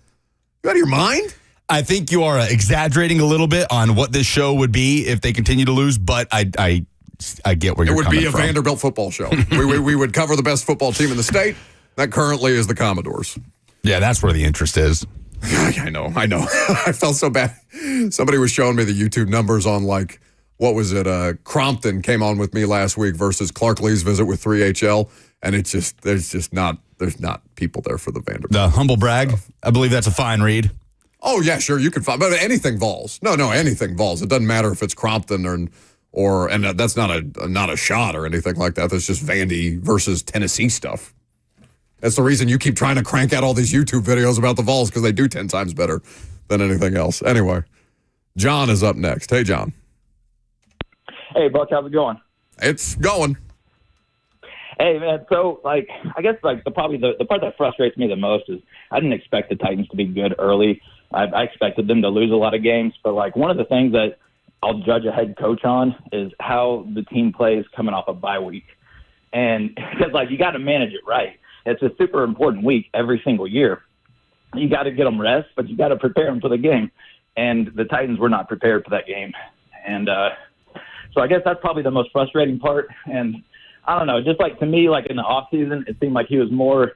You out of your mind? I think you are exaggerating a little bit on what this show would be if they continue to lose, but I get where you're coming from. It would be a Vanderbilt football show. we would cover the best football team in the state. That currently is the Commodores. Yeah, that's where the interest is. I know. I felt so bad. Somebody was showing me the YouTube numbers on what was it? Crompton came on with me last week versus Clark Lee's visit with 3HL, and there's not people there for the Vanderbilt. The humble brag. Stuff. I believe that's a fine read. Oh yeah, sure you can find, but anything Vols. No, anything Vols. It doesn't matter if it's Crompton or that's not a shot or anything like that. That's just Vandy versus Tennessee stuff. That's the reason you keep trying to crank out all these YouTube videos about the Vols because they do 10 times better than anything else. Anyway, John is up next. Hey, John. Hey, Buck, how's it going? It's going. Hey, man, so, I guess, the part that frustrates me the most is I didn't expect the Titans to be good early. I expected them to lose a lot of games, but, one of the things that I'll judge a head coach on is how the team plays coming off a bye week. And, because, you got to manage it right. It's a super important week every single year. You got to get them rest, but you got to prepare them for the game. And the Titans were not prepared for that game. And, so I guess that's probably the most frustrating part. And I don't know, just to me, in the off season, it seemed like he was more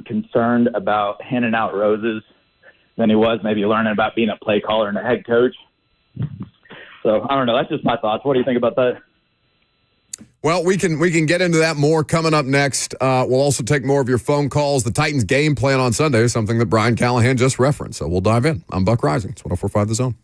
concerned about handing out roses than he was maybe learning about being a play caller and a head coach. So I don't know. That's just my thoughts. What do you think about that? Well, we can get into that more coming up next. We'll also take more of your phone calls. The Titans game plan on Sunday is something that Brian Callahan just referenced. So we'll dive in. I'm Buck Reising. It's 104.5 The Zone.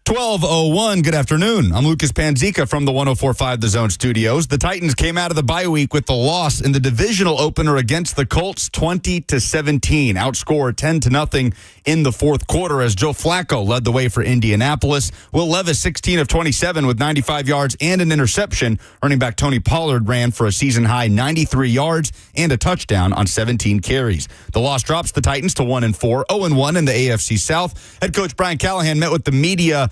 12:01. Good afternoon. I'm Lucas Panzica from the 104.5 The Zone studios. The Titans came out of the bye week with the loss in the divisional opener against the Colts, 20-17. Outscored 10-0 in the fourth quarter as Joe Flacco led the way for Indianapolis. Will Levis, 16 of 27 with 95 yards and an interception. Running back Tony Pollard ran for a season-high 93 yards and a touchdown on 17 carries. The loss drops the Titans to 1-4, 0-1 in the AFC South. Head coach Brian Callahan met with the media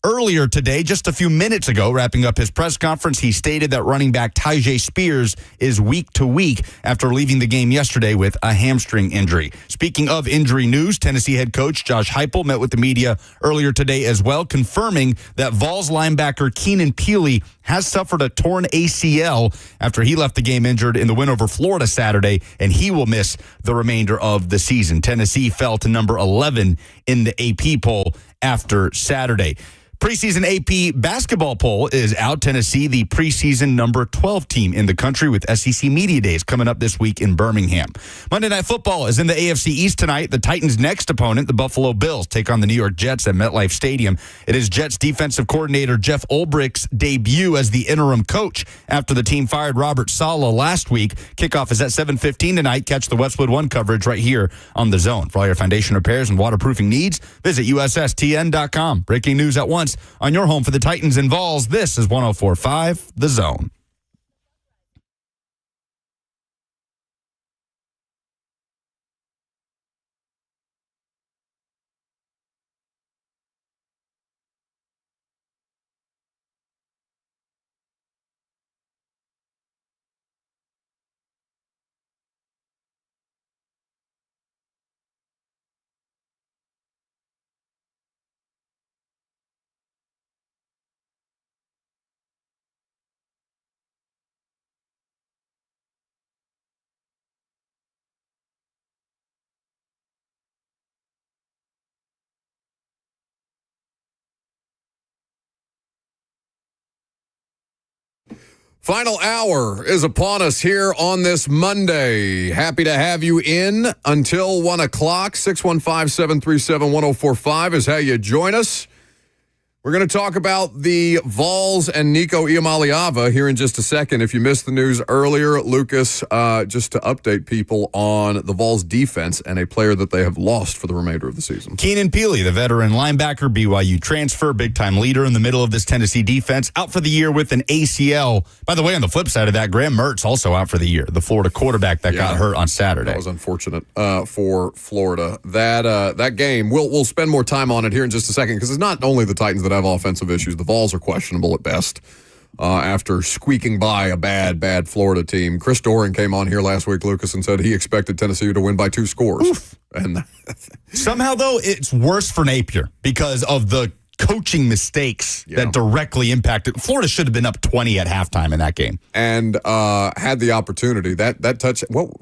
earlier today, just a few minutes ago, wrapping up his press conference. He stated that running back Tyjae Spears is week to week after leaving the game yesterday with a hamstring injury. Speaking of injury news, Tennessee head coach Josh Heupel met with the media earlier today as well, confirming that Vols linebacker Keenan Peely has suffered a torn ACL after he left the game injured in the win over Florida Saturday, and he will miss the remainder of the season. Tennessee fell to number 11 in the AP poll after Saturday. Preseason AP basketball poll is out. Tennessee, the preseason number 12 team in the country, with SEC Media Days coming up this week in Birmingham. Monday Night Football is in the AFC East tonight. The Titans' next opponent, the Buffalo Bills, take on the New York Jets at MetLife Stadium. It is Jets defensive coordinator Jeff Ulbricht's debut as the interim coach after the team fired Robert Saleh last week. Kickoff is at 7:15 tonight. Catch the Westwood One coverage right here on The Zone. For all your foundation repairs and waterproofing needs, visit USSTN.com. Breaking news at once on your home for the Titans and Vols. This is 104.5 The Zone. Final hour is upon us here on this Monday. Happy to have you in until 1 o'clock. 615-737-1045 is how you join us. We're going to talk about the Vols and Nico Iamaleava here in just a second. If you missed the news earlier, Lucas, just to update people on the Vols defense and a player that they have lost for the remainder of the season. Keenan Peely, the veteran linebacker, BYU transfer, big-time leader in the middle of this Tennessee defense, out for the year with an ACL. By the way, on the flip side of that, Graham Mertz also out for the year, the Florida quarterback that got hurt on Saturday. That was unfortunate for Florida. That game, we'll spend more time on it here in just a second, because it's not only the Titans that have offensive issues. The Vols are questionable at best after squeaking by a bad Florida team. Chris Doran came on here last week, Lucas, and said he expected Tennessee to win by 2 scores. Oof. And somehow, though, it's worse for Napier because of the coaching mistakes that directly impacted. Florida should have been up 20 at halftime in that game. And had the opportunity. That touch, well,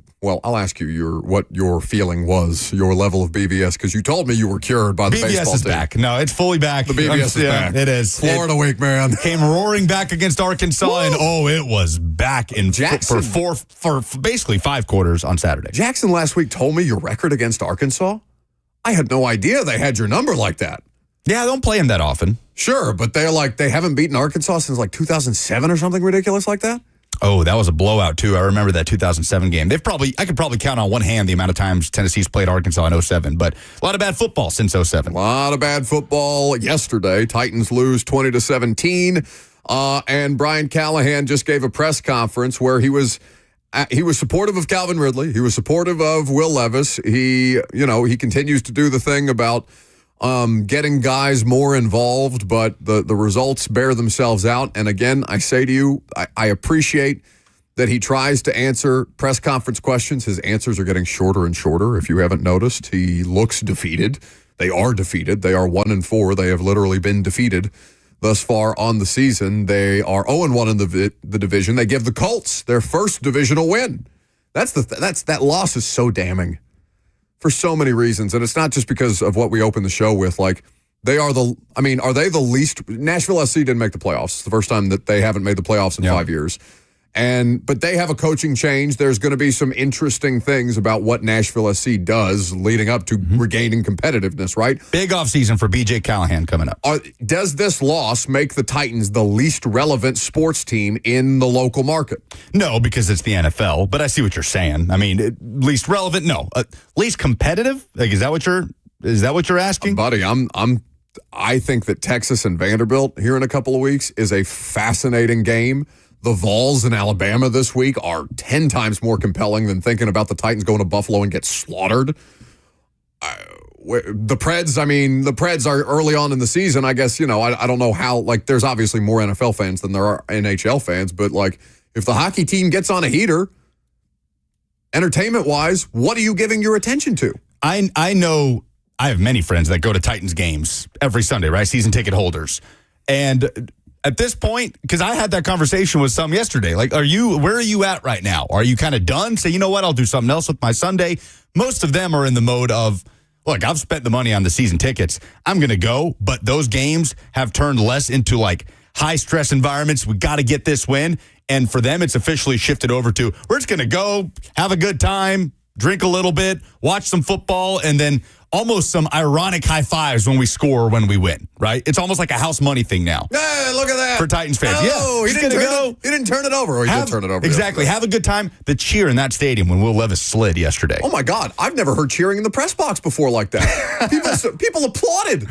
I'll ask you what your feeling was, your level of BVS, because you told me you were cured by the baseball team. BVS is back. No, it's fully back. The BVS is back. It is. Florida week, man. Came roaring back against Arkansas, and it was back in for basically 5 quarters on Saturday. Jackson last week told me your record against Arkansas. I had no idea they had your number like that. Yeah, I don't play them that often. Sure, but they haven't beaten Arkansas since like 2007 or something ridiculous like that. Oh, that was a blowout too. I remember that 2007 game. I could probably count on one hand the amount of times Tennessee's played Arkansas in 07, but a lot of bad football since 07. A lot of bad football yesterday. Titans lose 20-17, and Brian Callahan just gave a press conference where he was supportive of Calvin Ridley. He was supportive of Will Levis. He continues to do the thing about getting guys more involved, but the results bear themselves out. And again, I say to you, I appreciate that he tries to answer press conference questions. His answers are getting shorter and shorter. If you haven't noticed, he looks defeated. They are defeated. They are 1-4. They have literally been defeated thus far on the season. They are 0-1 in the division. They give the Colts their first divisional win. That loss is so damning for so many reasons, and it's not just because of what we opened the show with. Like, are they the least? Nashville SC didn't make the playoffs. It's the first time that they haven't made the playoffs in 5 years. But they have a coaching change. There's going to be some interesting things about what Nashville SC does leading up to regaining competitiveness, right? Big offseason for B.J. Callahan coming up. Does this loss make the Titans the least relevant sports team in the local market? No, because it's the NFL, but I see what you're saying. I mean, least relevant? No. Least competitive? Like, is that what you're asking? Buddy, I think that Texas and Vanderbilt here in a couple of weeks is a fascinating game. The Vols in Alabama this week are 10 times more compelling than thinking about the Titans going to Buffalo and get slaughtered. The Preds are early on in the season. I guess, I don't know how, there's obviously more NFL fans than there are NHL fans, but if the hockey team gets on a heater, entertainment-wise, what are you giving your attention to? I know I have many friends that go to Titans games every Sunday, right? Season ticket holders. And at this point, because I had that conversation with some yesterday, where are you at right now? Are you kind of done? Say, you know what, I'll do something else with my Sunday. Most of them are in the mode of, look, I've spent the money on the season tickets. I'm going to go, but those games have turned less into high stress environments. We got to get this win. And for them, it's officially shifted over to, we're just going to go, have a good time, drink a little bit, watch some football, and then almost some ironic high fives when we score or when we win, right? It's almost like a house money thing now. Hey, look at that. For Titans fans. Oh, yeah. He didn't turn it over. Or he did turn it over. Exactly. Have a good time. The cheer in that stadium when Will Levis slid yesterday. Oh, my God. I've never heard cheering in the press box before like that. People applauded.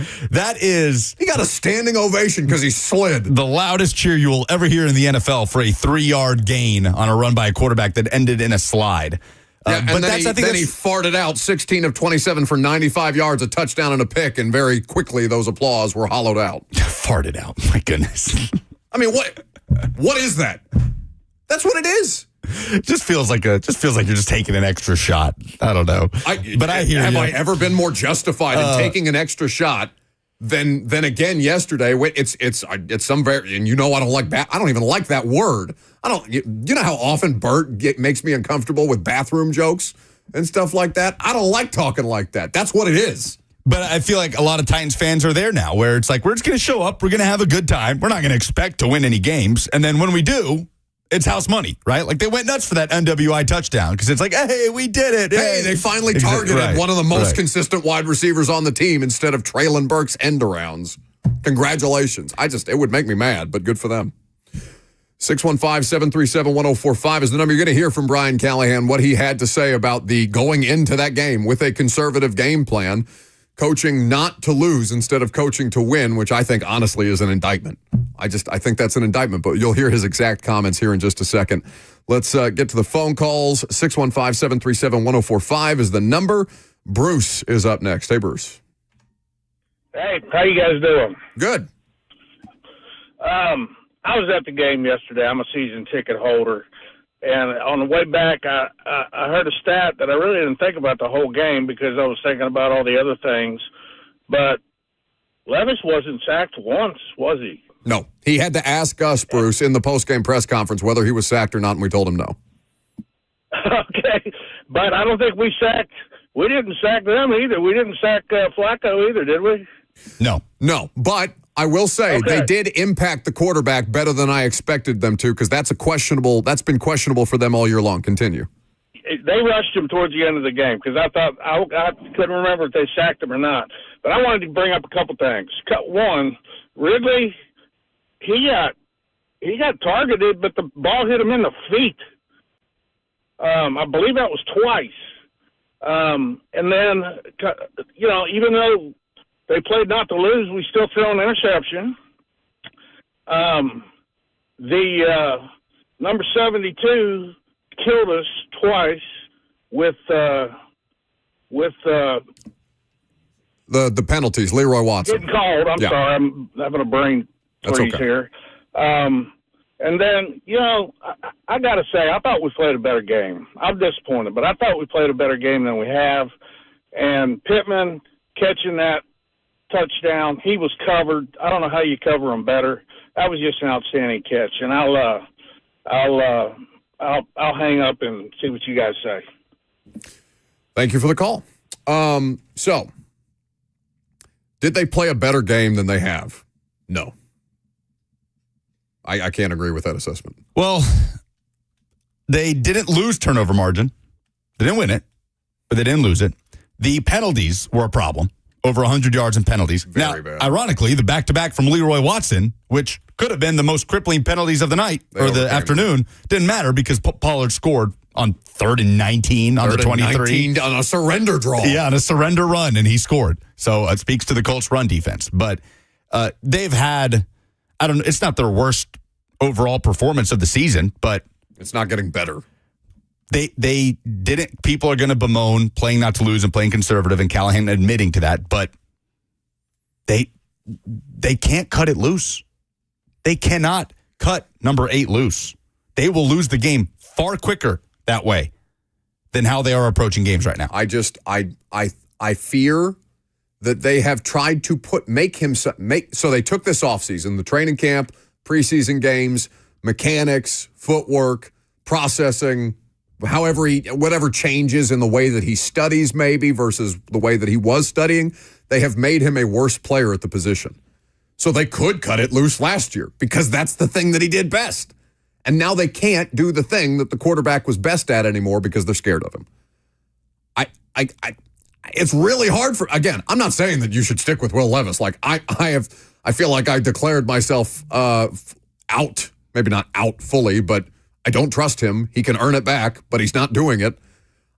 He got a standing ovation because he slid. The loudest cheer you will ever hear in the NFL for a 3-yard gain on a run by a quarterback that ended in a slide. Then he farted out 16 of 27 for 95 yards, a touchdown and a pick, and very quickly those applause were hollowed out. Farted out, my goodness. I mean, what is that? That's what it is. It just feels like you're just taking an extra shot. I don't know. I hear Have you. I ever been more justified in taking an extra shot than again yesterday? It's some very, and I don't like that. I don't even like that word. You know how often Bert makes me uncomfortable with bathroom jokes and stuff like that? I don't like talking like that. That's what it is. But I feel like a lot of Titans fans are there now where it's like, we're just going to show up. We're going to have a good time. We're not going to expect to win any games. And then when we do, it's house money, right? They went nuts for that NWI touchdown because it's like, hey, we did it. Hey, they finally targeted one of the most consistent wide receivers on the team instead of Traylon Burks end-arounds. Congratulations. It would make me mad, but good for them. 615-737-1045 is the number. You're going to hear from Brian Callahan, what he had to say about the going into that game with a conservative game plan, coaching not to lose instead of coaching to win, which I think honestly is an indictment. I think that's an indictment, but you'll hear his exact comments here in just a second. Let's get to the phone calls. 615-737-1045 is the number. Bruce is up next. Hey, Bruce. Hey, how you guys doing? Good. I was at the game yesterday. I'm a season ticket holder. And on the way back, I heard a stat that I really didn't think about the whole game because I was thinking about all the other things. But Levis wasn't sacked once, was he? No. He had to ask us, Bruce, in the post-game press conference whether he was sacked or not, and we told him no. Okay. But I don't think we didn't sack them either. We didn't sack Flacco either, did we? No. No. But I will say they did impact the quarterback better than I expected them to because that's been questionable for them all year long. Continue. They rushed him towards the end of the game because I thought I couldn't remember if they sacked him or not. But I wanted to bring up a couple things. One, Ridley, he got targeted, but the ball hit him in the feet. I believe that was twice. And then, even though they played not to lose, we still threw an interception. The number 72 killed us twice with the penalties. Leroy Watson getting called. I'm sorry, I'm having a brain freeze here. And then, I got to say, I thought we played a better game. I'm disappointed, but I thought we played a better game than we have. And Pittman catching that touchdown, he was covered. I don't know how you cover him better. That was just an outstanding catch. And I'll hang up and see what you guys say. Thank you for the call. So, did they play a better game than they have? No. I can't agree with that assessment. Well, They didn't lose turnover margin. They didn't win it, but they didn't lose it. The penalties were a problem. Over 100 yards in penalties. Very bad. Ironically, the back-to-back from Leroy Watson, which could have been the most crippling penalties of the night or the afternoon, didn't matter because Pollard scored on 3rd and 19 on the 23. On a surrender draw. Yeah, on a surrender run, and he scored. So it speaks to the Colts' run defense. But they've had, I don't know, it's not their worst overall performance of the season, but it's not getting better. They didn't. People are going to bemoan playing not to lose and playing conservative, and Callahan admitting to that. But they can't cut it loose. They cannot cut number 8 loose. They will lose the game far quicker that way than how they are approaching games right now. I fear that they have tried to make him so they took this offseason, the training camp, preseason games, mechanics, footwork, processing. Whatever changes in the way that he studies maybe versus the way that he was studying, they have made him a worse player at the position. So they could cut it loose last year because that's the thing that he did best. And now they can't do the thing that the quarterback was best at anymore because they're scared of him. It's really hard again, I'm not saying that you should stick with Will Levis. Like I feel like I declared myself out, maybe not out fully, but I don't trust him. He can earn it back, but he's not doing it.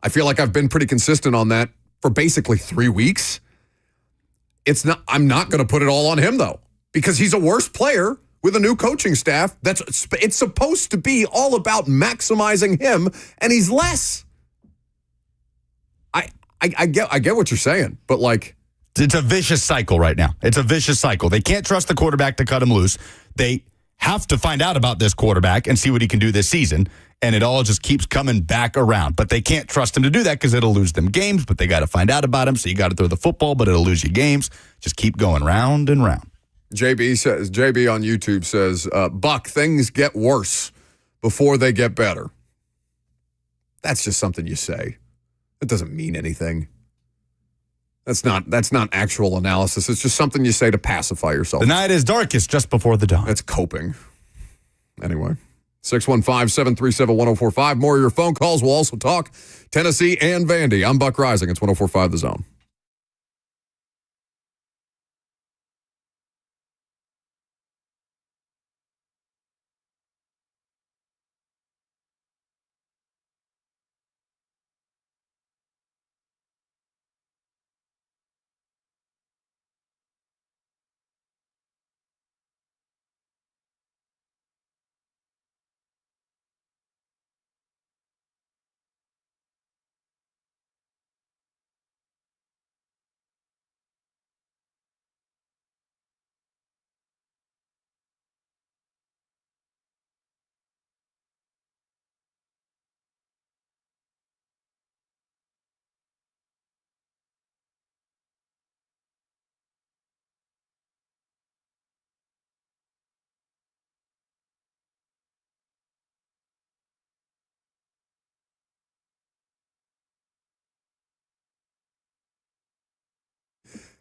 I feel like I've been pretty consistent on that for basically 3 weeks. I'm not going to put it all on him, though, because he's a worse player with a new coaching staff. It's supposed to be all about maximizing him, and he's less. I get what you're saying, but like, it's a vicious cycle right now. It's a vicious cycle. They can't trust the quarterback to cut him loose. They have to find out about this quarterback and see what he can do this season, and it all just keeps coming back around. But they can't trust him to do that because it'll lose them games, but they got to find out about him, so you got to throw the football, but it'll lose you games. Just keep going round and round. JB on YouTube says, Buck, things get worse before they get better. That's just something you say. It doesn't mean anything. That's not actual analysis. It's just something you say to pacify yourself. The night is darkest just before the dawn. That's coping. Anyway, 615-737-1045. More of your phone calls. We'll also talk Tennessee and Vandy. I'm Buck Reising. It's 1045 The Zone.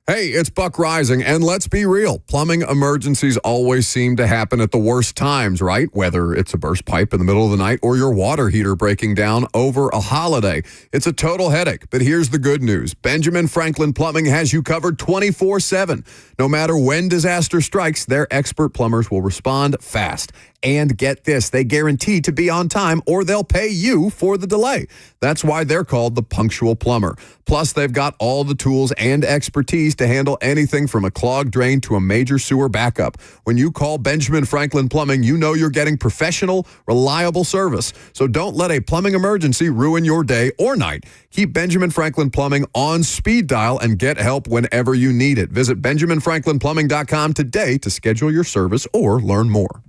Hey, it's Buck Reising, and let's be real. Plumbing emergencies always seem to happen at the worst times, right? Whether it's a burst pipe in the middle of the night or your water heater breaking down over a holiday. It's a total headache, but here's the good news. Benjamin Franklin Plumbing has you covered 24/7. No matter when disaster strikes, their expert plumbers will respond fast. And get this, they guarantee to be on time or they'll pay you for the delay. That's why they're called the punctual plumber. Plus, they've got all the tools and expertise to handle anything from a clogged drain to a major sewer backup. When you call Benjamin Franklin Plumbing, you know you're getting professional, reliable service. So don't let a plumbing emergency ruin your day or night. Keep Benjamin Franklin Plumbing on speed dial and get help whenever you need it. Visit BenjaminFranklinPlumbing.com today to schedule your service or learn more.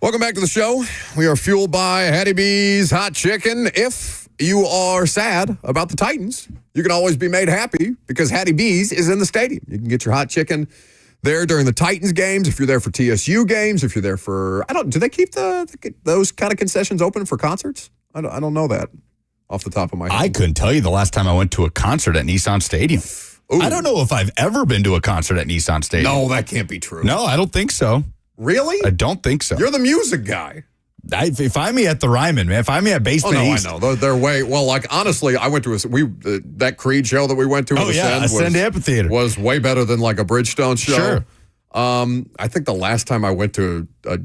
Welcome back to the show. We are fueled by Hattie B's Hot Chicken. If you are sad about the Titans, you can always be made happy because Hattie B's is in the stadium. You can get your hot chicken there during the Titans games. If you're there for TSU games, if you're there for, do they keep those kind of concessions open for concerts? I don't know that off the top of my head. I couldn't tell you the last time I went to a concert at Nissan Stadium. Ooh. I don't know if I've ever been to a concert at Nissan Stadium. No, that can't be true. No, I don't think so. Really? I don't think so. You're the music guy. Find me at the Ryman, man. Find me at Basement East. I know. They're way, well, like, honestly, I went to that Creed show that we went to. Ascend Amphitheater. Was way better than like a Bridgestone show. Sure. I think the last time I went to a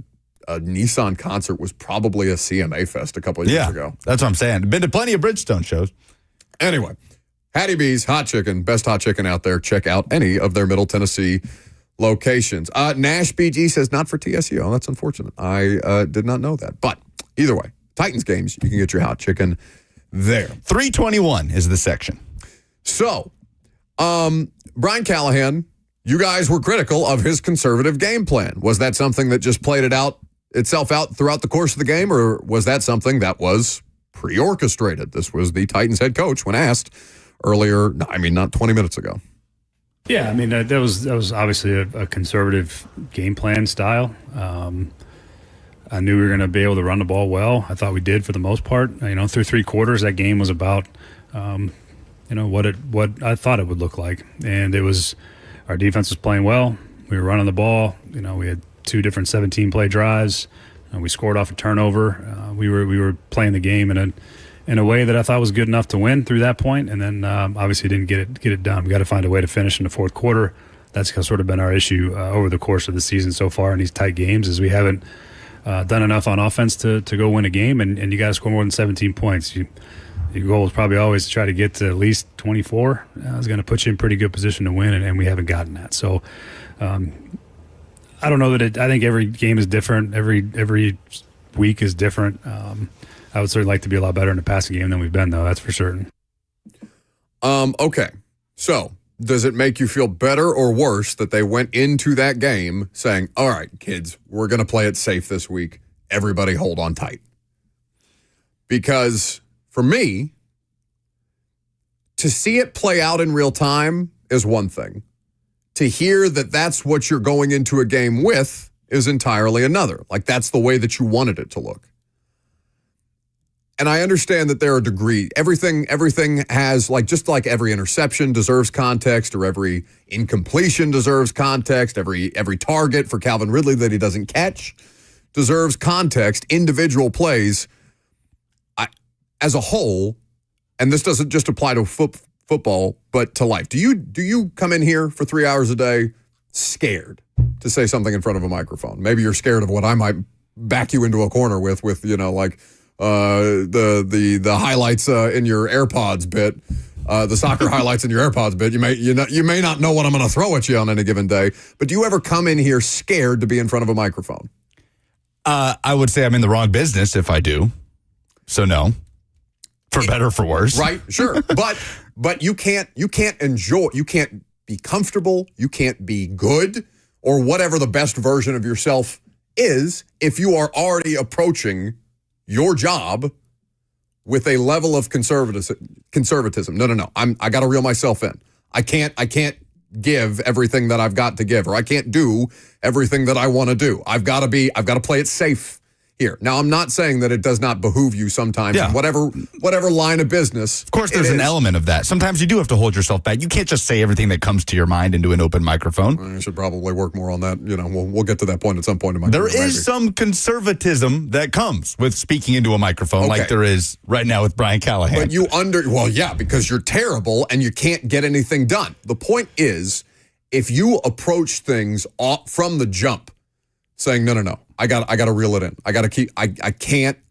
Nissan concert was probably a CMA Fest a couple of years ago. That's what I'm saying. Been to plenty of Bridgestone shows. Anyway, Hattie B's Hot Chicken, best hot chicken out there. Check out any of their Middle Tennessee locations. Nash BG says not for TSU. Oh, that's unfortunate. I did not know that. But either way, Titans games, you can get your hot chicken there. 321 is the section. So, Brian Callahan, you guys were critical of his conservative game plan. Was that something that just played itself out throughout the course of the game, or was that something that was pre-orchestrated? This was the Titans head coach when asked earlier, not 20 minutes ago. Yeah, that was obviously a conservative game plan style. I knew we were going to be able to run the ball well. I thought we did for the most part. Through three quarters, that game was about, what I thought it would look like, and it was our defense was playing well. We were running the ball. We had two different 17-play drives. We scored off a turnover. We were playing the game in a way that I thought was good enough to win through that point, and then obviously didn't get it done. We got to find a way to finish in the fourth quarter. That's sort of been our issue over the course of the season so far in these tight games, is we haven't done enough on offense to go win a game, and you got to score more than 17 points. Your goal is probably always to try to get to at least 24. It's going to put you in pretty good position to win, and we haven't gotten that. So I don't know that I think every game is different. Every week is different. I would certainly like to be a lot better in the passing game than we've been, though. That's for certain. Okay. So, does it make you feel better or worse that they went into that game saying, all right, kids, we're going to play it safe this week. Everybody hold on tight. Because for me, to see it play out in real time is one thing. To hear that that's what you're going into a game with is entirely another. Like, that's the way that you wanted it to look. And I understand that there are degrees. Everything has, just like every interception deserves context, or every incompletion deserves context, every target for Calvin Ridley that he doesn't catch deserves context. Individual plays, as a whole, and this doesn't just apply to football, but to life. Do you come in here for 3 hours a day scared to say something in front of a microphone? Maybe you're scared of what I might back you into a corner with the highlights in your AirPods bit, the soccer highlights in your AirPods bit. You may not know what I'm going to throw at you on any given day, but do you ever come in here scared to be in front of a microphone? I would say I'm in the wrong business if I do. So no, for better or for worse. Right, sure. but you can't enjoy, you can't be comfortable, you can't be good, or whatever the best version of yourself is if you are already approaching your job with a level of conservatism. No. I got to reel myself in. I can't give everything that I've got to give, or I can't do everything that I want to do. I've got to play it safe here. Now, I'm not saying that it does not behoove you sometimes in whatever line of business. Of course, there's an element of that. Sometimes you do have to hold yourself back. You can't just say everything that comes to your mind into an open microphone. I should probably work more on that. We'll get to that point at some point in my career. There is some conservatism that comes with speaking into a microphone, like there is right now with Brian Callahan. But because you're terrible and you can't get anything done. The point is, if you approach things from the jump, saying no, I got to reel it in. I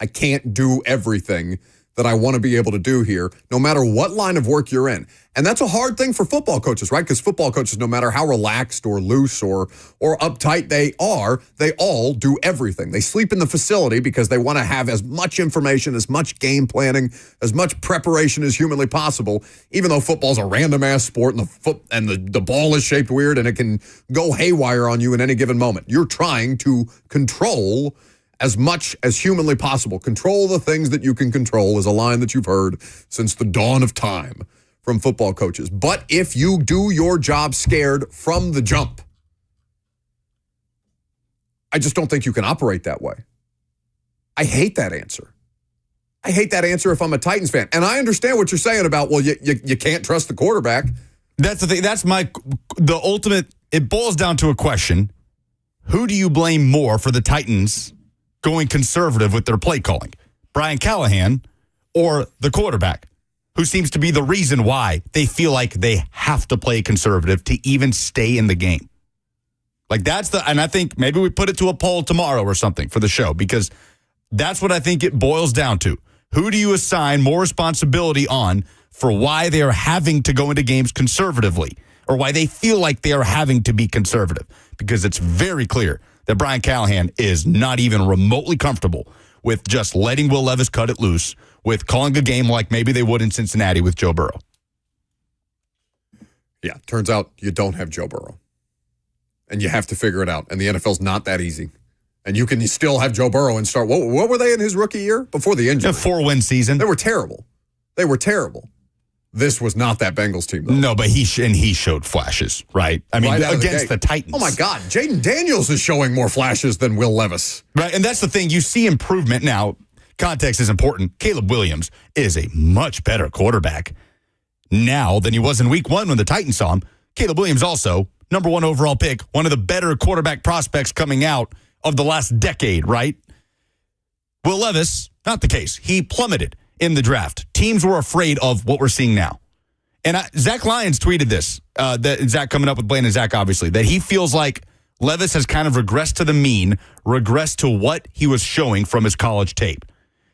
can't do everything that I want to be able to do here, no matter what line of work you're in. And that's a hard thing for football coaches, right? Because football coaches, no matter how relaxed or loose or uptight they all do everything. They sleep in the facility because they want to have as much information, as much game planning, as much preparation as humanly possible, even though football's a random-ass sport and the ball is shaped weird and it can go haywire on you in any given moment. You're trying to control as much as humanly possible. Control the things that you can control is a line that you've heard since the dawn of time from football coaches. But if you do your job scared from the jump, I just don't think you can operate that way. I hate that answer. I hate that answer if I'm a Titans fan. And I understand what you're saying about, well, you can't trust the quarterback. That's the thing. That's the ultimate. It boils down to a question. Who do you blame more for the Titans going conservative with their play calling? Brian Callahan or the quarterback, who seems to be the reason why they feel like they have to play conservative to even stay in the game? Like and I think maybe we put it to a poll tomorrow or something for the show, because that's what I think it boils down to. Who do you assign more responsibility on for why they are having to go into games conservatively, or why they feel like they are having to be conservative? Because it's very clear that Brian Callahan is not even remotely comfortable with just letting Will Levis cut it loose, with calling a game like maybe they would in Cincinnati with Joe Burrow. Yeah, turns out you don't have Joe Burrow. And you have to figure it out. And the NFL's not that easy. And you can still have Joe Burrow and start. What were they in his rookie year before the injury? A 4-win season. They were terrible. This was not that Bengals team, though. No, but he showed flashes, right? I mean, right against the Titans. Oh, my God. Jaden Daniels is showing more flashes than Will Levis. Right, and that's the thing. You see improvement. Now, context is important. Caleb Williams is a much better quarterback now than he was in week 1 when the Titans saw him. Caleb Williams also, number 1 overall pick, one of the better quarterback prospects coming out of the last decade, right? Will Levis, not the case. He plummeted in the draft. Teams were afraid of what we're seeing now. And Zach Lyons tweeted this, that Zach coming up with Blaine and Zach, obviously, that he feels like Levis has kind of regressed to the mean, regressed to what he was showing from his college tape.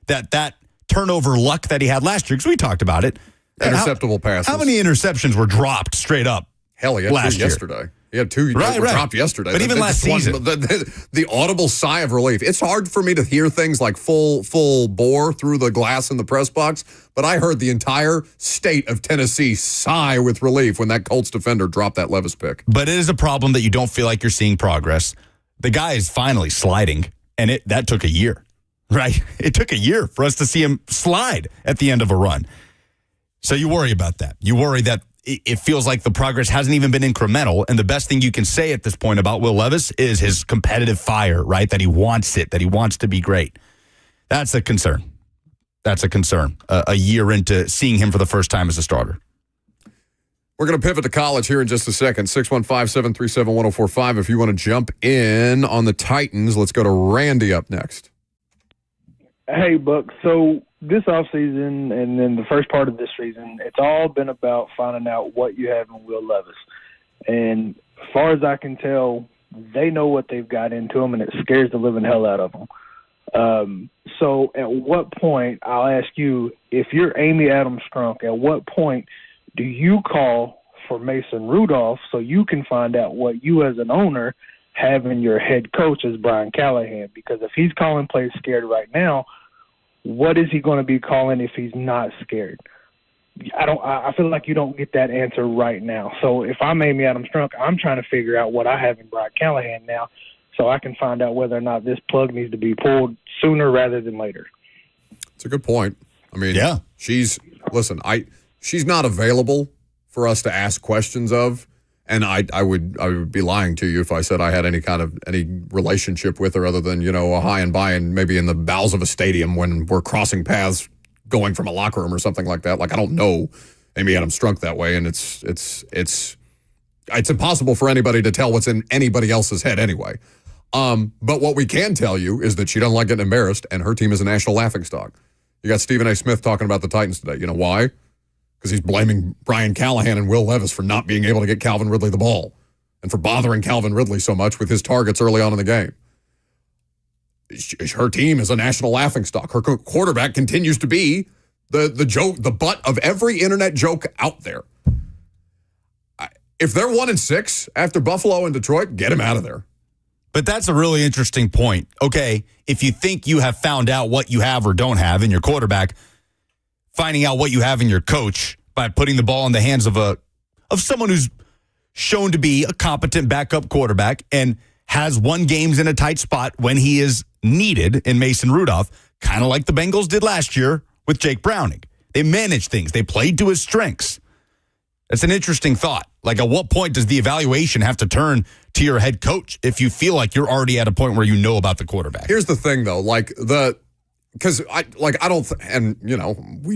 That turnover luck that he had last year, because we talked about it. Interceptable passes. How many interceptions were dropped straight up? Hell, he had 2 yesterday. He had 2 dropped yesterday. But even last season. The audible sigh of relief. It's hard for me to hear things like full bore through the glass in the press box, but I heard the entire state of Tennessee sigh with relief when that Colts defender dropped that Levis pick. But it is a problem that you don't feel like you're seeing progress. The guy is finally sliding, and that took a year, right? It took a year for us to see him slide at the end of a run. So you worry about that. You worry that it feels like the progress hasn't even been incremental. And the best thing you can say at this point about Will Levis is his competitive fire, right? That he wants it, that he wants to be great. That's a concern. That's a concern. A year into seeing him for the first time as a starter. We're going to pivot to college here in just a second. 615-737-1045. If you want to jump in on the Titans, let's go to Randy up next. Hey, Buck. So this offseason and then the first part of this season, it's all been about finding out what you have in Will Levis. And as far as I can tell, they know what they've got into him, and it scares the living hell out of them. So at what point, I'll ask you, if you're Amy Adams Strunk, at what point do you call for Mason Rudolph so you can find out what you as an owner have in your head coach as Brian Callahan? Because if he's calling plays scared right now, what is he going to be calling if he's not scared? I feel like you don't get that answer right now. So if I'm Amy Adams Strunk, I'm trying to figure out what I have in Brian Callahan now so I can find out whether or not this plug needs to be pulled sooner rather than later. It's a good point. I mean, yeah, she's not available for us to ask questions of. And I would be lying to you if I said I had any relationship with her other than, a high and by and maybe in the bowels of a stadium when we're crossing paths going from a locker room or something like that. Like, I don't know Amy Adams Strunk that way, and it's impossible for anybody to tell what's in anybody else's head anyway. But what we can tell you is that she doesn't like getting embarrassed, and her team is a national laughingstock. You got Stephen A. Smith talking about the Titans today. You know why? Because he's blaming Brian Callahan and Will Levis for not being able to get Calvin Ridley the ball and for bothering Calvin Ridley so much with his targets early on in the game. Her team is a national laughingstock. Her quarterback continues to be the joke, the butt of every internet joke out there. If they're 1-6 after Buffalo and Detroit, get him out of there. But that's a really interesting point. Okay, if you think you have found out what you have or don't have in your quarterback, finding out what you have in your coach by putting the ball in the hands of someone who's shown to be a competent backup quarterback and has won games in a tight spot when he is needed in Mason Rudolph, kind of like the Bengals did last year with Jake Browning. They managed things. They played to his strengths. That's an interesting thought. Like, at what point does the evaluation have to turn to your head coach if you feel like you're already at a point where you know about the quarterback? Here's the thing, though. Because we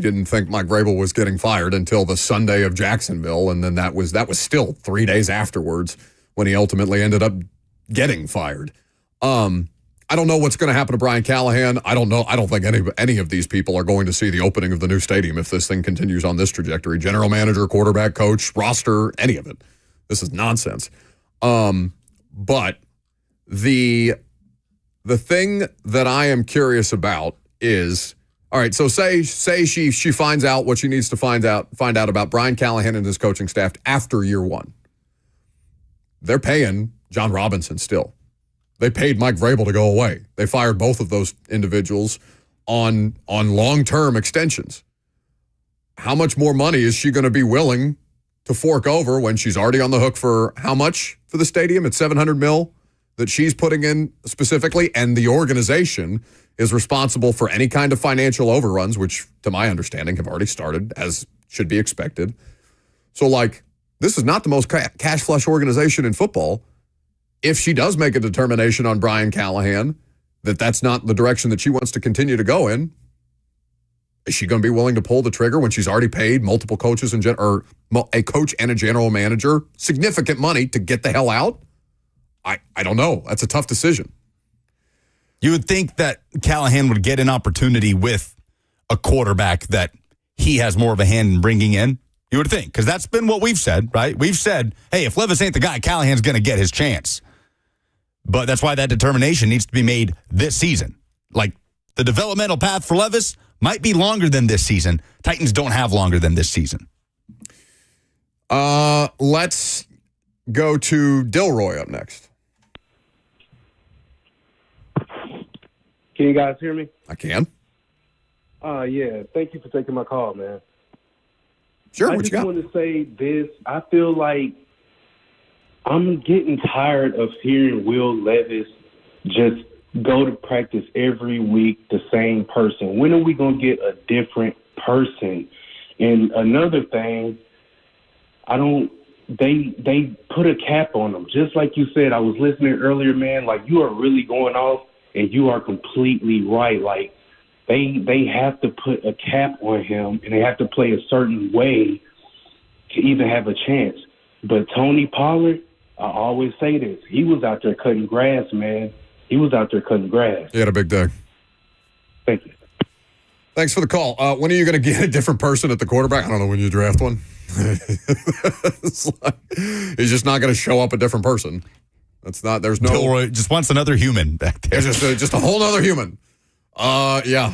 didn't think Mike Vrabel was getting fired until the Sunday of Jacksonville, and then that was still 3 days afterwards when he ultimately ended up getting fired. I don't know what's going to happen to Brian Callahan. I don't know. I don't think any of these people are going to see the opening of the new stadium if this thing continues on this trajectory. General manager, quarterback, coach, roster, any of it. This is nonsense. But the thing that I am curious about is, all right, so say she finds out what she needs to find out about Brian Callahan and his coaching staff after year one. They're paying John Robinson still. They paid Mike Vrabel to go away. They fired both of those individuals on long-term extensions. How much more money is she going to be willing to fork over when she's already on the hook for how much for the stadium? It's $700 million that she's putting in specifically, and the organization is responsible for any kind of financial overruns, which, to my understanding, have already started, as should be expected. So, this is not the most cash flush organization in football. If she does make a determination on Brian Callahan that that's not the direction that she wants to continue to go in, is she going to be willing to pull the trigger when she's already paid multiple coaches or a coach and a general manager significant money to get the hell out? I don't know. That's a tough decision. You would think that Callahan would get an opportunity with a quarterback that he has more of a hand in bringing in. You would think, because that's been what we've said, right? We've said, hey, if Levis ain't the guy, Callahan's going to get his chance. But that's why that determination needs to be made this season. The developmental path for Levis might be longer than this season. Titans don't have longer than this season. Let's go to Dilroy up next. Can you guys hear me? I can. Yeah. Thank you for taking my call, man. Sure, I what you just got? want to say this. I feel like I'm getting tired of hearing Will Levis just go to practice every week the same person. When are we going to get a different person? And another thing, they put a cap on them. Just like you said, I was listening earlier, man, you are really going off, and you are completely right. They have to put a cap on him, and they have to play a certain way to even have a chance. But Tony Pollard, I always say this, he was out there cutting grass, man. He was out there cutting grass. He had a big day. Thank you. Thanks for the call. When are you going to get a different person at the quarterback? I don't know when you draft one. It's he's just not going to show up a different person. There's no... Dilroy just wants another human back there. It's just a whole other human. Yeah.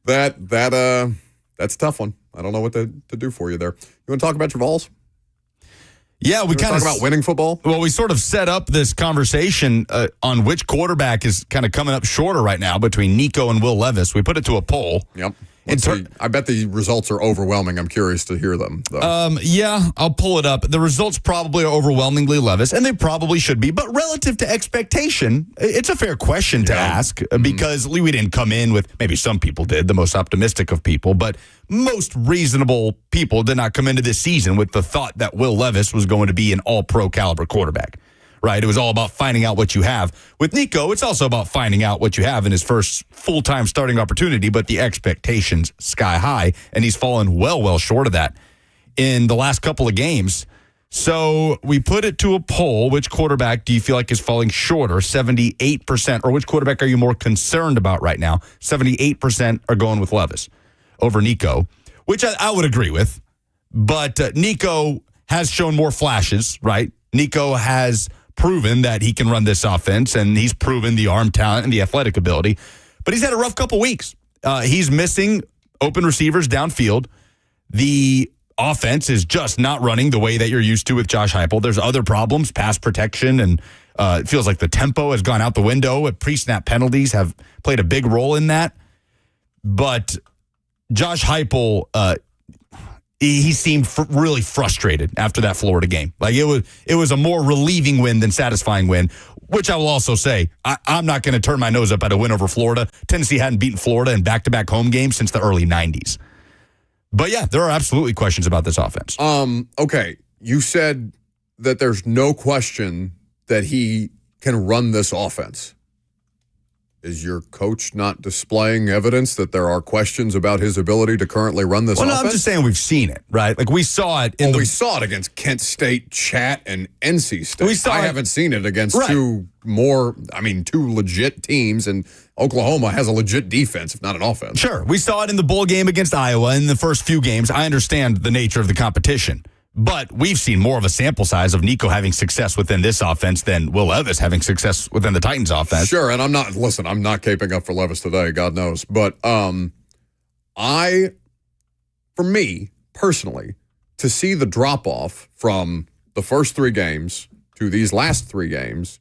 That's a tough one. I don't know what to do for you there. You want to talk about your Vols? Yeah, we kind of talk about winning football. Well, we sort of set up this conversation on which quarterback is kind of coming up shorter right now between Nico and Will Levis. We put it to a poll. Yep. I bet the results are overwhelming. I'm curious to hear them, though. Yeah, I'll pull it up. The results probably are overwhelmingly Levis, and they probably should be. But relative to expectation, it's a fair question to ask because we didn't come in with, maybe some people did, the most optimistic of people, but most reasonable people did not come into this season with the thought that Will Levis was going to be an all-pro caliber quarterback. Right? It was all about finding out what you have. With Nico, it's also about finding out what you have in his first full-time starting opportunity, but the expectations sky high, and he's fallen well short of that in the last couple of games. So we put it to a poll. Which quarterback do you feel like is falling shorter? 78%. Or which quarterback are you more concerned about right now? 78% are going with Levis over Nico, which I would agree with. But Nico has shown more flashes, right? Nico has proven that he can run this offense, and he's proven the arm talent and the athletic ability. But he's had a rough couple weeks. He's missing open receivers downfield. The offense is just not running the way that you're used to with Josh Heupel. There's other problems, pass protection, and it feels like the tempo has gone out the window. Pre-snap penalties have played a big role in that. But Josh Heupel, he seemed really frustrated after that Florida game. Like it was a more relieving win than satisfying win, which I will also say, I'm not going to turn my nose up at a win over Florida. Tennessee hadn't beaten Florida in back-to-back home games since the early 90s. But yeah, there are absolutely questions about this offense. Okay, you said that there's no question that he can run this offense. Is your coach not displaying evidence that there are questions about his ability to currently run this offense? Well, no, I'm just saying we've seen it, right? Like we saw it. We saw it against Kent State, Chat, and NC State. I haven't seen it against two legit teams, and Oklahoma has a legit defense, if not an offense. Sure. We saw it in the bowl game against Iowa in the first few games. I understand the nature of the competition. But we've seen more of a sample size of Nico having success within this offense than Will Levis having success within the Titans offense. Sure, and I'm not caping up for Levis today, God knows. But for me, personally, to see the drop-off from the first 3 games to these last 3 games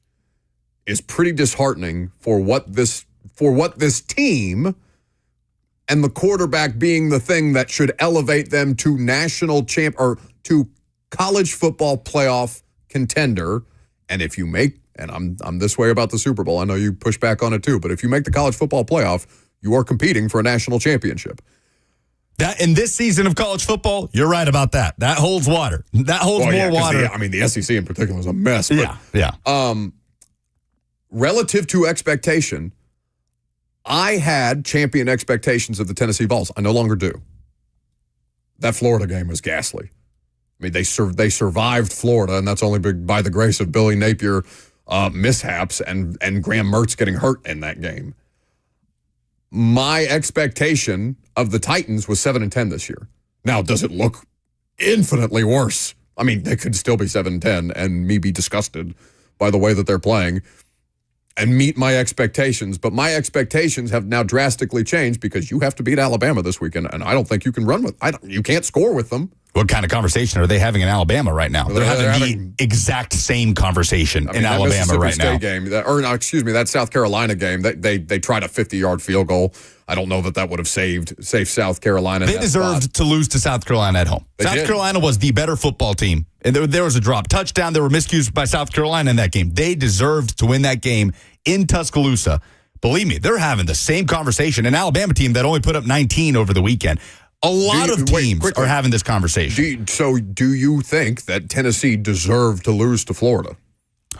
is pretty disheartening for what this team and the quarterback being the thing that should elevate them to to college football playoff contender. And if you make, and I'm this way about the Super Bowl, I know you push back on it too, but if you make the college football playoff, you are competing for a national championship. That in this season of college football, you're right about that. That holds water. That holds more water. The SEC in particular is a mess. But, yeah. Relative to expectation, I had champion expectations of the Tennessee Vols. I no longer do. That Florida game was ghastly. I mean, they survived Florida, and that's only by the grace of Billy Napier mishaps and Graham Mertz getting hurt in that game. My expectation of the Titans was 7-10 this year. Now, does it look infinitely worse? I mean, they could still be 7-10 and me be disgusted by the way that they're playing and meet my expectations. But my expectations have now drastically changed because you have to beat Alabama this weekend, and I don't think you can run with. You can't score with them. What kind of conversation are they having in Alabama right now? They're having the exact same conversation in Alabama right now. That South Carolina game, they tried a 50-yard field goal. I don't know that would have saved South Carolina. They deserved to lose to South Carolina at home. South Carolina was the better football team. And there was a drop touchdown. There were miscues by South Carolina in that game. They deserved to win that game in Tuscaloosa. Believe me, they're having the same conversation. An Alabama team that only put up 19 over the weekend. A lot of teams are having this conversation. Do you think that Tennessee deserved to lose to Florida?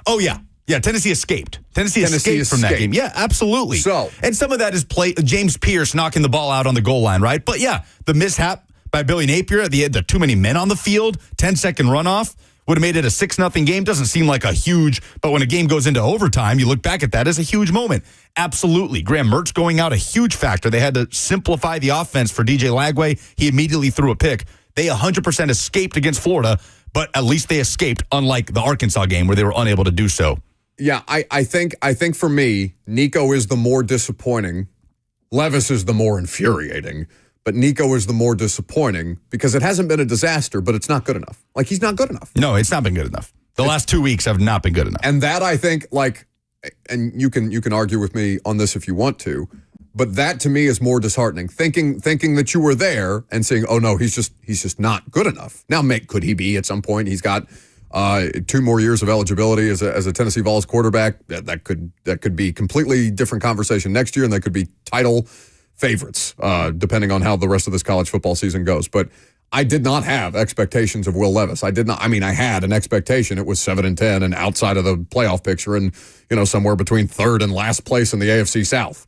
Oh, yeah. Yeah, Tennessee escaped. Tennessee escaped from that game. Yeah, absolutely. And some of that is James Pierce knocking the ball out on the goal line, right? But yeah, the mishap by Billy Napier at the end, the too many men on the field, 10-second runoff, would have made it a 6-0 game. Doesn't seem like a huge, but when a game goes into overtime, you look back at that as a huge moment. Absolutely. Graham Mertz going out, a huge factor. They had to simplify the offense for DJ Lagway. He immediately threw a pick. They 100% escaped against Florida, but at least they escaped, unlike the Arkansas game where they were unable to do so. Yeah, I think for me, Nico is the more disappointing. Levis is the more infuriating. But Nico is the more disappointing because it hasn't been a disaster, but it's not good enough. Like, he's not good enough. No, it's not been good enough. The last 2 weeks have not been good enough. And that, I think, and you can argue with me on this if you want to, but that to me is more disheartening. Thinking that you were there and saying, oh no, he's just not good enough. Now, could he be at some point? He's got 2 more years of eligibility as a Tennessee Vols quarterback. That could be completely different conversation next year, and that could be title favorites, depending on how the rest of this college football season goes. But I did not have expectations of Will Levis. I had an expectation. It was 7-10 and outside of the playoff picture and, somewhere between third and last place in the AFC South.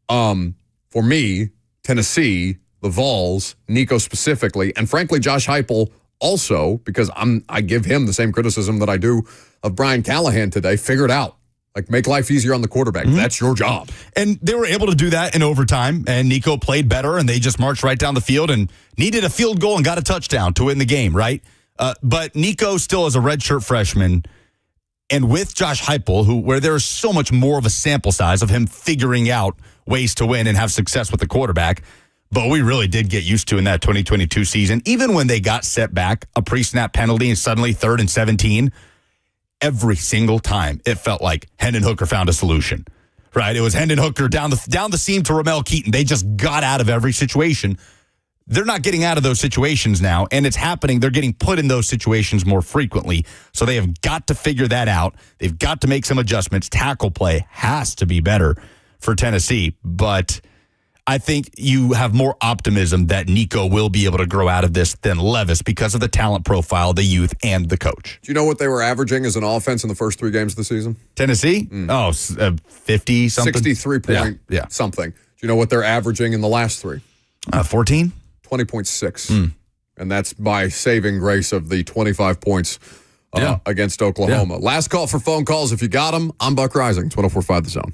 For me, Tennessee, the Vols, Nico specifically, and frankly, Josh Heupel also, because I give him the same criticism that I do of Brian Callahan today, figured out. Like, make life easier on the quarterback. Mm-hmm. That's your job. And they were able to do that in overtime, and Nico played better, and they just marched right down the field and needed a field goal and got a touchdown to win the game, right? But Nico still is a redshirt freshman, and with Josh Heupel, where there's so much more of a sample size of him figuring out ways to win and have success with the quarterback, but we really did get used to in that 2022 season, even when they got set back, a pre-snap penalty, and suddenly 3rd and 17, every single time, it felt like Hendon Hooker found a solution, right? It was Hendon Hooker down the seam to Ramel Keaton. They just got out of every situation. they're not getting out of those situations now, and it's happening. They're getting put in those situations more frequently. So they have got to figure that out. They've got to make some adjustments. Tackle play has to be better for Tennessee, but I think you have more optimism that Nico will be able to grow out of this than Levis because of the talent profile, the youth, and the coach. Do you know what they were averaging as an offense in the first 3 games of the season? Tennessee? 50 something? 63 point something. Do you know what they're averaging in the last 3? 14? 20.6. And that's by saving grace of the 25 points against Oklahoma. Last call for phone calls. If you got them, I'm Buck Reising. 104.5 The Zone.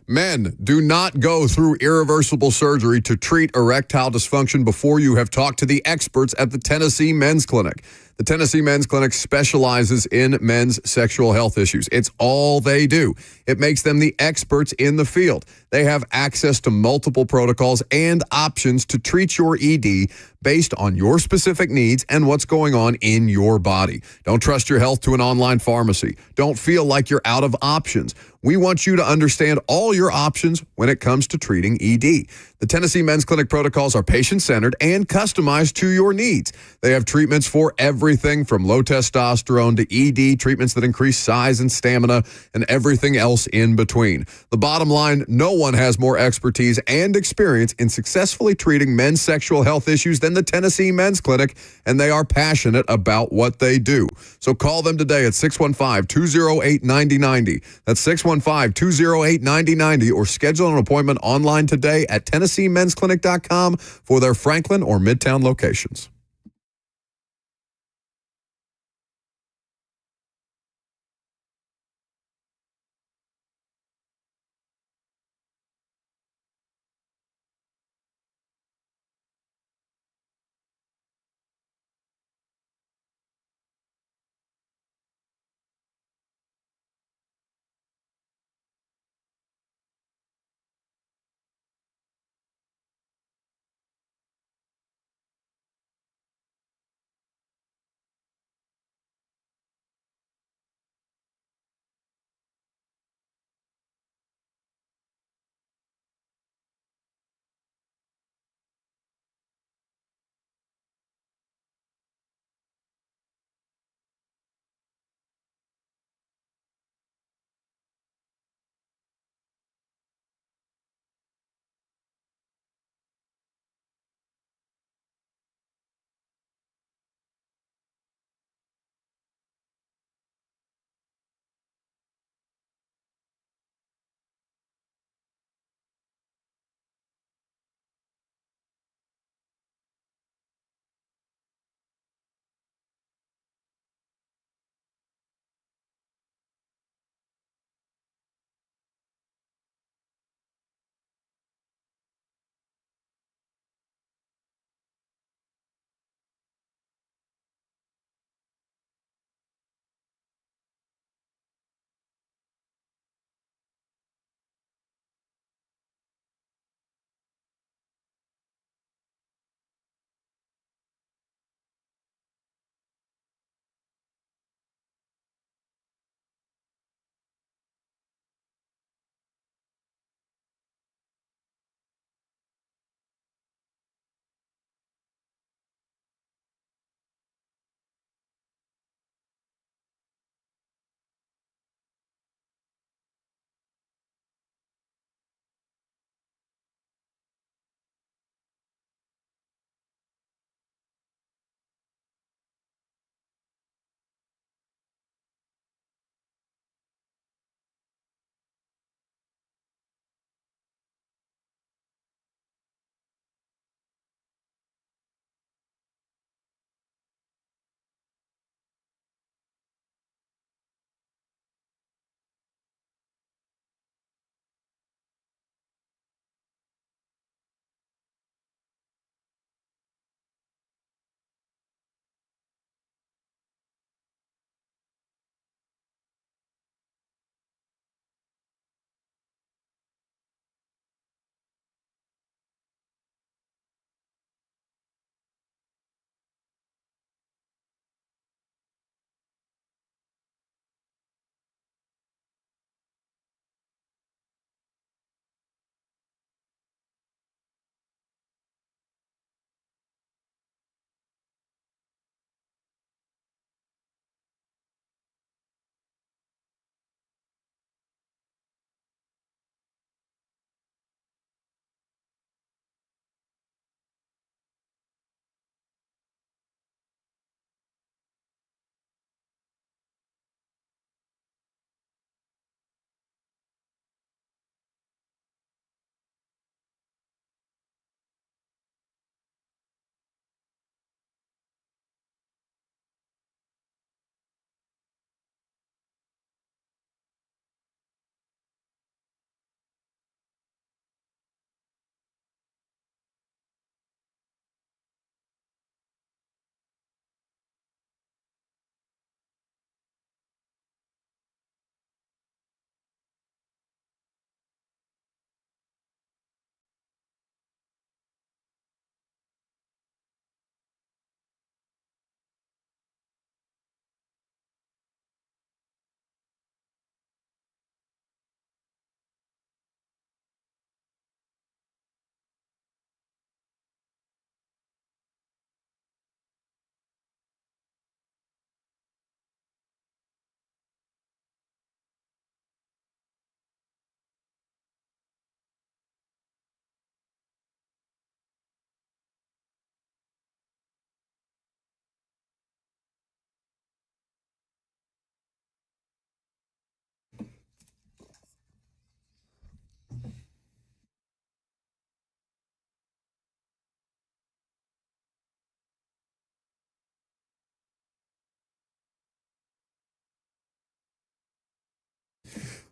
Men, do not go through irreversible surgery to treat erectile dysfunction before you have talked to the experts at the Tennessee Men's Clinic. The Tennessee Men's Clinic specializes in men's sexual health issues. It's all they do. It makes them the experts in the field. They have access to multiple protocols and options to treat your ED based on your specific needs and what's going on in your body. Don't trust your health to an online pharmacy. Don't feel like you're out of options. We want you to understand all your options when it comes to treating ED. The Tennessee Men's Clinic protocols are patient-centered and customized to your needs. They have treatments for everything from low testosterone to ED, treatments that increase size and stamina, and everything else in between. The bottom line, no one has more expertise and experience in successfully treating men's sexual health issues than the Tennessee Men's Clinic, and they are passionate about what they do. So call them today at 615-208-9090. That's 615-208-9090, or schedule an appointment online today at TennesseeMen'sClinic.com for their Franklin or Midtown locations.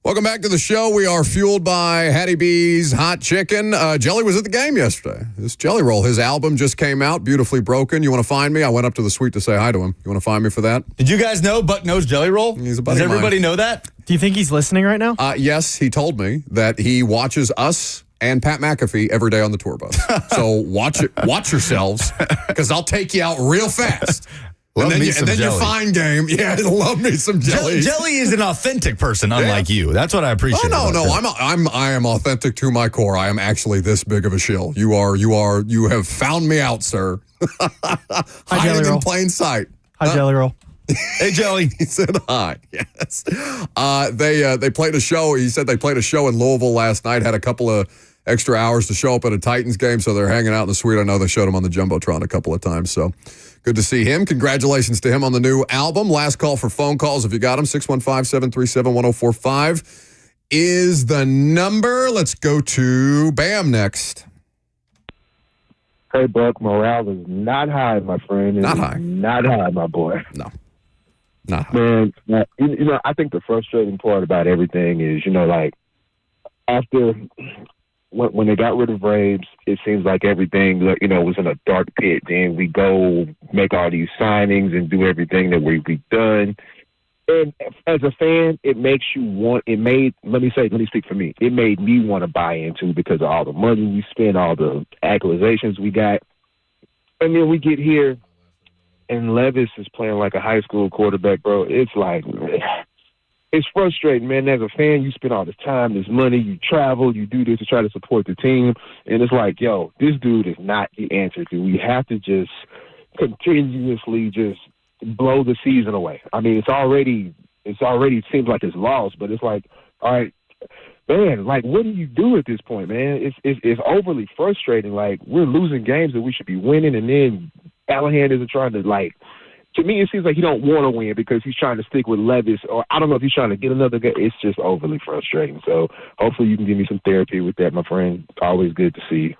Welcome back to the show. We are fueled by Hattie B's Hot Chicken. Jelly was at the game yesterday. This Jelly Roll, his album just came out, Beautifully Broken. You want to find me? I went up to the suite to say hi to him. You want to find me for that? Did you guys know Buck knows Jelly Roll? He's a buddy Does of mine. everybody know that? Do you think he's listening right now? Yes, he told me that he watches us and Pat McAfee every day on the tour bus. So watch yourselves, because I'll take you out real fast. Love and then, me you, some and then jelly. your fine game. Yeah, love me some jelly. Jelly is an authentic person, unlike you. That's what I appreciate. Oh no, I am authentic to my core. I am actually this big of a shill. You have found me out, sir. Hiding in plain sight. Hi, Jelly Roll. Hey, Jelly. He said hi. Yes. They played a show. He said they played a show in Louisville last night. Had a couple of extra hours to show up at a Titans game, so they're hanging out in the suite. I know they showed him on the Jumbotron a couple of times, so good to see him. Congratulations to him on the new album. Last call for phone calls if you got them. 615-737-1045 is the number. Let's go to Bam next. Hey, Buck, morale is not high, my friend. Not high. Not high, my boy. No. Not high. Man, I think the frustrating part about everything is, like, after when they got rid of Braves, it seems like everything, was in a dark pit. Then we go make all these signings and do everything that we've done. And as a fan, let me speak for me. It made me want to buy into because of all the money we spent, all the accusations we got. And then we get here and Levis is playing like a high school quarterback, bro. It's like, it's frustrating, man. As a fan, you spend all this time, this money, you travel, you do this to try to support the team. And it's like, yo, this dude is not the answer. Do we have to just continuously just blow the season away? I mean, it already seems like it's lost, but it's like, all right, man, like, what do you do at this point, man? It's overly frustrating. Like, we're losing games that we should be winning, and then Callahan isn't trying to, like, to me, it seems like he don't want to win because he's trying to stick with Levis, or I don't know if he's trying to get another guy. It's just overly frustrating. So hopefully you can give me some therapy with that, my friend. Always good to see you.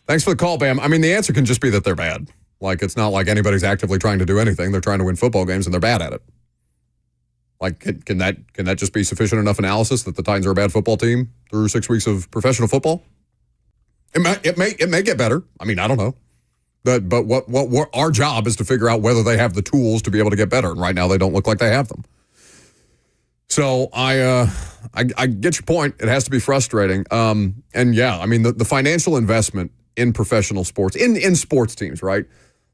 Thanks for the call, Bam. I mean, the answer can just be that they're bad. Like, it's not like anybody's actively trying to do anything. They're trying to win football games, and they're bad at it. Like, can that just be sufficient enough analysis that the Titans are a bad football team through 6 weeks of professional football? It may get better. I mean, I don't know. But what our job is to figure out whether they have the tools to be able to get better. And right now, they don't look like they have them. So I get your point. It has to be frustrating. And yeah, I mean the financial investment in professional sports, in sports teams, right?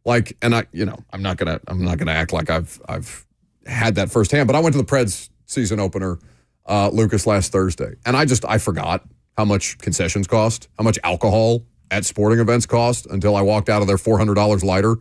Like, and I'm not gonna act like I've had that firsthand. But I went to the Preds season opener, Lucas, last Thursday, and I forgot how much concessions cost, how much alcohol at sporting events cost until I walked out of there $400 lighter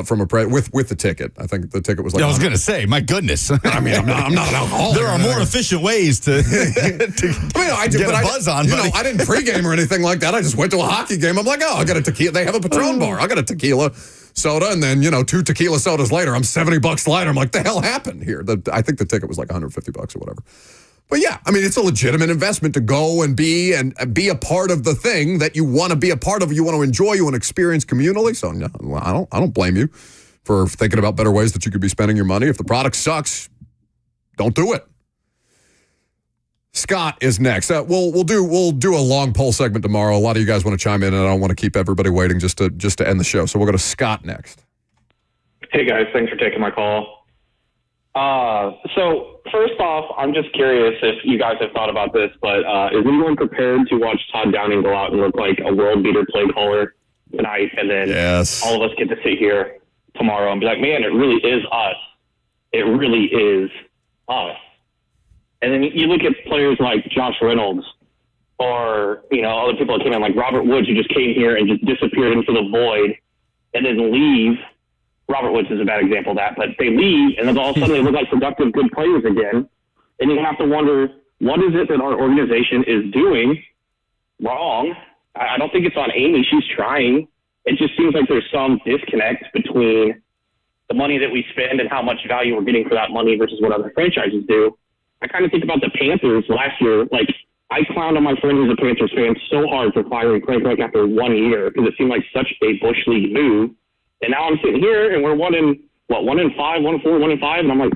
from a with the ticket. I think the ticket was like. I was going to say, my goodness. I mean, I'm not an alcoholic. There are more efficient ways to get a buzz on. I didn't pregame or anything like that. I just went to a hockey game. I'm like, oh, I got a tequila. They have a Patron bar. I got a tequila soda, and then 2 tequila sodas later, I'm $70 lighter. I'm like, the hell happened here? I think the ticket was like $150 or whatever. But yeah, I mean, it's a legitimate investment to go and be a part of the thing that you want to be a part of, you want to enjoy, you want to experience communally. So no, I don't blame you for thinking about better ways that you could be spending your money. If the product sucks, don't do it. Scott is next. We'll do a long poll segment tomorrow. A lot of you guys want to chime in, and I don't want to keep everybody waiting just to end the show. So we'll go to Scott next. Hey guys, thanks for taking my call. So first off, I'm just curious if you guys have thought about this, but is anyone prepared to watch Todd Downing go out and look like a world beater play caller tonight, and then all of us get to sit here tomorrow and be like, man, it really is us. It really is us. And then you look at players like Josh Reynolds or, other people that came in, like Robert Woods, who just came here and just disappeared into the void and then leave. Robert Woods is a bad example of that, but they leave, and then all of a sudden they look like productive, good players again. And you have to wonder, what is it that our organization is doing wrong? I don't think it's on Amy. She's trying. It just seems like there's some disconnect between the money that we spend and how much value we're getting for that money versus what other franchises do. I kind of think about the Panthers last year. Like, I clowned on my friend who's a Panthers fan so hard for firing Frank Reich after 1 year because it seemed like such a Bush League move. And now I'm sitting here and we're 1-5, 1-4, 1-5, and I'm like,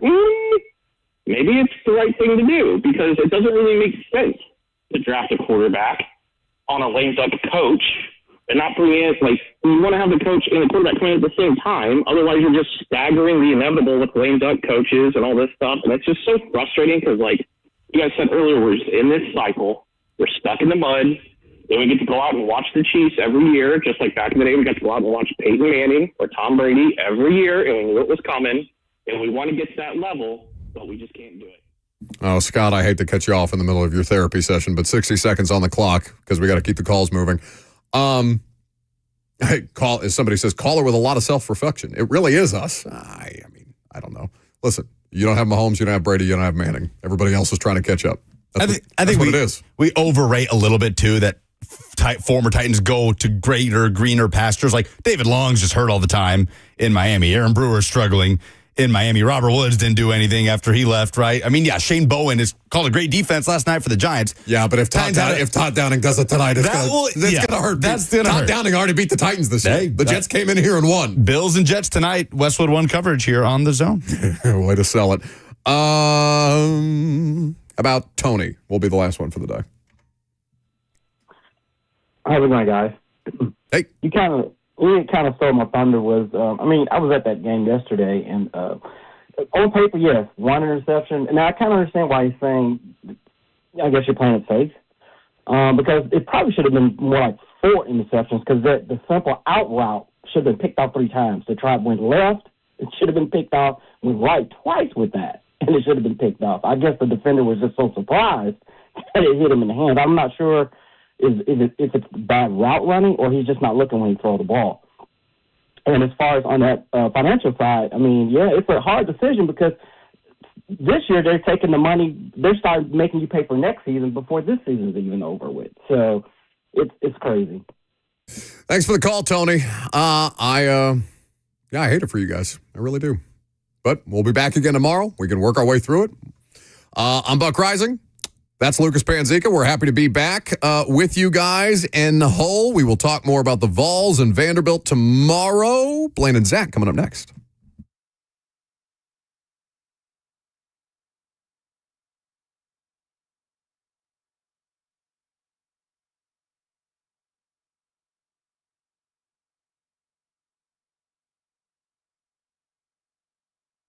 maybe it's the right thing to do because it doesn't really make sense to draft a quarterback on a lame duck coach and not bring in, like, you want to have the coach and the quarterback coming in at the same time. Otherwise, you're just staggering the inevitable with lame duck coaches and all this stuff. And it's just so frustrating because, like you guys said earlier, we're just in this cycle. We're stuck in the mud. Then we get to go out and watch the Chiefs every year, just like back in the day we got to go out and watch Peyton Manning or Tom Brady every year, and we knew it was coming. And we want to get to that level, but we just can't do it. Oh, Scott, I hate to cut you off in the middle of your therapy session, but 60 seconds on the clock because we got to keep the calls moving. Hey, as somebody says, caller with a lot of self-reflection. It really is us. I mean, I don't know. Listen, you don't have Mahomes, you don't have Brady, you don't have Manning. Everybody else is trying to catch up. I think what it is. We overrate a little bit, too, that former Titans go to greater, greener pastures. Like David Long's just hurt all the time in Miami. Aaron Brewer's struggling in Miami. Robert Woods didn't do anything after he left, right? I mean, yeah, Shane Bowen has called a great defense last night for the Giants. Yeah, but if Todd Downing does it tonight, it's going to hurt. Todd Downing already beat the Titans this year. The Jets came in here and won. Bills and Jets tonight. Westwood One coverage here on The Zone. Way to sell it. About Tony will be the last one for the day. How's it going, guys? Hey. You kind of stole my thunder was, I was at that game yesterday, and on paper, yes, one interception. And I kind of understand why he's saying, I guess you're playing it safe, because it probably should have been more like 4 interceptions because the simple out route should have been picked off 3 times. The tribe went left, it should have been picked off, went right twice with that, and it should have been picked off. I guess the defender was just so surprised that it hit him in the hand. I'm not sure if it's bad route running or he's just not looking when he throws the ball. And as far as on that financial side, it's a hard decision because this year they're taking the money, they're starting making you pay for next season before this season's even over with. So it's crazy. Thanks for the call, Tony. I hate it for you guys. I really do. But we'll be back again tomorrow. We can work our way through it. I'm Buck Reising. That's Lucas Panzica. We're happy to be back with you guys in Hull. We will talk more about the Vols and Vanderbilt tomorrow. Blaine and Zach coming up next.